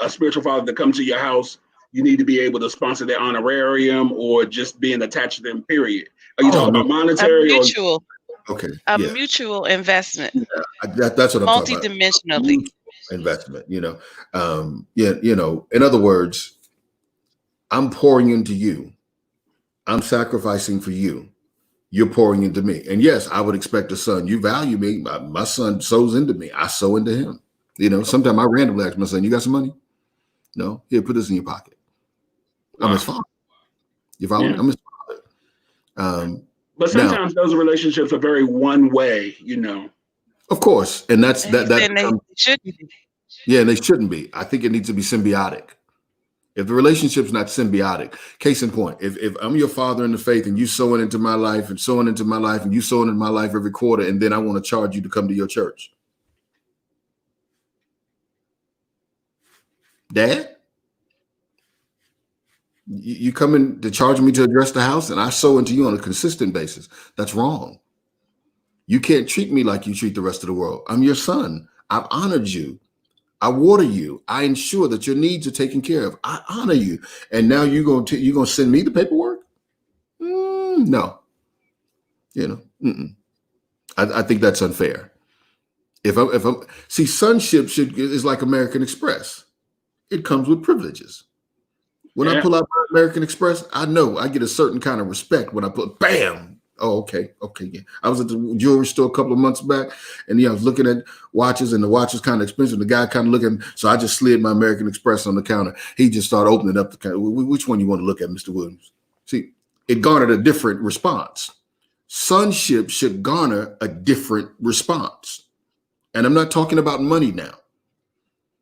a spiritual father to come to your house, you need to be able to sponsor their honorarium or just being attached to them, period? Are you talking about monetary? Mutual. Okay. Mutual investment. Yeah, that's what I'm talking about. Multidimensionally. Investment, in other words, I'm pouring into you. I'm sacrificing for you. You're pouring into me. And yes, I would expect a son. You value me. My son sows into me. I sow into him. You know, sometimes I randomly ask my son, you got some money? No. Here, put this in your pocket. I'm his father. You follow me? I'm his father. But sometimes those relationships are very one way, you know. Of course. And that's And that. shouldn't be. Yeah, and they shouldn't be. I think it needs to be symbiotic. If the relationship's not symbiotic, case in point, if I'm your father in the faith and you sowing into my life and sowing into my life and you sowing into my life every quarter, and then I want to charge you to come to your church. Dad, you coming to charge me to address the house and I sow into you on a consistent basis. That's wrong. You can't treat me like you treat the rest of the world. I'm your son. I've honored you. I water you. I ensure that your needs are taken care of. I honor you. And now you're going to send me the paperwork? No. You know, I think that's unfair. If I'm see, sonship is like American Express. It comes with privileges. When I pull out my American Express, I know I get a certain kind of respect when I put bam. Oh, okay. Yeah. I was at the jewelry store a couple of months back, and I was looking at watches, and the watch was kind of expensive. The guy kind of looking, so I just slid my American Express on the counter. He just started opening up the counter. Which one you want to look at, Mr. Williams? See, it garnered a different response. Sonship should garner a different response. And I'm not talking about money now.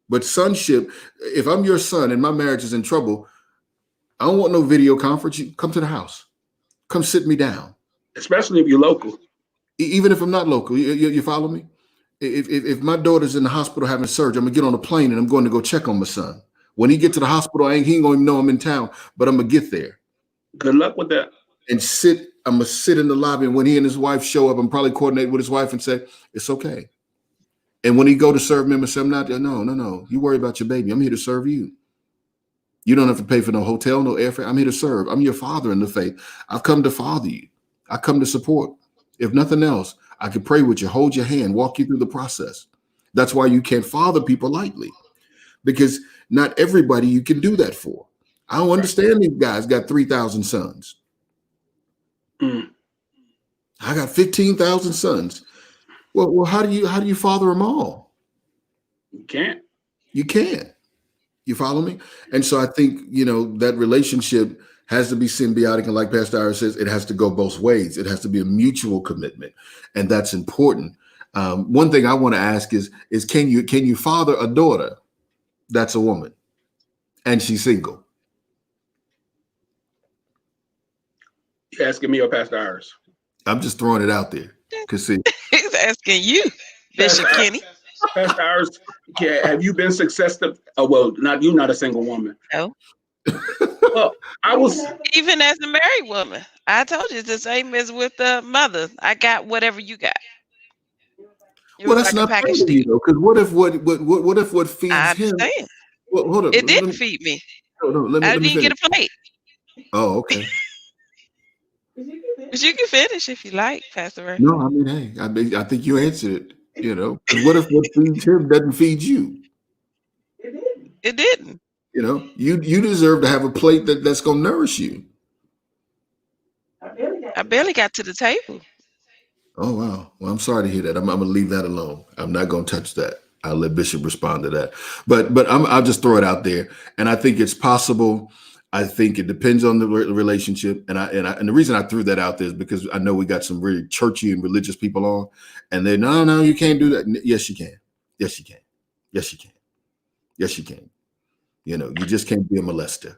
But sonship, if I'm your son and my marriage is in trouble, I don't want no video conference. You come to the house. Come sit me down. Especially if you're local. Even if I'm not local, you follow me? If my daughter's in the hospital having surgery, I'm gonna get on a plane and I'm going to go check on my son. When he get to the hospital, he ain't gonna even know I'm in town, but I'm gonna get there. Good luck with that. And I'm gonna sit in the lobby, and when he and his wife show up, I'm probably coordinate with his wife and say, it's okay. And when he go to serve me, I'm gonna say, I'm not there. No. You worry about your baby. I'm here to serve you. You don't have to pay for no hotel, no airfare. I'm here to serve. I'm your father in the faith. I've come to father you. I come to support. If nothing else, I can pray with you, hold your hand, walk you through the process. That's why you can't father people lightly, because not everybody you can do that for. I don't understand these guys got 3,000 sons. I got 15,000 sons. Well, how do you father them all? You can't. You can't. You follow me? And so I think, that relationship has to be symbiotic. And like Pastor Ira says, it has to go both ways. It has to be a mutual commitment. And that's important. One thing I want to ask is can you father a daughter that's a woman and she's single? You asking me or Pastor Iris? I'm just throwing it out there. Cause see, He's asking you, Bishop Kinney. Pastor Iris, have you been successful? Well, not a single woman. No. Well, I was even as a married woman. I told you it's the same as with the mother. I got whatever you got. Well, that's not fair, because what if what feeds I him? understand. Well, hold on. It didn't feed me. I didn't get a plate. Oh, okay. But you can finish if you like, Pastor Ray. No, I mean, hey, I think you answered it. What if what feeds him doesn't feed you? It didn't. You deserve to have a plate that's gonna nourish you. I barely got to the table. Oh wow. Well, I'm sorry to hear that. I'm gonna leave that alone. I'm not gonna touch that. I'll let Bishop respond to that. But I'll just throw it out there. And I think it's possible. I think it depends on the relationship. And the reason I threw that out there is because I know we got some really churchy and religious people on, and they no, you can't do that. Yes, you can. Yes, you can. Yes, you can. Yes, you can. You just can't be a molester.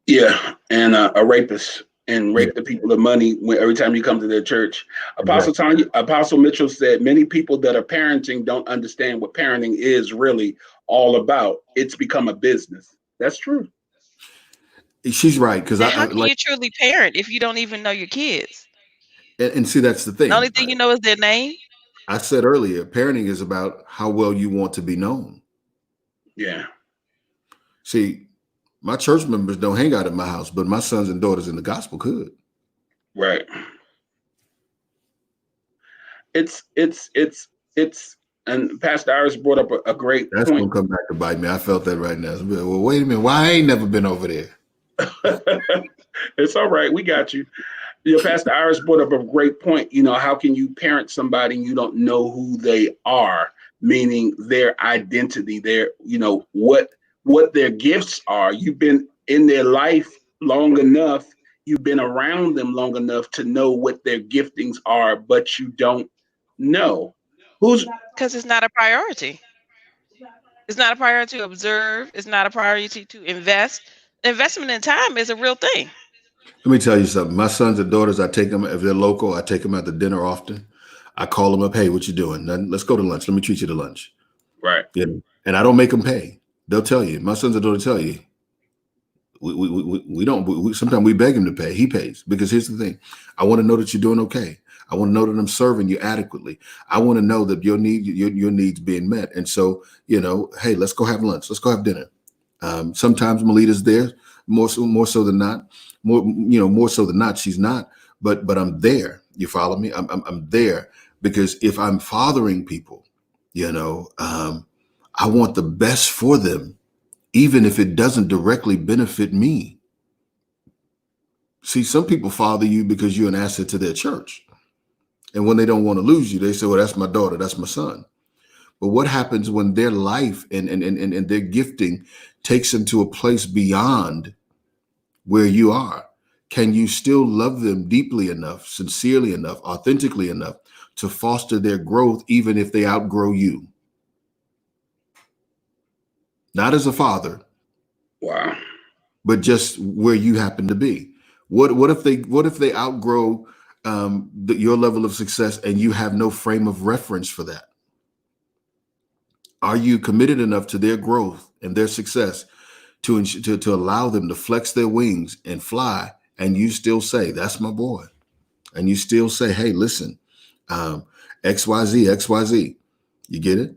Yeah, and a rapist and rape the people of money every time you come to their church. Apostle Mitchell said many people that are parenting don't understand what parenting is really all about. It's become a business. That's true. She's right, because how can you truly parent if you don't even know your kids? And see, that's the thing. The only thing you know is their name. I said earlier, parenting is about how well you want to be known. Yeah. See, my church members don't hang out at my house, but my sons and daughters in the gospel could. Right. It's and Pastor Iris brought up a great That's point. Gonna come back to bite me. I felt that right now. Well, wait a minute. Why I ain't never been over there? It's all right. We got you. Pastor Iris brought up a great point. How can you parent somebody and you don't know who they are, meaning their identity, what their gifts are. You've been in their life long enough, you've been around them long enough to know what their giftings are, but you don't know who's Because it's not a priority. It's not a priority to observe. It's not a priority to invest. Investment in time is a real thing. Let me tell you something. My sons and daughters, I take them, if they're local, I take them out to dinner often. I call them up, hey, what you doing? Let's go to lunch. Let me treat you to lunch. right. Yeah. And I don't make them pay. They'll tell you. My sons and daughters tell you. We don't. Sometimes we beg him to pay. He pays, because here's the thing. I want to know that you're doing okay. I want to know that I'm serving you adequately. I want to know that your needs being met. And so, hey, let's go have lunch. Let's go have dinner. Sometimes Melita's there, more so than not. More so than not, she's not. But I'm there. You follow me? I'm there because if I'm fathering people, I want the best for them, even if it doesn't directly benefit me. See, some people father you because you're an asset to their church. And when they don't want to lose you, they say, well, that's my daughter, that's my son. But what happens when their life and their gifting takes them to a place beyond where you are? Can you still love them deeply enough, sincerely enough, authentically enough to foster their growth, even if they outgrow you? Not as a father. Wow. But just where you happen to be. What if they outgrow your level of success and you have no frame of reference for that? Are you committed enough to their growth and their success to allow them to flex their wings and fly, and you still say, that's my boy, and you still say, hey, listen, XYZ, you get it?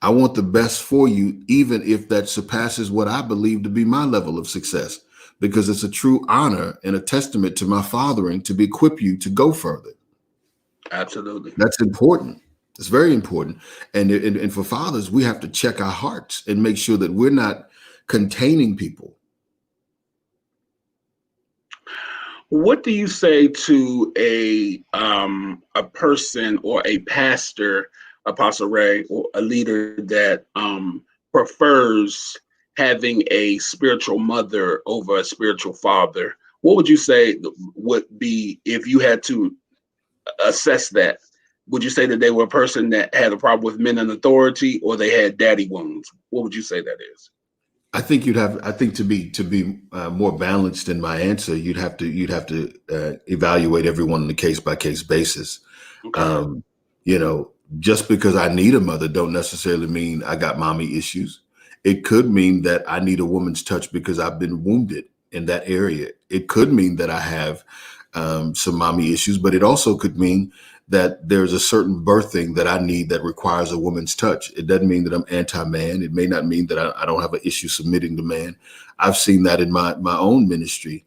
I want the best for you, even if that surpasses what I believe to be my level of success, because it's a true honor and a testament to my fathering to equip you to go further. Absolutely. That's important. It's very important. And for fathers, we have to check our hearts and make sure that we're not containing people. What do you say to a person or a pastor, Apostle Ray, or a leader that prefers having a spiritual mother over a spiritual father? What would you say would be, if you had to assess that? Would you say that they were a person that had a problem with men in authority, or they had daddy wounds? What would you say that is? I think to be more balanced in my answer, you'd have to evaluate everyone on a case by case basis. Okay. Just because I need a mother don't necessarily mean I got mommy issues. It could mean that I need a woman's touch because I've been wounded in that area. It could mean that I have some mommy issues, but it also could mean that there's a certain birthing that I need that requires a woman's touch. It doesn't mean that I'm anti-man. It may not mean that I don't have an issue submitting to man. I've seen that in my own ministry,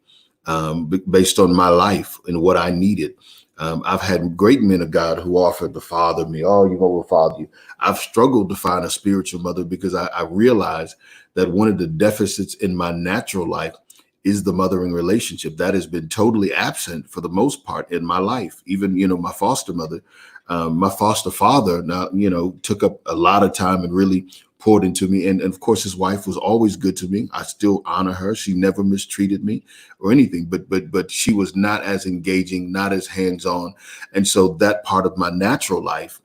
based on my life and what I needed. I've had great men of God who offered to father me. Oh, you know, we'll father you. I've struggled to find a spiritual mother because I realized that one of the deficits in my natural life is the mothering relationship that has been totally absent for the most part in my life. Even, my foster mother, my foster father now, took up a lot of time and really poured into me. And of course, his wife was always good to me. I still honor her. She never mistreated me or anything, but she was not as engaging, not as hands-on. And so that part of my natural life,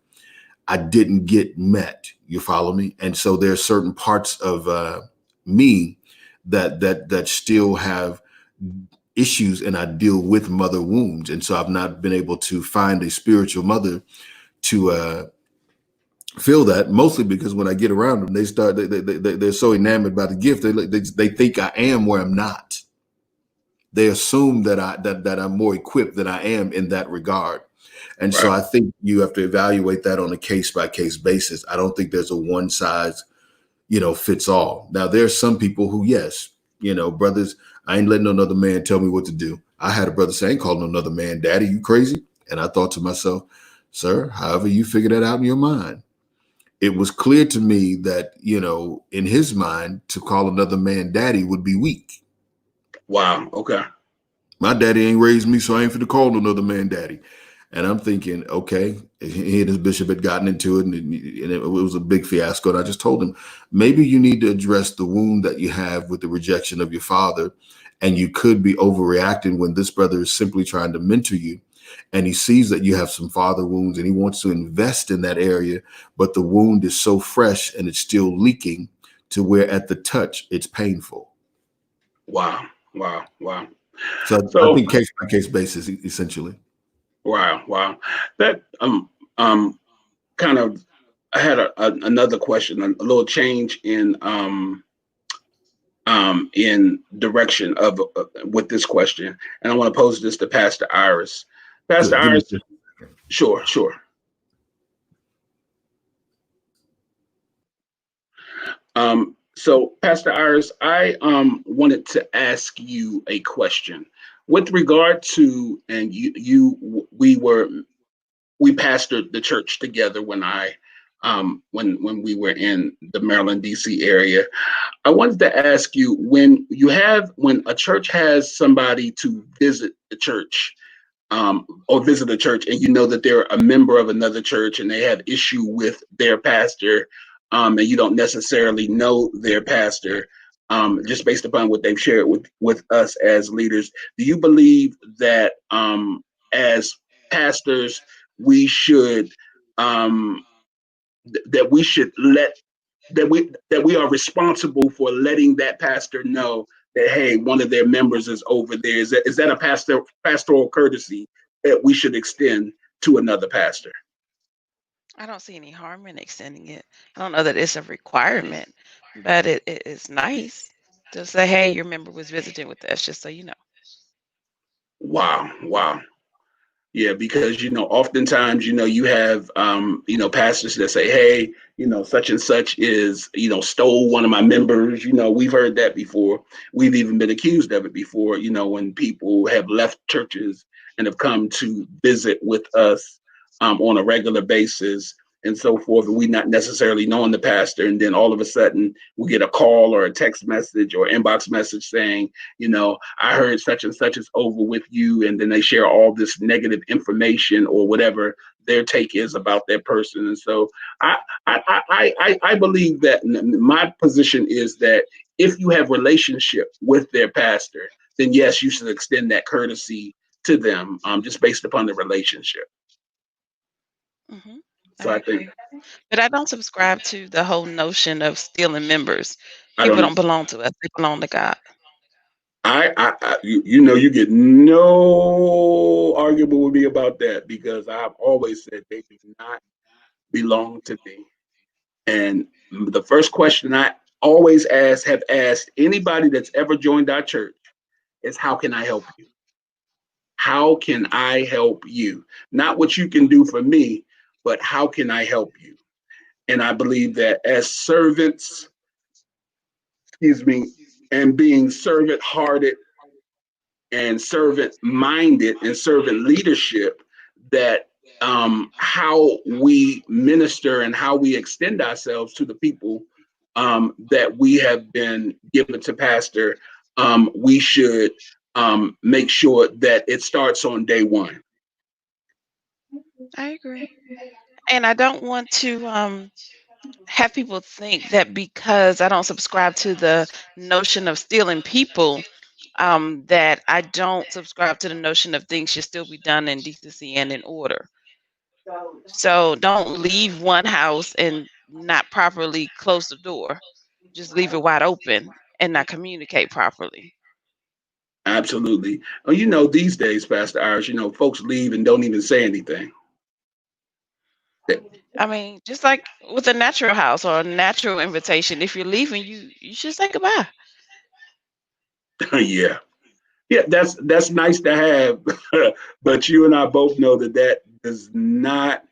I didn't get met. You follow me? And so there are certain parts of me that still have issues, and I deal with mother wounds. And so I've not been able to find a spiritual mother to feel that, mostly because when I get around them, they're so enamored by the gift. They think I am where I'm not. They assume that I'm more equipped than I am in that regard. And right. So I think you have to evaluate that on a case by case basis. I don't think there's a one size fits all. Now, there's some people who, yes, brothers, I ain't letting another man tell me what to do. I had a brother say, I ain't calling another man daddy, you crazy? And I thought to myself, sir, however you figure that out in your mind. It was clear to me that, in his mind, to call another man daddy would be weak. Wow. Okay. My daddy ain't raised me, so I ain't finna call no other man daddy. And I'm thinking, okay, he and his bishop had gotten into it, and it was a big fiasco. And I just told him, maybe you need to address the wound that you have with the rejection of your father, and you could be overreacting when this brother is simply trying to mentor you, and he sees that you have some father wounds, and he wants to invest in that area, but the wound is so fresh and it's still leaking to where at the touch it's painful. Wow. Wow. Wow. So I So think case by case basis, essentially. wow. Wow. That kind of I had another question, a little change in direction of with this question, and I want to pose this to Pastor Iris. Pastor Good. Give me Iris, sure, sure. So, Pastor Iris, I wanted to ask you a question with regard to, and we pastored the church together when when we were in the Maryland D.C. area. I wanted to ask you, when a church has somebody to visit the church, or visit a church, and you know that they're a member of another church and they have issue with their pastor, and you don't necessarily know their pastor, just based upon what they've shared with us as leaders, do you believe that, as pastors, we should that we should let that we are responsible for letting that pastor know that, hey, one of their members is over there? Is that a pastoral courtesy that we should extend to another pastor? I don't see any harm in extending it. I don't know that it's a requirement, but it is nice to say, hey, your member was visiting with us, just so you know. Wow, wow. Yeah, because oftentimes, you have pastors that say, hey, such and such is, stole one of my members. We've heard that before. We've even been accused of it before, when people have left churches and have come to visit with us on a regular basis and so forth, and we not necessarily knowing the pastor, and then all of a sudden we get a call or a text message or inbox message saying, I heard such and such is over with you, and then they share all this negative information or whatever their take is about that person. And so I believe that my position is that if you have relationship with their pastor, then yes, you should extend that courtesy to them, just based upon the relationship. Hmm. So I I think agree. But I don't subscribe to the whole notion of stealing members. I People don't know. don't belong to us, they belong to God. You get no argument with me about that, because I've always said they do not belong to me. And the first question I always have asked anybody that's ever joined our church is, how can I help you? How can I help you? Not what you can do for me, but how can I help you? And I believe that as servants, excuse me, and being servant hearted and servant minded and servant leadership, that how we minister and how we extend ourselves to the people that we have been given to pastor, we should make sure that it starts on day one. I agree. And I don't want to have people think that because I don't subscribe to the notion of stealing people, that I don't subscribe to the notion of things should still be done in decency and in order. So don't leave one house and not properly close the door. Just leave it wide open and not communicate properly. Absolutely. These days, Pastor Irish, folks leave and don't even say anything. I mean, just like with a natural house or a natural invitation, if you're leaving, you should say goodbye. Yeah. Yeah, that's nice to have, but you and I both know that that does not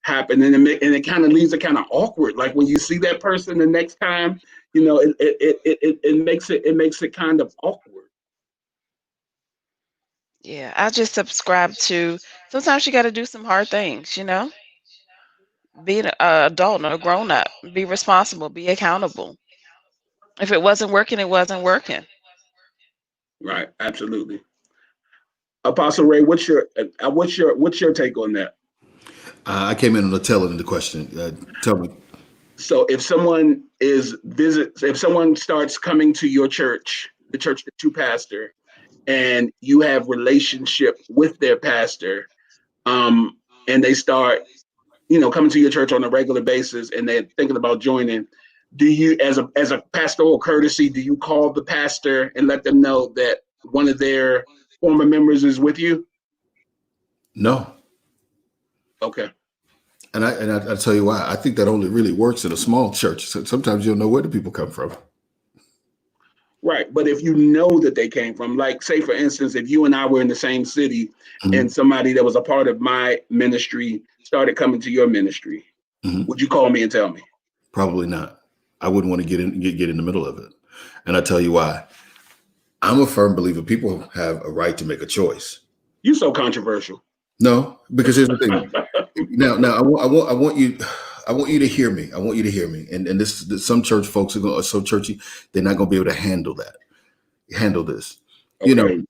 happen, and it kind of leaves it kind of awkward. Like when you see that person the next time, it makes it kind of awkward. Yeah, I just subscribe to sometimes you got to do some hard things, be an adult or a grown up, be responsible, be accountable. If it wasn't working, it wasn't working. Right. Absolutely. Apostle Ray, what's your take on that? I came in on the tail end of the question. Tell me. So if someone starts coming to your church, the church that you pastor, and you have relationship with their pastor, and they start, coming to your church on a regular basis, and they're thinking about joining, do you, as a pastoral courtesy, do you call the pastor and let them know that one of their former members is with you? No. Okay. And I tell you why. I think that only really works in a small church. So sometimes you don't know where the people come from. Right. But if you know that they came from, like, say, for instance, if you and I were in the same city, Mm-hmm. and somebody that was a part of my ministry started coming to your ministry, Mm-hmm. would you call me and tell me? Probably not. I wouldn't want to get in the middle of it. And I tell you why. I'm a firm believer people have a right to make a choice. You're so controversial. No, because here's the thing. Now I want you to hear me. I want you to hear me. And this some church folks are so churchy, they're not going to be able to handle this. Okay.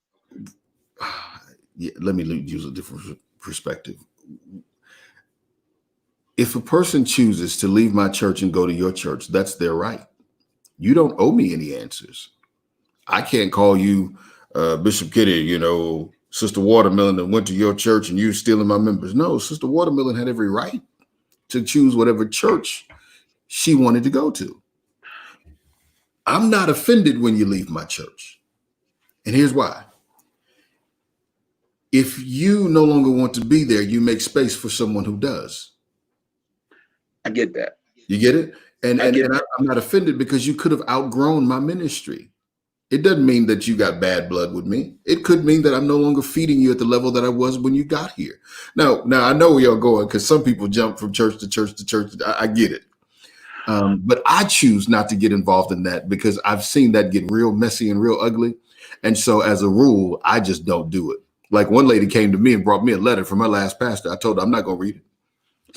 Yeah, let me use a different perspective. If a person chooses to leave my church and go to your church, that's their right. You don't owe me any answers. I can't call you Bishop Kinney, Sister Watermelon that went to your church and you stealing my members. No, Sister Watermelon had every right to choose whatever church she wanted to go to. I'm not offended when you leave my church. And here's why. If you no longer want to be there, you make space for someone who does. I get that. You get it? And I'm not offended because you could have outgrown my ministry. It doesn't mean that you got bad blood with me. It could mean that I'm no longer feeding you at the level that I was when you got here. Now I know where y'all going because some people jump from church to church to church. I get it. But I choose not to get involved in that because I've seen that get real messy and real ugly. And so as a rule, I just don't do it. Like one lady came to me and brought me a letter from her last pastor. I told her I'm not going to read it.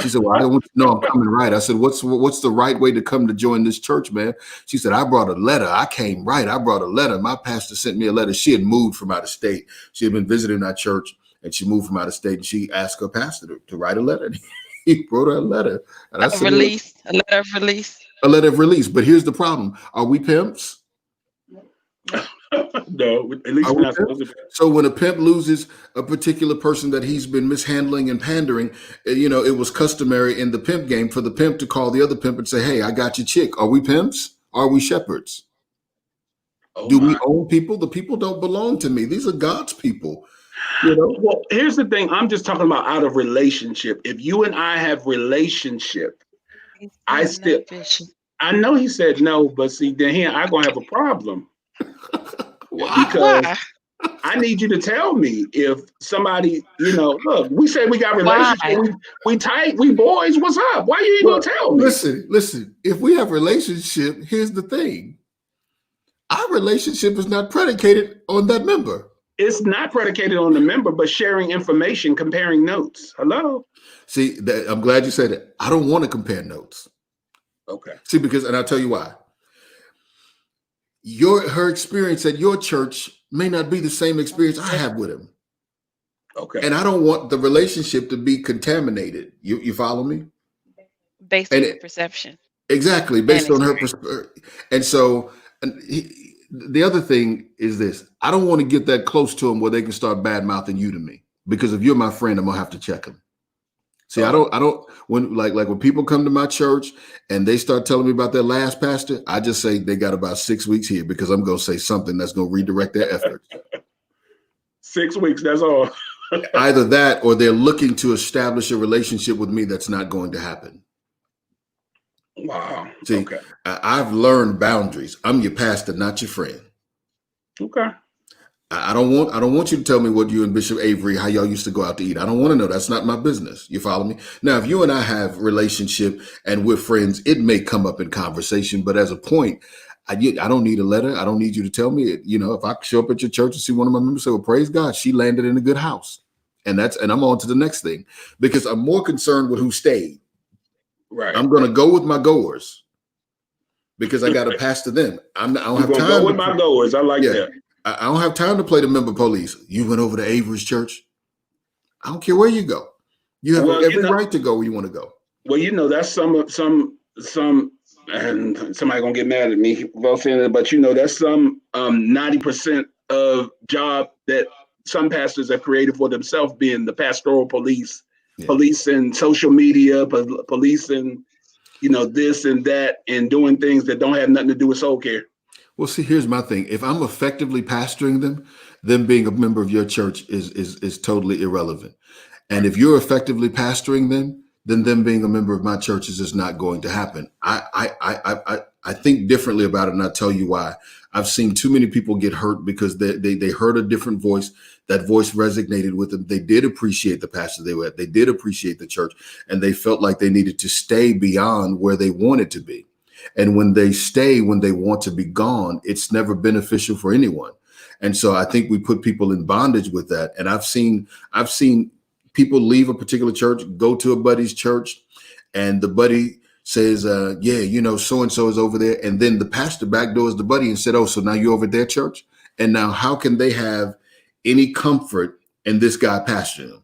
She said, well, I don't want you to know I'm coming right. I said, what's the right way to come to join this church, man? She said, I brought a letter. I came right. I brought a letter. My pastor sent me a letter. She had moved from out of state. She had been visiting our church and she moved from out of state and she asked her pastor to write a letter. He wrote her a letter. And I said, a letter of release. A letter of release. But here's the problem. Are we pimps? No, at least we're not supposed to be. So when a pimp loses a particular person that he's been mishandling and pandering, it was customary in the pimp game for the pimp to call the other pimp and say, hey, I got your chick. Are we pimps? Are we shepherds? Do we own people? The people don't belong to me. These are God's people. Well, here's the thing. I'm just talking about out of relationship. If you and I have relationship, I know he said no, but see, then here I'm going to have a problem. Because I need you to tell me if somebody, look, we say we got relationship, we tight, we boys, what's up? Why you ain't gonna tell me? Listen, if we have relationship, here's the thing. Our relationship is not predicated on that member. It's not predicated on the member, but sharing information, comparing notes. Hello? See, I'm glad you said it. I don't want to compare notes. Okay. See, and I'll tell you why. Her experience at your church may not be the same experience I have with him. Okay. And I don't want the relationship to be contaminated. You follow me? Based on your perception. Exactly. Based on her perspective. And so the other thing is this. I don't want to get that close to him where they can start bad mouthing you to me. Because if you're my friend, I'm going to have to check him. See, I don't when people come to my church and they start telling me about their last pastor, I just say they got about 6 weeks here because I'm going to say something that's going to redirect their efforts. 6 weeks, that's all. Either that or they're looking to establish a relationship with me that's not going to happen. Wow. See, okay. I've learned boundaries. I'm your pastor, not your friend. Okay. I don't want you to tell me what you and Bishop Avery, how y'all used to go out to eat. I don't want to know. That's not my business. You follow me? Now, if you and I have relationship and we're friends, it may come up in conversation, but as a point, I don't need a letter. I don't need you to tell me it. If I show up at your church and see one of my members say, well, praise God, she landed in a good house. And I'm on to the next thing because I'm more concerned with who stayed. Right. I'm going to go with my goers because I got to pastor them. I don't have time. Go with my goers. I like that. I don't have time to play the member police. You went over to Avery's church. I don't care where you go. You have every right to go where you want to go. Well, that's some, and somebody gonna get mad at me for saying it, but that's some 90% of job that some pastors have created for themselves, being the pastoral police, policing social media, policing, this and that, and doing things that don't have nothing to do with soul care. Well, see, here's my thing. If I'm effectively pastoring them being a member of your church is totally irrelevant. And if you're effectively pastoring them, then them being a member of my church is just not going to happen. I think differently about it, and I'll tell you why. I've seen too many people get hurt because they heard a different voice. That voice resonated with them. They did appreciate the pastor they were at. They did appreciate the church, and they felt like they needed to stay beyond where they wanted to be. And when they stay, when they want to be gone, it's never beneficial for anyone. And so I think we put people in bondage with that. And I've seen people leave a particular church, go to a buddy's church, and the buddy says, so-and-so is over there. And then the pastor backdoors the buddy and said, oh, so now you're over at their church? And now how can they have any comfort in this guy pastoring them?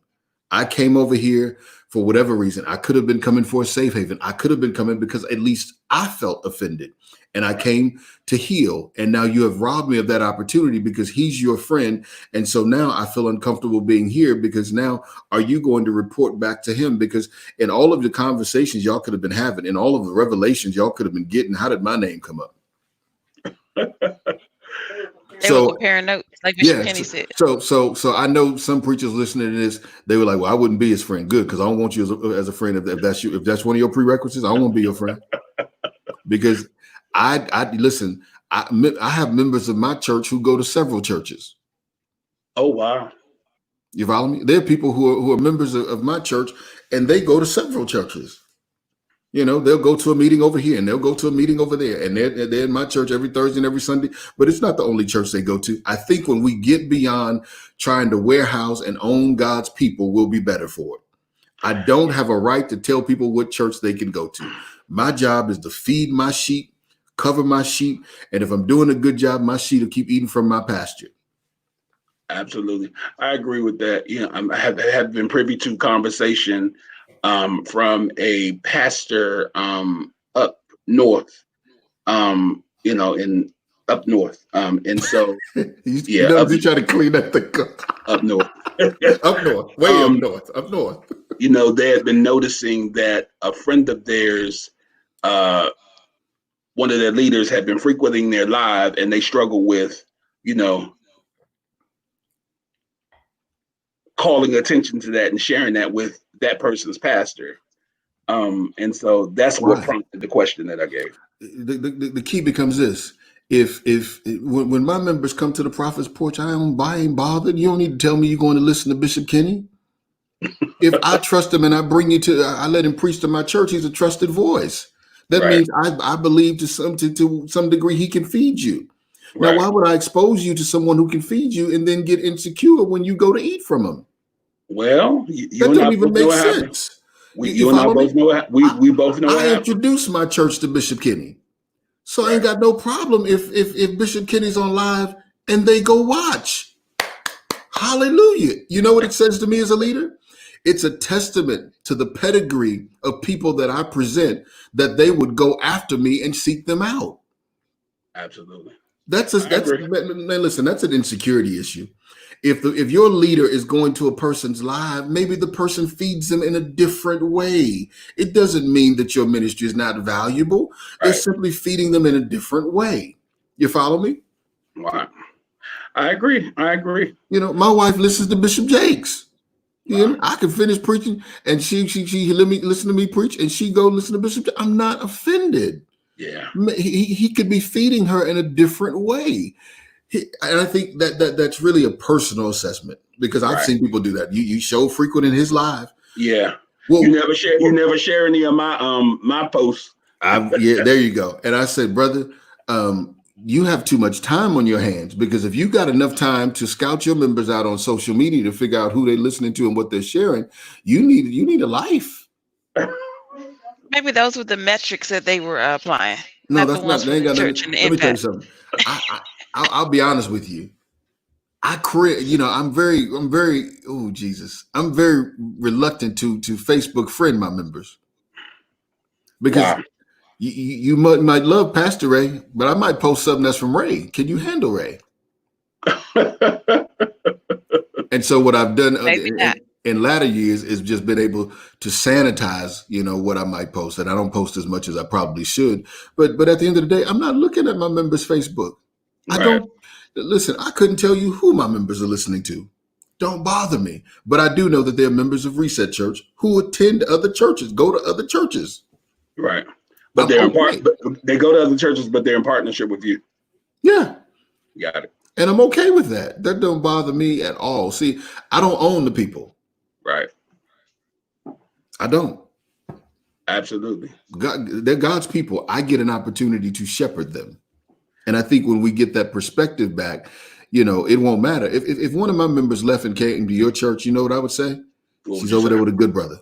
I came over here for whatever reason. I could have been coming for a safe haven. I could have been coming because at least I felt offended and I came to heal. And now you have robbed me of that opportunity because he's your friend. And so now I feel uncomfortable being here because now are you going to report back to him? Because in all of the conversations y'all could have been having, in all of the revelations y'all could have been getting, how did my name come up? They were comparing notes, like Bishop Kinney said. So I know some preachers listening to this, they were like, "Well, I wouldn't be his friend." Good, because I don't want you as a friend. If that's you, if that's one of your prerequisites, I don't want to be your friend. Because I listen. I have members of my church who go to several churches. Oh wow! You follow me? There are people who are members of my church, and they go to several churches. They'll go to a meeting over here and they'll go to a meeting over there. And they're in my church every Thursday and every Sunday. But it's not the only church they go to. I think when we get beyond trying to warehouse and own God's people, we'll be better for it. I don't have a right to tell people what church they can go to. My job is to feed my sheep, cover my sheep. And if I'm doing a good job, my sheep will keep eating from my pasture. Absolutely. I agree with that. I have been privy to conversation from a pastor up north, in up north. And so you try to clean up the up north. Up north, way up north. They had been noticing that a friend of theirs, one of their leaders, had been frequenting their live, and they struggle with, calling attention to that and sharing that with that person's pastor. And so that's what prompted the question that I gave. The key becomes this. When my members come to the Prophet's Porch, I ain't bothered. You don't need to tell me you're going to listen to Bishop Kinney. If I trust him and I let him preach to my church, he's a trusted voice. That means I believe to some degree he can feed you. Now, why would I expose you to someone who can feed you and then get insecure when you go to eat from them? Well, that doesn't even make sense. You and I both know. We both know. I introduced my church to Bishop Kinney, so I ain't got no problem if Bishop Kinney's on live and they go watch. Hallelujah! You know what it says to me as a leader? It's a testament to the pedigree of people that I present that they would go after me and seek them out. Absolutely. Man, listen, that's an insecurity issue. If your leader is going to a person's live, maybe the person feeds them in a different way. It doesn't mean that your ministry is not valuable. They're simply feeding them in a different way. You follow me? Wow. I agree. My wife listens to Bishop Jakes. I can finish preaching and she let me listen to me preach and she go listen to Bishop Jakes. I'm not offended. Yeah, he could be feeding her in a different way, and I think that's really a personal assessment because I've seen people do that. You show frequent in his live. Yeah, well, you never share any of my posts. There you go. And I said, brother, you have too much time on your hands because if you got enough time to scout your members out on social media to figure out who they're listening to and what they're sharing, you need a life. Maybe those were the metrics that they were applying. No, that's not. They ain't got nothing. Let me tell you something. I'll be honest with you. I'm very, oh Jesus, I'm very reluctant to Facebook friend my members because Wow. you might love Pastor Ray, but I might post something that's from Ray. Can you handle Ray? And so what I've done Maybe not. in latter years is just been able to sanitize, what I might post. And I don't post as much as I probably should. But at the end of the day, I'm not looking at my members' Facebook. I Right. don't listen. I couldn't tell you who my members are listening to. Don't bother me. But I do know that they're members of Reset Church who attend other churches, go to other churches. Right. But I'm they're okay. but they go to other churches, but they're in partnership with you. Yeah. Got it. And I'm okay with that. That don't bother me at all. See, I don't own the people. Right. I don't. Absolutely. They're God's people. I get an opportunity to shepherd them. And I think when we get that perspective back, it won't matter. If one of my members left and came to your church, you know what I would say? What would She's you over say? there with a good brother.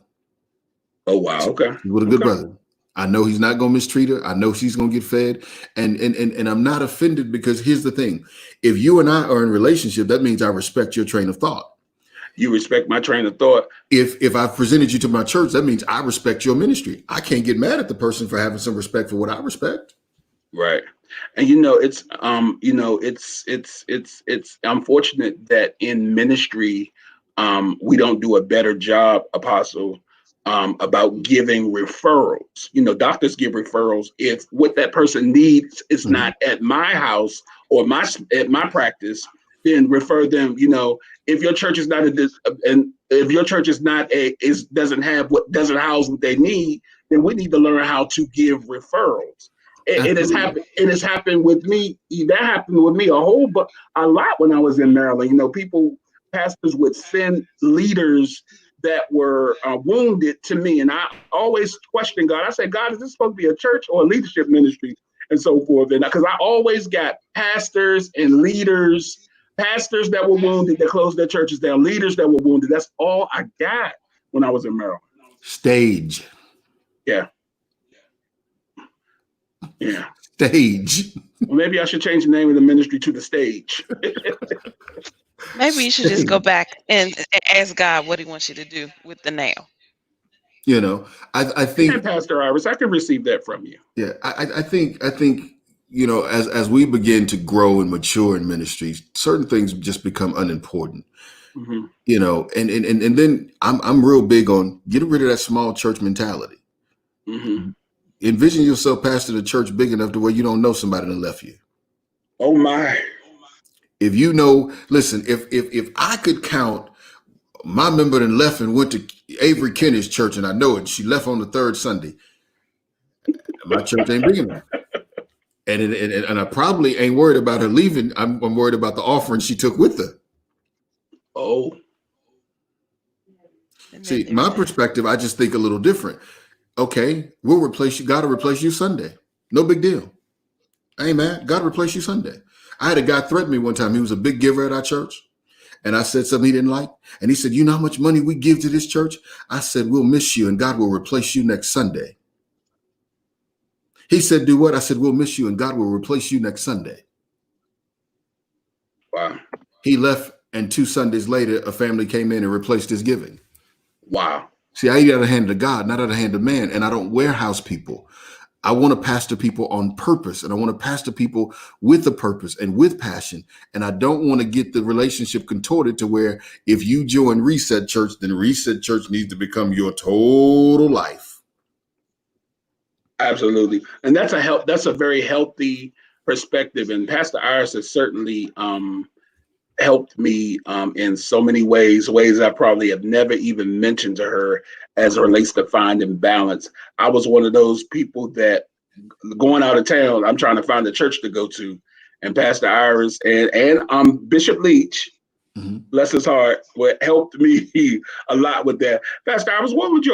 Oh wow. Okay. She's with a good Okay. brother. I know he's not going to mistreat her. I know she's going to get fed. And I'm not offended because here's the thing. If you and I are in a relationship, that means I respect your train of thought. You respect my train of thought. If I've presented you to my church, that means I respect your ministry. I can't get mad at the person for having some respect for what I respect. Right. And it's unfortunate that in ministry we don't do a better job, Apostle, about giving referrals. Doctors give referrals if what that person needs is not at my house or at my practice, then refer them. If your church is not and if your church is not doesn't house what they need, then we need to learn how to give referrals. It has happened. It has happened with me. That happened with me a lot when I was in Maryland. Pastors would send leaders that were wounded to me, and I always questioned God. I said, God, is this supposed to be a church or a leadership ministry, and so forth? And because I always got pastors and leaders, pastors that were wounded that closed their churches down, leaders that were wounded. That's all I got when I was in Maryland. Stage. Yeah. Yeah. Stage. Well, maybe I should change the name of the ministry to The Stage. Maybe you should just go back and ask God what he wants you to do with the now. I think, and Pastor Iris, I can receive that from you. Yeah, I think, as we begin to grow and mature in ministries, certain things just become unimportant. Mm-hmm. And then I'm real big on getting rid of that small church mentality. Mm-hmm. Envision yourself pastoring a church big enough to where you don't know somebody that left you. Oh my. If listen, if I could count my member that left and went to Avery Kinney's church, and I know it, she left on the third Sunday. My church ain't big enough. And I probably ain't worried about her leaving. I'm worried about the offering she took with her. Oh. See, my perspective, I just think a little different. Okay, we'll replace you. God will replace you Sunday. No big deal. Hey, man, God will replace you Sunday. I had a guy threaten me one time. He was a big giver at our church. And I said something he didn't like. And he said, you know how much money we give to this church? I said, we'll miss you and God will replace you next Sunday. He said, do what? I said, we'll miss you and God will replace you next Sunday. Wow. He left, and 2 Sundays later, a family came in and replaced his giving. Wow. See, I eat out of the hand of God, not out of the hand of man. And I don't warehouse people. I want to pastor people on purpose, and I want to pastor people with a purpose and with passion. And I don't want to get the relationship contorted to where if you join Reset Church, then Reset Church needs to become your total life. Absolutely. And that's a very healthy perspective. And Pastor Iris has certainly helped me in so many ways I probably have never even mentioned to her as it relates to finding balance. I was one of those people that going out of town, I'm trying to find a church to go to, and Pastor Iris and Bishop Leach, bless his heart, helped me a lot with that. Pastor Iris, what would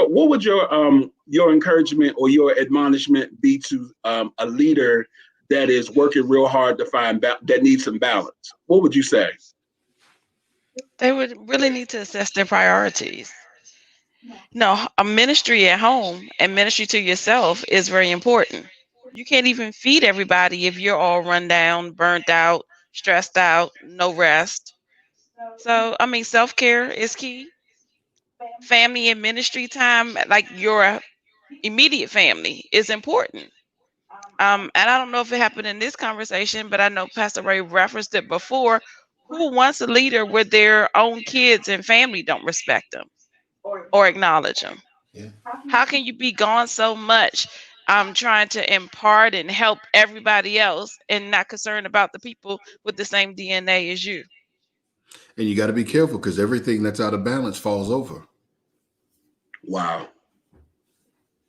your encouragement or your admonishment be to a leader that is working real hard to find that needs some balance? What would you say? They would really need to assess their priorities. No, a ministry at home and ministry to yourself is very important. You can't even feed everybody if you're all run down, burnt out, stressed out, no rest. So, I mean, self-care is key. Family and ministry time, like your immediate family, is important. And I don't know if it happened in this conversation, but I know Pastor Ray referenced it before. Who wants a leader where their own kids and family don't respect them or acknowledge them? Yeah. How can you be gone so much, trying to impart and help everybody else and not concerned about the people with the same DNA as you? And you got to be careful because everything that's out of balance falls over. Wow.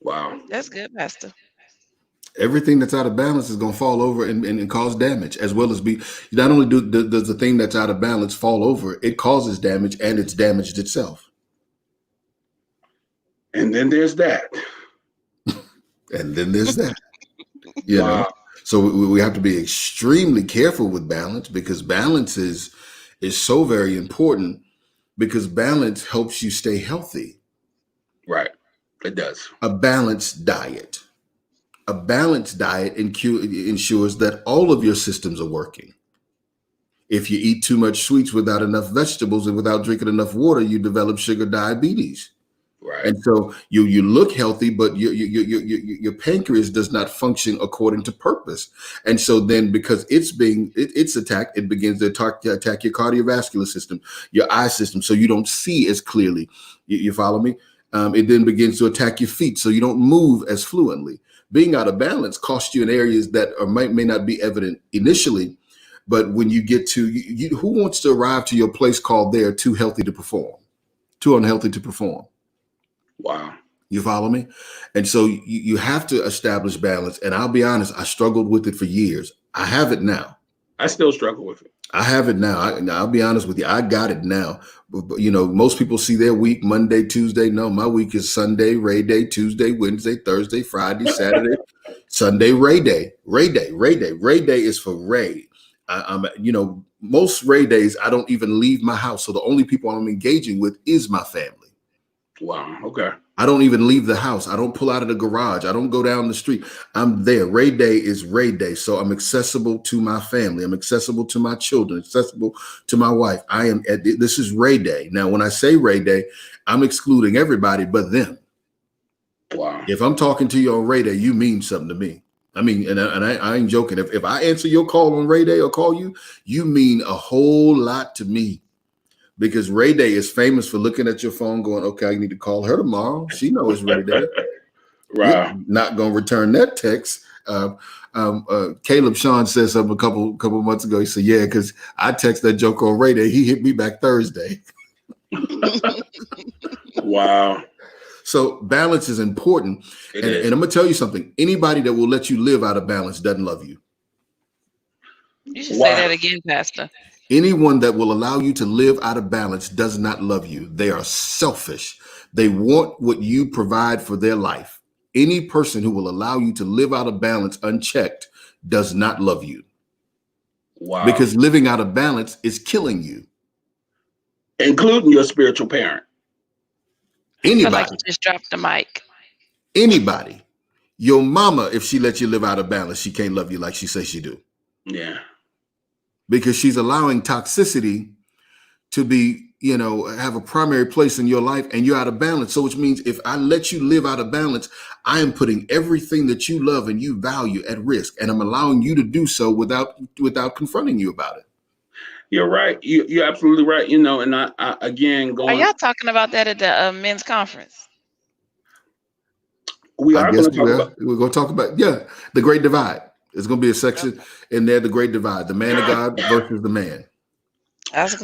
Wow. That's good, Pastor. Everything that's out of balance is going to fall over and cause damage, as well as be. Not only does the thing that's out of balance fall over, it causes damage and it's damaged itself. And then there's that. And then there's that. You Wow. know, so we have to be extremely careful with balance, because balance is so very important, because balance helps you stay healthy. Right. It does. A balanced diet ensures that all of your systems are working. If you eat too much sweets without enough vegetables and without drinking enough water, you develop sugar diabetes. Right. And so you look healthy, but your pancreas does not function according to purpose. And so then, because it's attacked, it begins to attack your cardiovascular system, your eye system, so you don't see as clearly. You follow me? It then begins to attack your feet, so you don't move as fluently. Being out of balance costs you in areas that may not be evident initially, but when you get to who wants to arrive to your place called there too healthy to perform, too unhealthy to perform? Wow. You follow me? And so you have to establish balance. And I'll be honest, I struggled with it for years. I have it now. I still struggle with it. I have it now. I'll be honest with you. I got it now. But, most people see their week Monday, Tuesday. No, my week is Sunday, Ray Day, Tuesday, Wednesday, Thursday, Friday, Saturday, Sunday, Ray Day. Ray Day, Ray Day. Ray Day is for Ray. Most Ray days, I don't even leave my house. So the only people I'm engaging with is my family. Wow. Okay. I don't even leave the house. I don't pull out of the garage. I don't go down the street. I'm there. Ray Day is Ray Day. So I'm accessible to my family. I'm accessible to my children, accessible to my wife. This is Ray Day. Now, when I say Ray Day, I'm excluding everybody but them. Wow. If I'm talking to you on Ray Day, you mean something to me. I mean, and I ain't joking. If I answer your call on Ray Day or call you, you mean a whole lot to me. Because Ray Day is famous for looking at your phone going, okay, I need to call her tomorrow. She knows Ray Day. Wow. You're not going to return that text. Caleb Sean said something a couple months ago. He said, yeah, because I text that joke on Ray Day. He hit me back Thursday. Wow. So balance is important. And I'm going to tell you something. Anybody that will let you live out of balance doesn't love you. You should say that again, Pastor. Anyone that will allow you to live out of balance does not love you. They are selfish. They want what you provide for their life. Any person who will allow you to live out of balance unchecked does not love you. Wow. Because living out of balance is killing you. Including your spiritual parent. Anybody. I feel like you just dropped the mic. Anybody. Your mama, if she lets you live out of balance, she can't love you like she says she do. Yeah. Because she's allowing toxicity to be, have a primary place in your life, and you're out of balance. So which means if I let you live out of balance, I am putting everything that you love and you value at risk. And I'm allowing you to do so without confronting you about it. You're right. You're absolutely right. And I again, Are y'all talking about that at the men's conference? We're going to talk about, the Great Divide. There's going to be a section in there, the Great Divide, the man of God versus the man.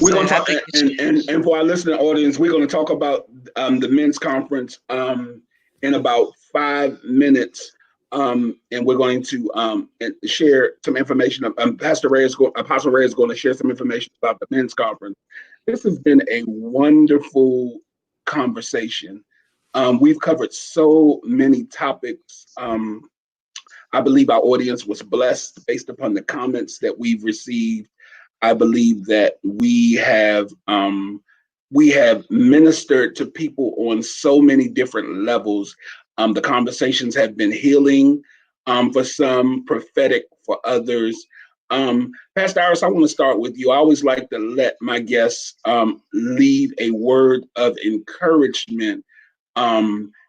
We're going to talk, and for our listening audience, we're going to talk about the men's conference in about 5 minutes, and we're going to share some information. Apostle Ray is going to share some information about the men's conference. This has been a wonderful conversation. We've covered so many topics. I believe our audience was blessed based upon the comments that we've received. I believe that we have ministered to people on so many different levels. The conversations have been healing for some, prophetic for others. Pastor Iris, I want to start with you. I always like to let my guests leave a word of encouragement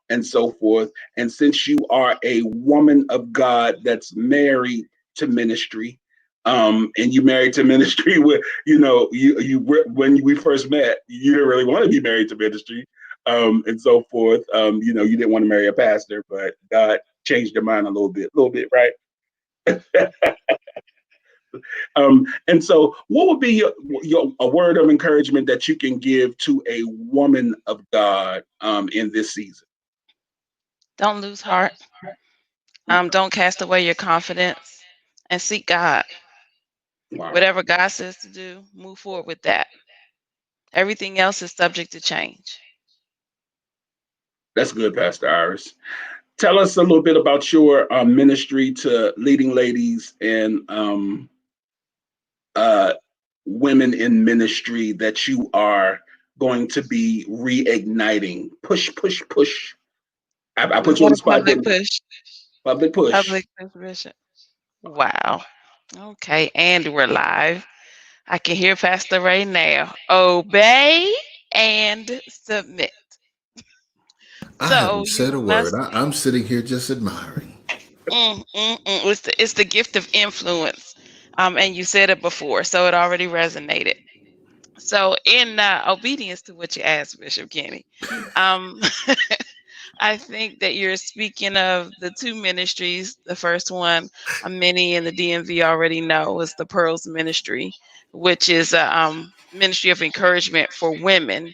and so forth. And since you are a woman of God that's married to ministry, and you married to ministry with, when we first met, you didn't really want to be married to ministry, and so forth. You didn't want to marry a pastor, but God changed your mind a little bit, right? And so what would be your a word of encouragement that you can give to a woman of God in this season? Don't lose heart. Don't cast away your confidence and seek God. Wow, Whatever God says to do, move forward with that. Everything else is subject to change. that's good, Pastor Iris. Tell us a little bit about your ministry to leading ladies and uh, women in ministry that you are going to be reigniting. Push, push, push. I We put you on got the a spot, public didn't I? push. Public push. Public push. Wow. Okay, and we're live. I can hear Pastor Ray now. Obey and submit. I So haven't said you a word. must I'm sitting here just admiring. It's the gift of influence. And you said it before, so it already resonated. So in obedience to what you asked, Bishop Kenny, um, I think that you're speaking of the two ministries. The first one, many in the DMV already know, is the Pearls Ministry, which is a ministry of encouragement for women.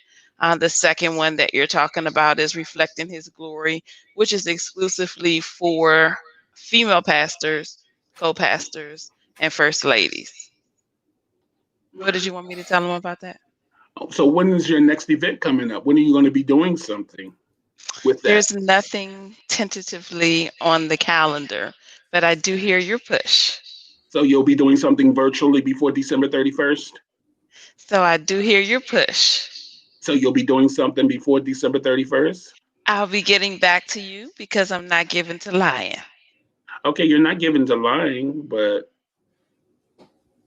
The second one that you're talking about is Reflecting His Glory, which is exclusively for female pastors, co-pastors, and first ladies. What did you want me to tell them about that? So when is your next event coming up? When are you going to be doing something with that? There's nothing tentatively on the calendar, but I do hear your push. So you'll be doing something virtually before December 31st? So I do hear your push. So you'll be doing something before December 31st? I'll be getting back to you because I'm not given to lying. Okay, you're not given to lying, but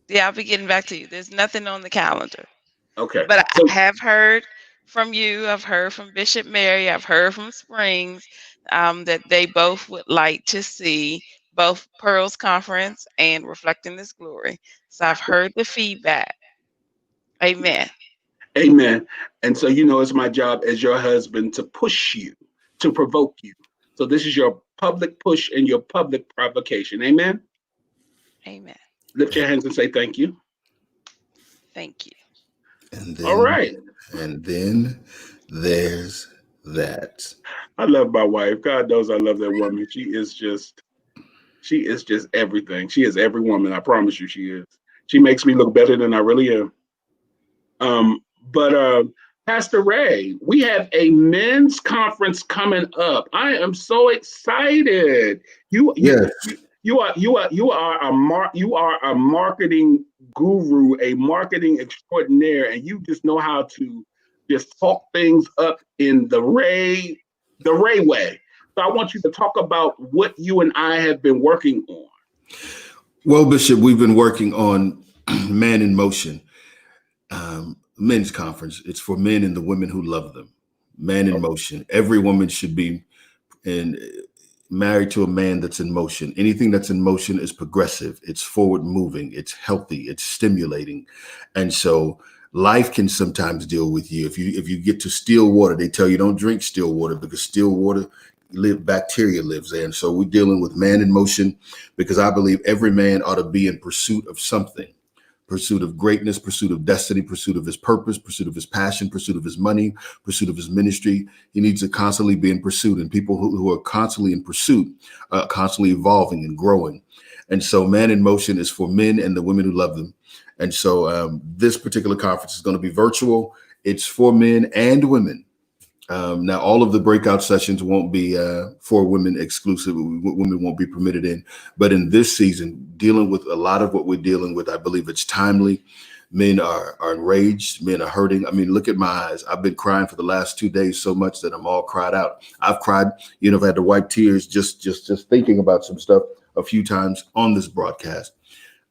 Yeah, I'll be getting back to you. There's nothing on the calendar. okay. But So I have heard from you. I've heard from Bishop Mary. I've heard from Springs that they both would like to see both Pearls Conference and Reflecting This Glory. So I've heard the feedback. Amen. amen. And so it's my job as your husband to push you, to provoke you. So this is your public push and your public provocation. Amen. Amen. Lift your hands and say thank you. Thank you. And All then, right. and then there's that. I love my wife. God knows I love that woman. She is just everything. She is every woman. I promise you she is. She makes me look better than I really am. But Pastor Ray, we have a men's conference coming up. I am so excited. Yes. You are a marketing guru, a marketing extraordinaire, and you just know how to just talk things up in the Ray way. So I want you to talk about what you and I have been working on. Well, Bishop, we've been working on Man in Motion, men's conference. It's for men and the women who love them. Man in Motion. Every woman should be married to a man that's in motion. Anything that's in motion is progressive. It's forward moving. It's healthy. It's stimulating. And so life can sometimes deal with you. If you get to still water, they tell you don't drink still water because still water bacteria lives there. And so we're dealing with Man in Motion because I believe every man ought to be in pursuit of something. Pursuit of greatness, pursuit of destiny, pursuit of his purpose, pursuit of his passion, pursuit of his money, pursuit of his ministry. He needs to constantly be in pursuit. And people who are constantly in pursuit, constantly evolving and growing. And so Man in Motion is for men and the women who love them. And so this particular conference is going to be virtual. It's for men and women. Now, all of the breakout sessions won't be for women exclusive. Women won't be permitted in. But in this season, dealing with a lot of what we're dealing with, I believe it's timely. Men are enraged. Men are hurting. I mean, look at my eyes. I've been crying for the last 2 days so much that I'm all cried out. I've cried, I've had to wipe tears just thinking about some stuff a few times on this broadcast.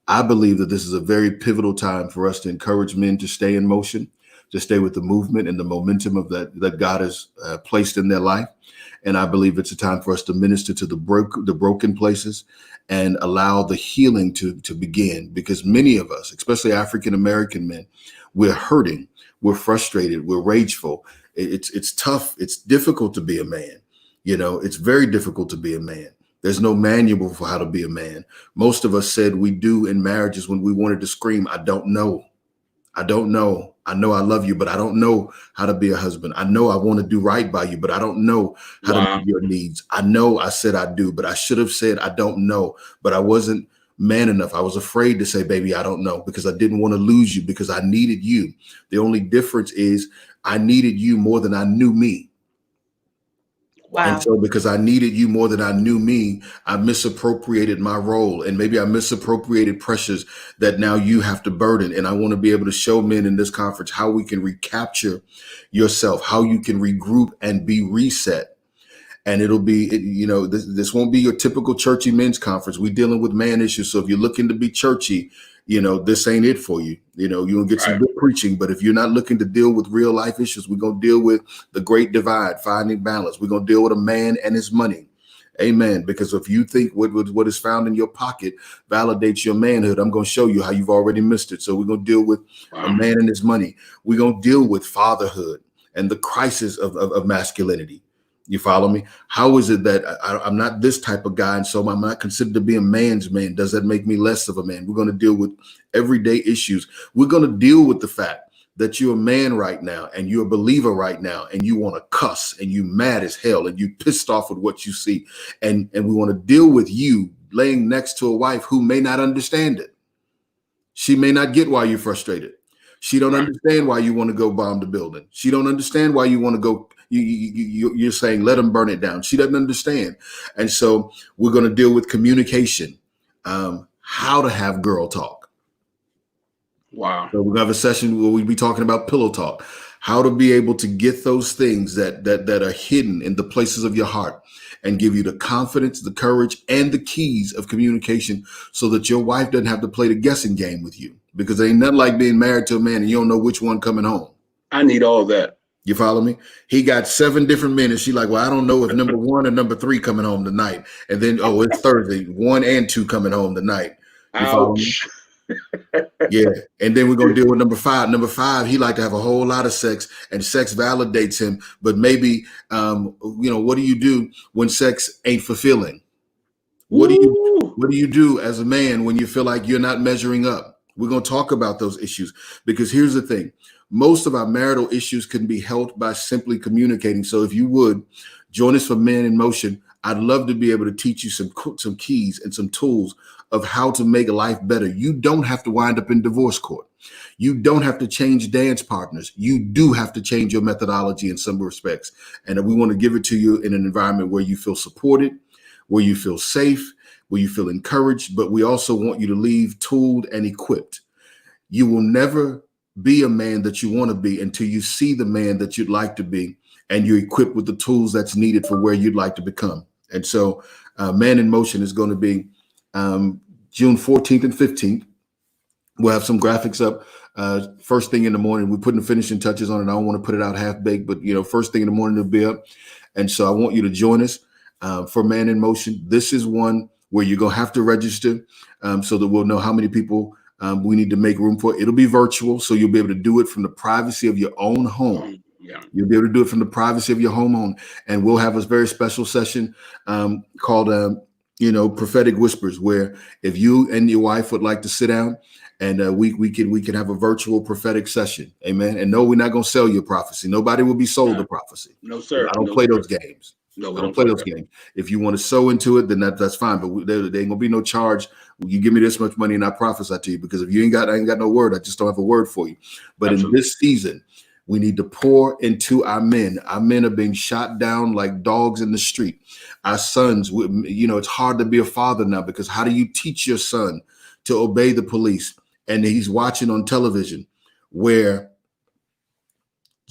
I believe that this is a very pivotal time for us to encourage men to stay in motion, to stay with the movement and the momentum of that God has placed in their life. And I believe it's a time for us to minister to the broken places and allow the healing to begin, because many of us, especially African American men, we're hurting, we're frustrated, we're rageful. It's tough. It's difficult to be a man. It's very difficult to be a man. There's no manual for how to be a man. Most of us said we do in marriages when we wanted to scream, I don't know. I don't know. I know I love you, but I don't know how to be a husband. I know I want to do right by you, but I don't know how to meet your needs. I know I said I do, but I should have said I don't know, but I wasn't man enough. I was afraid to say, baby, I don't know, because I didn't want to lose you, because I needed you. The only difference is I needed you more than I knew me. Wow. And so because I needed you more than I knew me, I misappropriated my role, and maybe I misappropriated pressures that now you have to burden. And I want to be able to show men in this conference how we can recapture yourself, how you can regroup and be reset. And it'll be, this won't be your typical churchy men's conference. We're dealing with man issues. So if you're looking to be churchy, this ain't it for you. You'll get some good preaching, but if you're not looking to deal with real life issues, we're going to deal with the great divide, finding balance. We're going to deal with a man and his money. Amen. Because if you think what is found in your pocket validates your manhood, I'm going to show you how you've already missed it. So we're going to deal with a man and his money. We're going to deal with fatherhood and the crisis of masculinity. You follow me? How is it that I'm not this type of guy, and so I'm not considered to be a man's man? Does that make me less of a man? We're going to deal with everyday issues. We're going to deal with the fact that you're a man right now, and you're a believer right now, and you want to cuss, and you mad as hell, and you pissed off with what you see. And we want to deal with you laying next to a wife who may not understand it. She may not get why you're frustrated. She don't understand why you want to go bomb the building. She don't understand why you want to go. You're saying, let them burn it down. She doesn't understand. And so we're going to deal with communication, how to have girl talk. Wow. So we're going to have a session where we'll be talking about pillow talk, how to be able to get those things that are hidden in the places of your heart and give you the confidence, the courage, and the keys of communication so that your wife doesn't have to play the guessing game with you, because there ain't nothing like being married to a man and you don't know which one coming home. I need all that. You follow me? He got 7 different men, and she like, well, I don't know if number 1 or number 3 coming home tonight. And then, it's Thursday, 1 and 2 coming home tonight. You follow me? Yeah. And then we're going to deal with number 5. Number 5, he like to have a whole lot of sex, and sex validates him. But maybe, what do you do when sex ain't fulfilling? What do you do as a man when you feel like you're not measuring up? We're going to talk about those issues, because here's the thing. Most of our marital issues can be helped by simply communicating. So if you would join us for Men in Motion, I'd love to be able to teach you some keys and some tools of how to make life better. You don't have to wind up in divorce court. You don't have to change dance partners. You do have to change your methodology in some respects. And we want to give it to you in an environment where you feel supported, where you feel safe, where you feel encouraged, but we also want you to leave tooled and equipped. You will never be a man that you want to be until you see the man that you'd like to be, and you're equipped with the tools that's needed for where you'd like to become. And so Man in Motion is going to be June 14th and 15th. We'll have some graphics up first thing in the morning. We're putting the finishing touches on it. I don't want to put it out half baked, but first thing in the morning it'll be up. And so I want you to join us for Man in Motion. This is one where you're going to have to register so that we'll know how many people we need to make room for. It'll be virtual, so you'll be able to do it from the privacy of your own home. Yeah. You'll be able to do it from the privacy of your home. And we'll have a very special session called, Prophetic Whispers, where if you and your wife would like to sit down and we can have a virtual prophetic session. Amen. And no, we're not going to sell you prophecy. Nobody will be sold the prophecy. No, sir. I don't play those games. No, we don't play those games. If you want to sow into it, then that's fine. But there ain't gonna be no charge. You give me this much money and I prophesy to you, because if I ain't got no word, I just don't have a word for you. But Absolutely. In this season, we need to pour into our men. Our men are being shot down like dogs in the street. Our sons, it's hard to be a father now, because how do you teach your son to obey the police? And he's watching on television where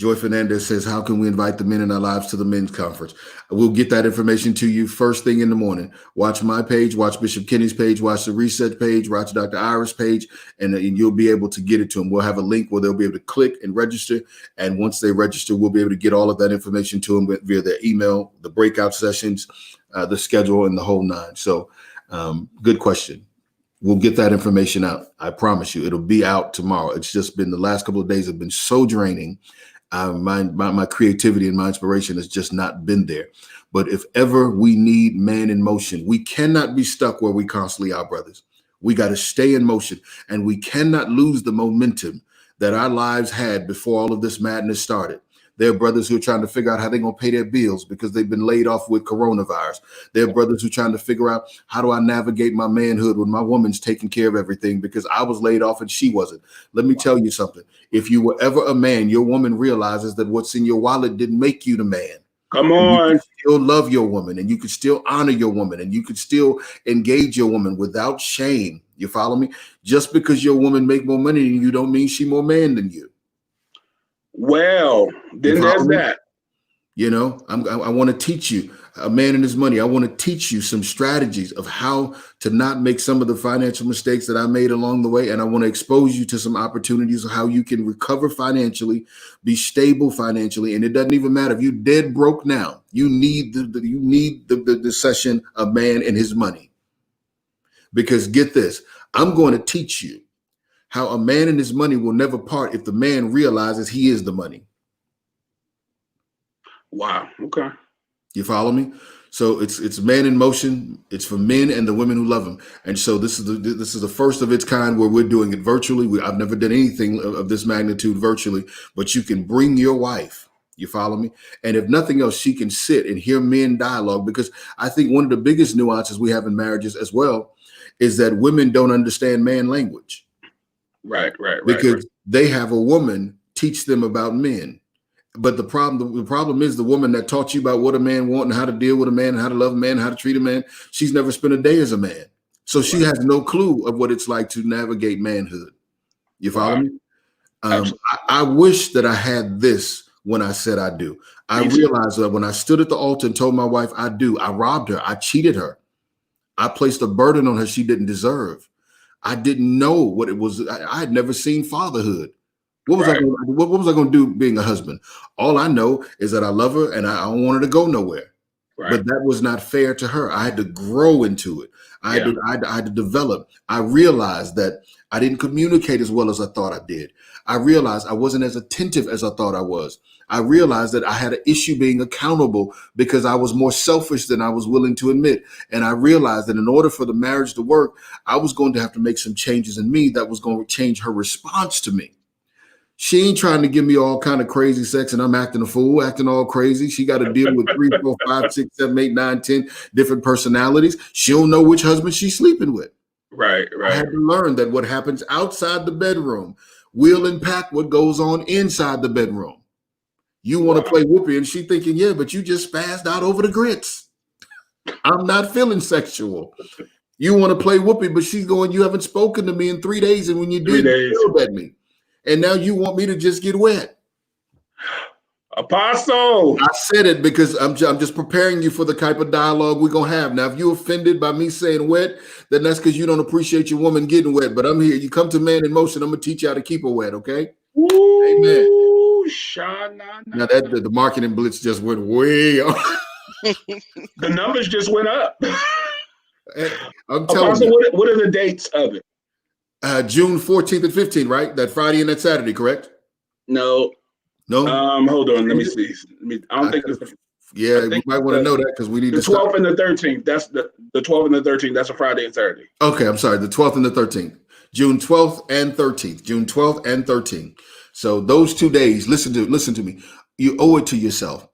Joy Fernandez says, how can we invite the men in our lives to the men's conference? We'll get that information to you first thing in the morning. Watch my page, watch Bishop Kinney's page, watch the Reset page, watch Dr. Iris' page, and you'll be able to get it to them. We'll have a link where they'll be able to click and register. And once they register, we'll be able to get all of that information to them via their email, the breakout sessions, the schedule, and the whole nine. So good question. We'll get that information out. I promise you, it'll be out tomorrow. It's just been the last couple of days have been so draining. My creativity and my inspiration has just not been there. But if ever we need man in motion, we cannot be stuck where we constantly are, brothers. We got to stay in motion, and we cannot lose the momentum that our lives had before all of this madness started. There are brothers who are trying to figure out how they're going to pay their bills because they've been laid off with coronavirus. There are brothers who are trying to figure out, how do I navigate my manhood when my woman's taking care of everything because I was laid off and she wasn't? Let me tell you something. If you were ever a man, your woman realizes that what's in your wallet didn't make you the man. Come on. You can still love your woman, and you can still honor your woman, and you can still engage your woman without shame. You follow me? Just because your woman make more money than you don't mean she more man than you. Well, then there's that. You know, I want to teach you, a man and his money. I want to teach you some strategies of how to not make some of the financial mistakes that I made along the way. And I want to expose you to some opportunities of how you can recover financially, be stable financially. And it doesn't even matter if you're dead broke now. You need the session of man and his money. Because get this, I'm going to teach you how a man and his money will never part if the man realizes he is the money. Wow. Okay. You follow me? So it's man in motion. It's for men and the women who love him. And so this is the first of its kind where we're doing it virtually. I've never done anything of this magnitude virtually, but you can bring your wife. You follow me? And if nothing else, she can sit and hear men dialogue, because I think one of the biggest nuances we have in marriages as well is that women don't understand man language. Right. Because they have a woman teach them about men. But the problem is the woman that taught you about what a man wants and how to deal with a man, how to love a man, how to treat a man, she's never spent a day as a man. So she has no clue of what it's like to navigate manhood. You follow me? I wish that I had this when I said I do. I realized that when I stood at the altar and told my wife I do, I robbed her. I cheated her. I placed a burden on her she didn't deserve. I didn't know what it was. I had never seen fatherhood. What was I going to do being a husband? All I know is that I love her and I don't want her to go nowhere. Right. But that was not fair to her. I had to grow into it. I had to develop. I realized that I didn't communicate as well as I thought I did. I realized I wasn't as attentive as I thought I was. I realized that I had an issue being accountable because I was more selfish than I was willing to admit. And I realized that in order for the marriage to work, I was going to have to make some changes in me that was going to change her response to me. She ain't trying to give me all kind of crazy sex and I'm acting a fool, acting all crazy. She got to deal with 3, 4, 5, 6, 7, 8, 9, 10 different personalities. She don't know which husband she's sleeping with. Right. I had to learn that what happens outside the bedroom will impact what goes on inside the bedroom. You want to play whoopee and she thinking, yeah, but you just spazzed out over the grits. I'm not feeling sexual. You want to play whoopee, but she's going, you haven't spoken to me in 3 days. And when you did, you yelled at me. And now you want me to just get wet. Apostle. I said it because I'm just preparing you for the type of dialogue we're going to have. Now, if you're offended by me saying wet, then that's because you don't appreciate your woman getting wet. But I'm here. You come to Man in Motion, I'm going to teach you how to keep her wet, okay? Ooh, amen. Now that the marketing blitz just went way up. The numbers just went up. I'm telling you. What are the dates of it? June 14th and 15th, right? That Friday and that Saturday, correct? No. Hold on. Let me see. I don't think it's. Yeah, we might want to know that because we need the 12th and the 13th. That's the 12th and the 13th. That's a Friday and Saturday. Okay, I'm sorry. The 12th and the 13th. June 12th and 13th. June 12th and 13th. So those 2 days, listen to me. You owe it to yourself.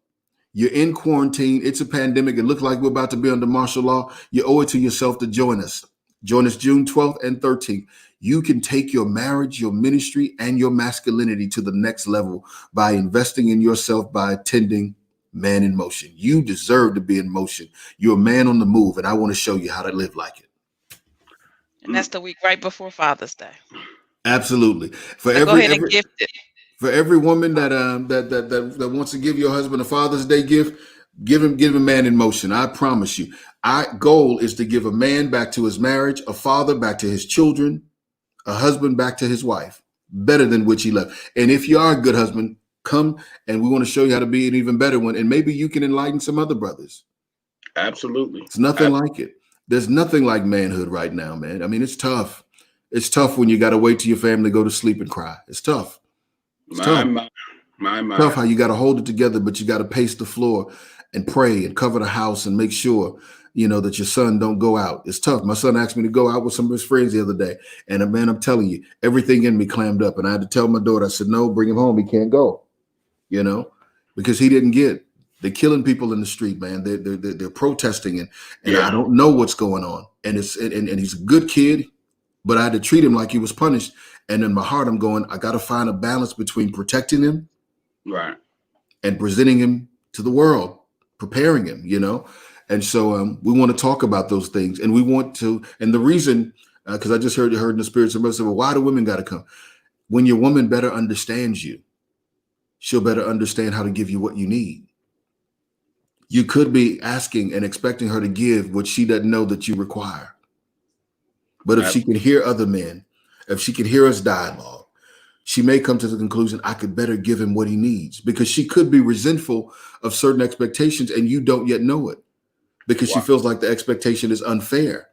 You're in quarantine. It's a pandemic. It looks like we're about to be under martial law. You owe it to yourself to join us. Join us June 12th and 13th. You can take your marriage, your ministry, and your masculinity to the next level by investing in yourself, by attending Man in Motion. You deserve to be in motion. You're a man on the move, and I want to show you how to live like it. And that's the week right before Father's Day. Absolutely. Go ahead and gift it. For every woman that wants to give your husband a Father's Day gift, give him Man in Motion. I promise you. Our goal is to give a man back to his marriage, a father back to his children, a husband back to his wife, better than which he left. And if you are a good husband, come and we want to show you how to be an even better one. And maybe you can enlighten some other brothers. Absolutely. It's nothing like it. There's nothing like manhood right now, man. I mean, it's tough. It's tough when you got to wait till your family go to sleep and cry. It's tough. It's tough. My. Tough how you got to hold it together, but you got to pace the floor and pray and cover the house and make sure, that your son don't go out. It's tough. My son asked me to go out with some of his friends the other day. And man, I'm telling you, everything in me clammed up. And I had to tell my daughter, I said, no, bring him home. He can't go, because he didn't get. They're killing people in the street, man. They're protesting and yeah. I don't know what's going on. And and he's a good kid, but I had to treat him like he was punished. And in my heart, I'm going, I got to find a balance between protecting him, right, and presenting him to the world, preparing him, And so we want to talk about those things, and we want to. And the reason, because I just heard in the spirit, somebody said, well, why do women got to come? When your woman better understands you, she'll better understand how to give you what you need. You could be asking and expecting her to give what she doesn't know that you require. But if she can hear other men, if she can hear us dialogue, she may come to the conclusion, I could better give him what he needs, because she could be resentful of certain expectations and you don't yet know it, because she feels like the expectation is unfair.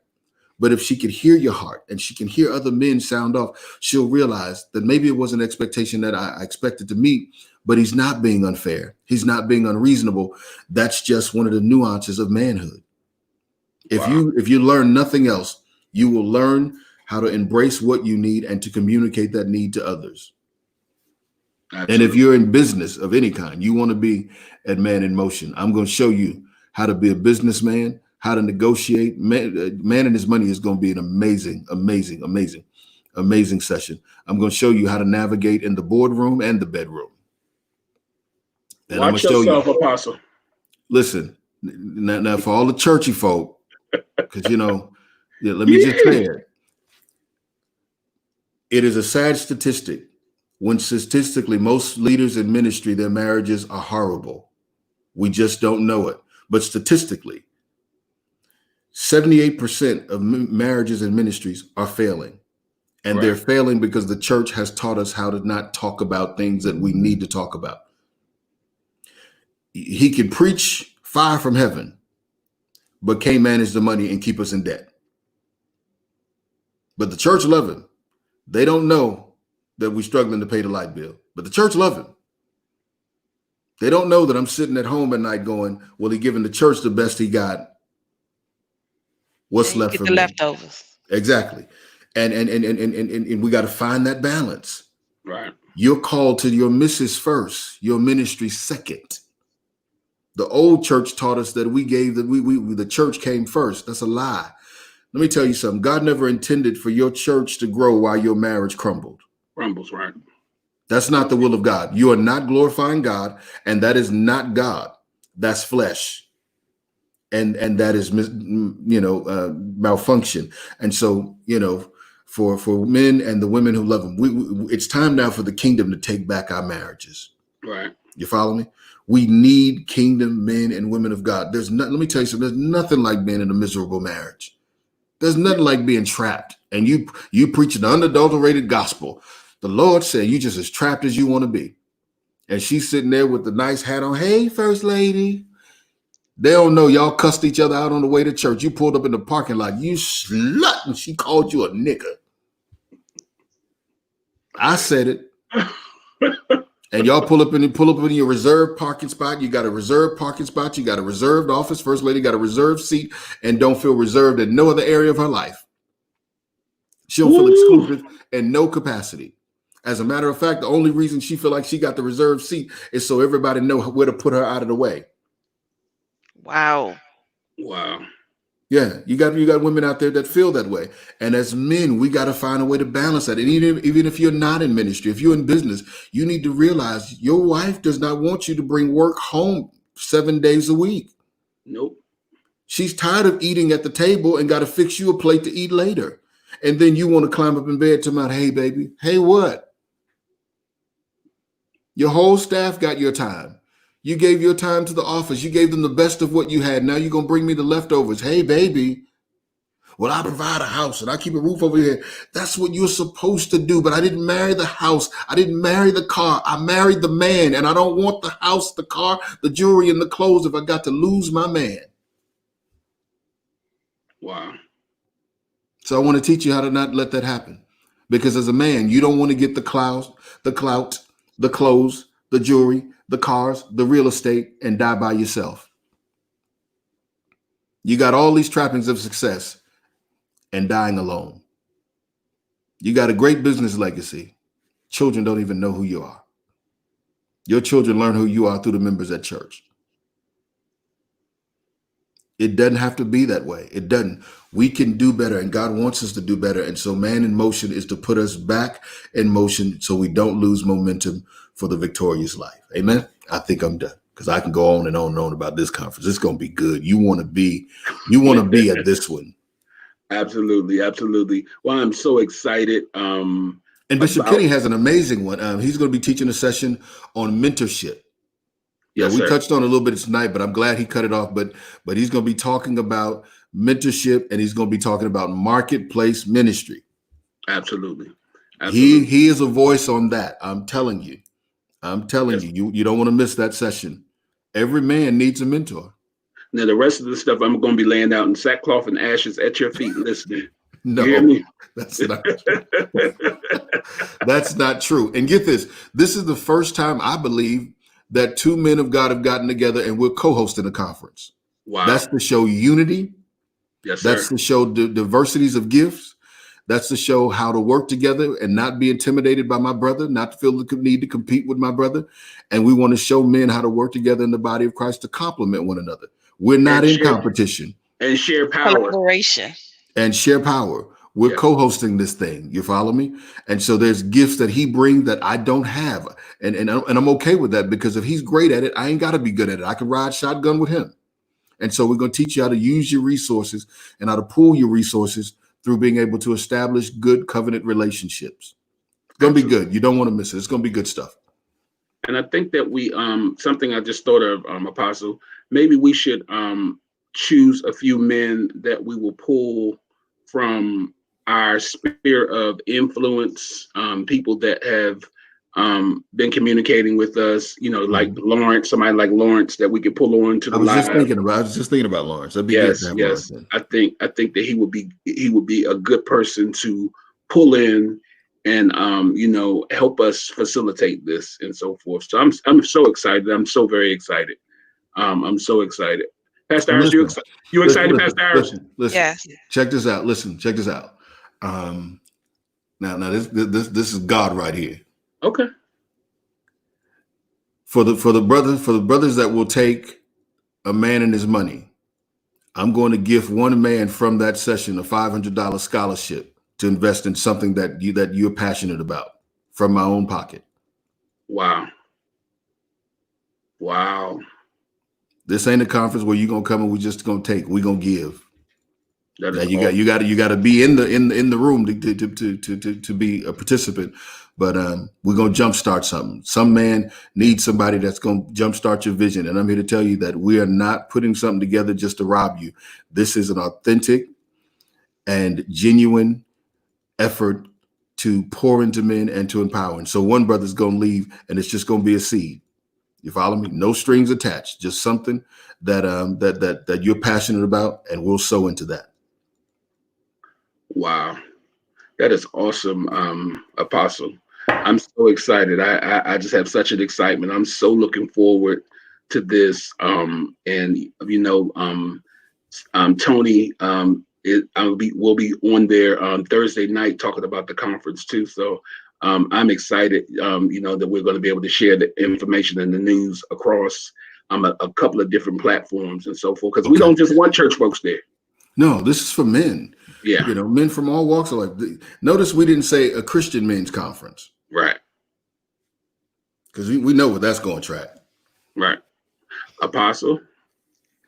But if she could hear your heart and she can hear other men sound off, she'll realize that maybe it was an expectation that I expected to meet, but he's not being unfair. He's not being unreasonable. That's just one of the nuances of manhood. If you learn nothing else, you will learn how to embrace what you need and to communicate that need to others. Absolutely. And if you're in business of any kind, you want to be at Man in Motion, I'm going to show you how to be a businessman, how to negotiate. Man and His Money is going to be an amazing, amazing, amazing, amazing session. I'm going to show you how to navigate in the boardroom and the bedroom. And watch yourself, Apostle. Listen, now for all the churchy folk, because let me just say it. It is a sad statistic when statistically most leaders in ministry, their marriages are horrible. We just don't know it. But statistically, 78% of marriages and ministries are failing. And they're failing because the church has taught us how to not talk about things that we need to talk about. He can preach fire from heaven, but can't manage the money and keep us in debt. But the church love him. They don't know that we're struggling to pay the light bill, but the church love him. They don't know that I'm sitting at home at night going, well, he giving the church the best he got. What's left for the me? Leftovers. Exactly. And we got to find that balance. Right. You're called to your missus first, your ministry second. The old church taught us that the church came first. That's a lie. Let me tell you something. God never intended for your church to grow while your marriage crumbled. Crumbles, right? That's not the will of God. You are not glorifying God, and that is not God. That's flesh, and that is malfunction. And so for men and the women who love Him, it's time now for the kingdom to take back our marriages. Right. You follow me? We need kingdom men and women of God. Let me tell you something. There's nothing like being in a miserable marriage. There's nothing like being trapped. And you preach an unadulterated gospel. The Lord said you just as trapped as you want to be. And she's sitting there with the nice hat on. Hey, First Lady. They don't know y'all cussed each other out on the way to church. You pulled up in the parking lot. You slut. And she called you a nigger. I said it. And y'all pull up in your reserved parking spot. You got a reserved parking spot. You got a reserved office. First Lady got a reserved seat and don't feel reserved in no other area of her life. She don't feel exclusive in no capacity. As a matter of fact, the only reason she feel like she got the reserved seat is so everybody know where to put her out of the way. Wow. Yeah, you got women out there that feel that way. And as men, we got to find a way to balance that. And even if you're not in ministry, if you're in business, you need to realize your wife does not want you to bring work home 7 days a week. Nope. She's tired of eating at the table and got to fix you a plate to eat later. And then you want to climb up in bed to my, hey, baby, hey, what? Your whole staff got your time. You gave your time to the office. You gave them the best of what you had. Now you're going to bring me the leftovers. Hey, baby. Well, I provide a house and I keep a roof over here. That's what you're supposed to do. But I didn't marry the house. I didn't marry the car. I married the man. And I don't want the house, the car, the jewelry, and the clothes if I got to lose my man. Wow. So I want to teach you how to not let that happen. Because as a man, you don't want to get the clout, the clothes, the jewelry, the cars, the real estate, and die by yourself. You got all these trappings of success and dying alone. You got a great business legacy. Children don't even know who you are. Your children learn who you are through the members at church. It doesn't have to be that way. It doesn't. We can do better, and God wants us to do better. And so Man in Motion is to put us back in motion so we don't lose momentum for the victorious life. Amen. I think I'm done because I can go on and on and on about this conference. It's going to be good. You want to be at this one. Absolutely. Absolutely. Well, I'm so excited. And Bishop Kinney has an amazing one. He's going to be teaching a session on mentorship. Yeah, we touched on it a little bit tonight, but I'm glad he cut it off. But he's going to be talking about mentorship, and he's going to be talking about marketplace ministry. Absolutely. He is a voice on that. I'm telling you. You don't want to miss that session. Every man needs a mentor. Now, the rest of the stuff I'm going to be laying out in sackcloth and ashes at your feet listening. No, you hear me? That's not true. That's not true. And get this. This is the first time I believe that two men of God have gotten together and we're co-hosting a conference. Wow. That's to show unity. Yes, sir. That's to show diversities of gifts. That's to show how to work together and not be intimidated by my brother, not to feel the need to compete with my brother. And we want to show men how to work together in the body of Christ to complement one another. We're not in competition. And share power. Collaboration. And share power. We're co-hosting this thing. You follow me? And so there's gifts that he brings that I don't have. And I'm okay with that because if he's great at it, I ain't got to be good at it. I can ride shotgun with him. And so we're going to teach you how to use your resources and how to pool your resources through being able to establish good covenant relationships. It's going to be good. You don't want to miss it. It's going to be good stuff. And I think that we, something I just thought of, Apostle, maybe we should choose a few men that we will pull from our sphere of influence, people that have been communicating with us, like Lawrence, somebody like Lawrence that we could pull on to the live. I was just thinking about Lawrence. That'd be good to have yes. Lawrence. I think that he would be a good person to pull in and help us facilitate this and so forth. So I'm so excited. I'm so very excired. I'm so excited. Pastor Harris, you excited, Pastor Harris? Listen. Yes. Check this out. Check this out. Now this is God right here. Okay. For the brothers that will take a man and his money, I'm going to give one man from that session a $500 scholarship to invest in something that you're passionate about from my own pocket. Wow. This ain't a conference where you're gonna come and we're just gonna take. We're gonna give. Now you got to be in the room to be a participant. But we're gonna jumpstart something. Some man needs somebody that's gonna jumpstart your vision. And I'm here to tell you that we are not putting something together just to rob you. This is an authentic and genuine effort to pour into men and to empower. And so one brother's gonna leave, and it's just gonna be a seed. You follow me? No strings attached, just something that you're passionate about, and we'll sow into that. Wow. That is awesome, Apostle. I'm so excited. I just have such an excitement. I'm so looking forward to this. Tony will be on there Thursday night talking about the conference too. So I'm excited, that we're going to be able to share the information and the news across a couple of different platforms and so forth. Because we don't just want church folks there. No, this is for men. Yeah. Men from all walks of life. Notice we didn't say a Christian men's conference. Right. Because we know what that's going to track. Right. Apostle,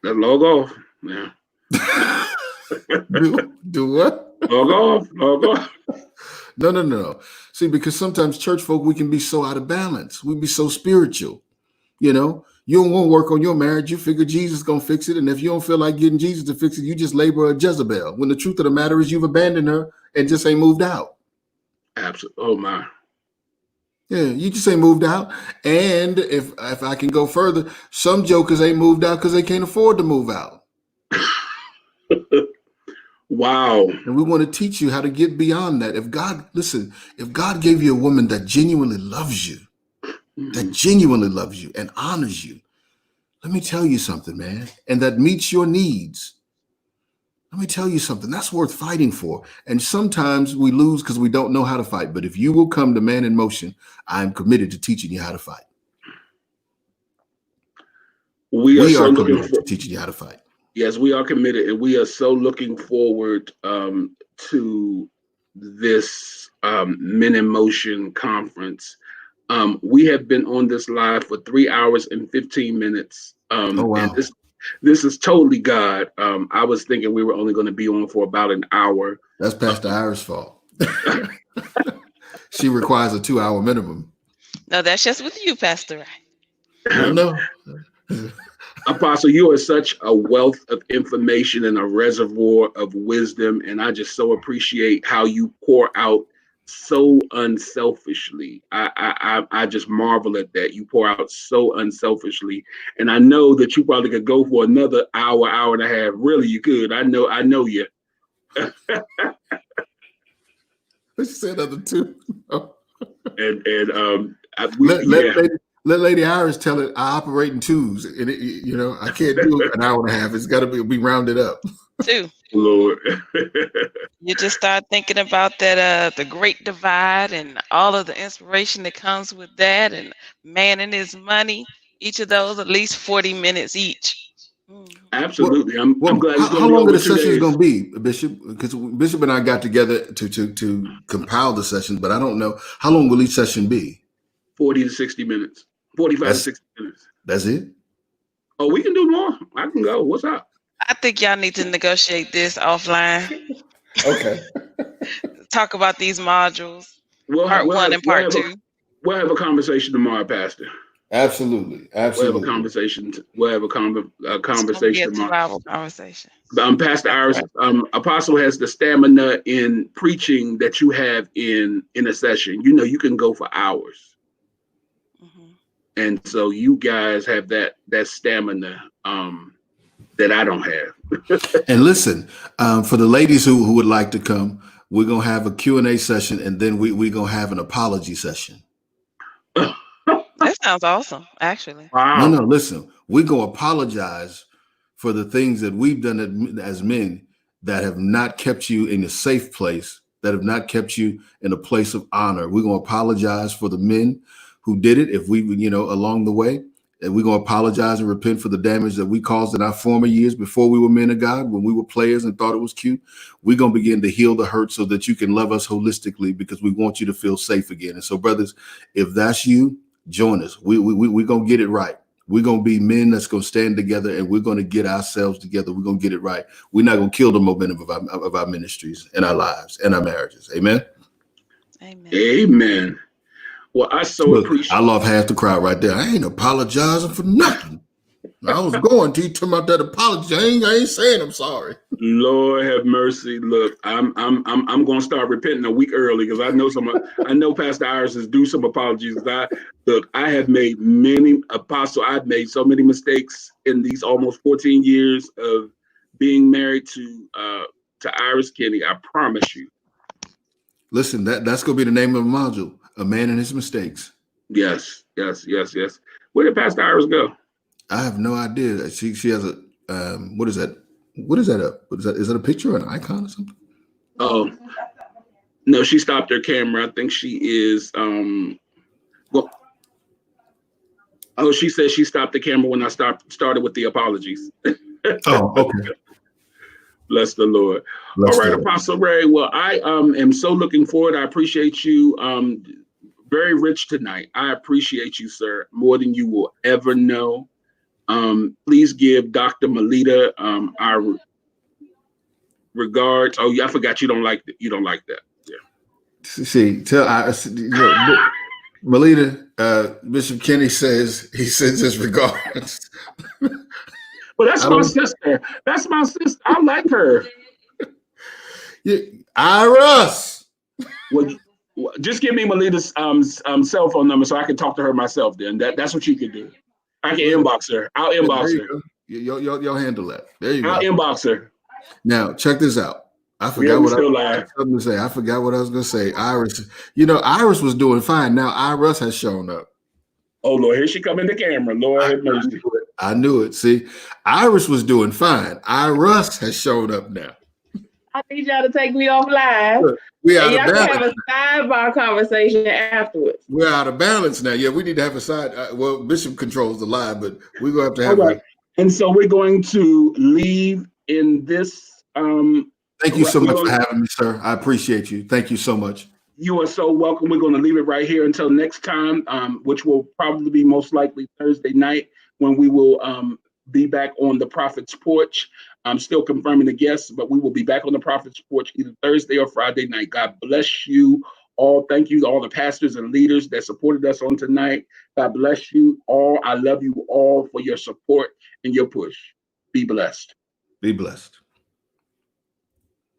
that log off. Yeah. Do what? Log off. No. See, because sometimes church folk, we can be so out of balance. We be so spiritual. You know, you don't want to work on your marriage. You figure Jesus is going to fix it. And if you don't feel like getting Jesus to fix it, you just labor a Jezebel. When the truth of the matter is you've abandoned her and just ain't moved out. Absolutely. Oh my. Yeah, you just ain't moved out. And if I can go further, some jokers ain't moved out because they can't afford to move out. Wow. And we want to teach you how to get beyond that. If God gave you a woman that genuinely loves you, and honors you, let me tell you something, man, and that meets your needs. Let me tell you something, that's worth fighting for. And sometimes we lose because we don't know how to fight. But if you will come to Man in Motion, I'm committed to teaching you how to fight. We are committed to teaching you how to fight. Yes, we are committed, and we are so looking forward to this Men in Motion conference. We have been on this live for 3 hours and 15 minutes. Oh, wow. And this is totally God. I was thinking we were only going to be on for about an hour. That's Pastor Iris' fault. She requires a 2-hour minimum. No, that's just with you, Pastor. No. Apostle, you are such a wealth of information and a reservoir of wisdom, and I just so appreciate how you pour out so unselfishly. I just marvel at that. You pour out so unselfishly, and I know that you probably could go for another hour, hour and a half. Really, you could. I know you. Let's say another 2. Let Lady Iris tell it. I operate in 2s, and I can't do an hour and a half. It's got to be rounded up. 2. Lord. You just start thinking about that, the Great Divide and all of the inspiration that comes with that, and man and his money. Each of those at least 40 minutes each. Absolutely. I'm glad. How long are the sessions going to be, Bishop? Because Bishop and I got together to compile the session, but I don't know how long will each session be. 40 to 60 minutes. 45 to 60 minutes. That's it? Oh, we can do more. I can go. What's up? I think y'all need to negotiate this offline. Okay. Talk about these modules. Part 1 and part 2. We'll have a conversation tomorrow, Pastor. Absolutely. We'll have a conversation. We'll have a conversation tomorrow. 2-hour conversation. Pastor Iris, Apostle has the stamina in preaching that you have in a session. You can go for hours. And so you guys have that stamina that I don't have. And listen, for the ladies who would like to come, we're going to have a Q&A session, and then we're going to have an apology session. That sounds awesome, actually. Wow. No, listen, we're going to apologize for the things that we've done as men that have not kept you in a safe place, that have not kept you in a place of honor. We're going to apologize for the men who did it, if we, along the way. And we're going to apologize and repent for the damage that we caused in our former years before we were men of God, when we were players and thought it was cute. We're going to begin to heal the hurt so that you can love us holistically, because we want you to feel safe again. And so, brothers, if that's you, join us. We're going to get it right. We're going to be men that's going to stand together, and we're going to get ourselves together. We're going to get it right. We're not going to kill the momentum of our ministries and our lives and our marriages. Amen. Amen. Amen. Well, I appreciate. I love half the crowd right there. I ain't apologizing for nothing. I was going to talk about that apology. I ain't saying I'm sorry. Lord have mercy. Look, I'm going to start repenting a week early, because I know Pastor Iris is due some apologies. I have made I've made so many mistakes in these almost 14 years of being married to Iris Kinney. I promise you. Listen, that's going to be the name of the module. A Man and His Mistakes. Yes. Where did Pastor Iris go? I have no idea. She has a what is that? What is that up? What is that? Is that a picture or an icon or something? Oh no, she stopped her camera. I think she is she said she stopped the camera when I started with the apologies. Oh, okay. Bless the Lord. All right, Apostle Ray. Well, I am so looking forward. I appreciate you. Very rich tonight. I appreciate you, sir, more than you will ever know. Please give Dr. Melita our regards. Oh, yeah, I forgot you don't like that. Yeah. See, Melita, Bishop Kinney says he sends his regards. Well, that's my sister. That's my sister. I like her. Yeah, Iris. Well, just give me Melita's cell phone number so I can talk to her myself. Then that's what you can do. I can inbox her. I'll inbox her. Y'all handle that. There you I'll go. inbox her. Now check this out. I forgot what I was going to say. I forgot what I was going to say. Iris, Iris was doing fine. Now Iris has shown up. Oh Lord, here she come in the camera. Lord have mercy. I knew it. See, Iris was doing fine. Iris has showed up now. I need y'all to take me off live. We out of balance. Y'all can have a sidebar conversation afterwards. We're out of balance now. Yeah, we need to have a side. Well, Bishop controls the live, but we're going to have right. And so we're going to leave in this. Thank you so much for having me, sir. I appreciate you. Thank you so much. You are so welcome. We're going to leave it right here until next time, which will probably be most likely Thursday night when we will be back on the Prophet's Porch. I'm still confirming the guests, but we will be back on the Prophet's Porch either Thursday or Friday night. God bless you all. Thank you to all the pastors and leaders that supported us on tonight. God bless you all. I love you all for your support and your push. Be blessed. Be blessed.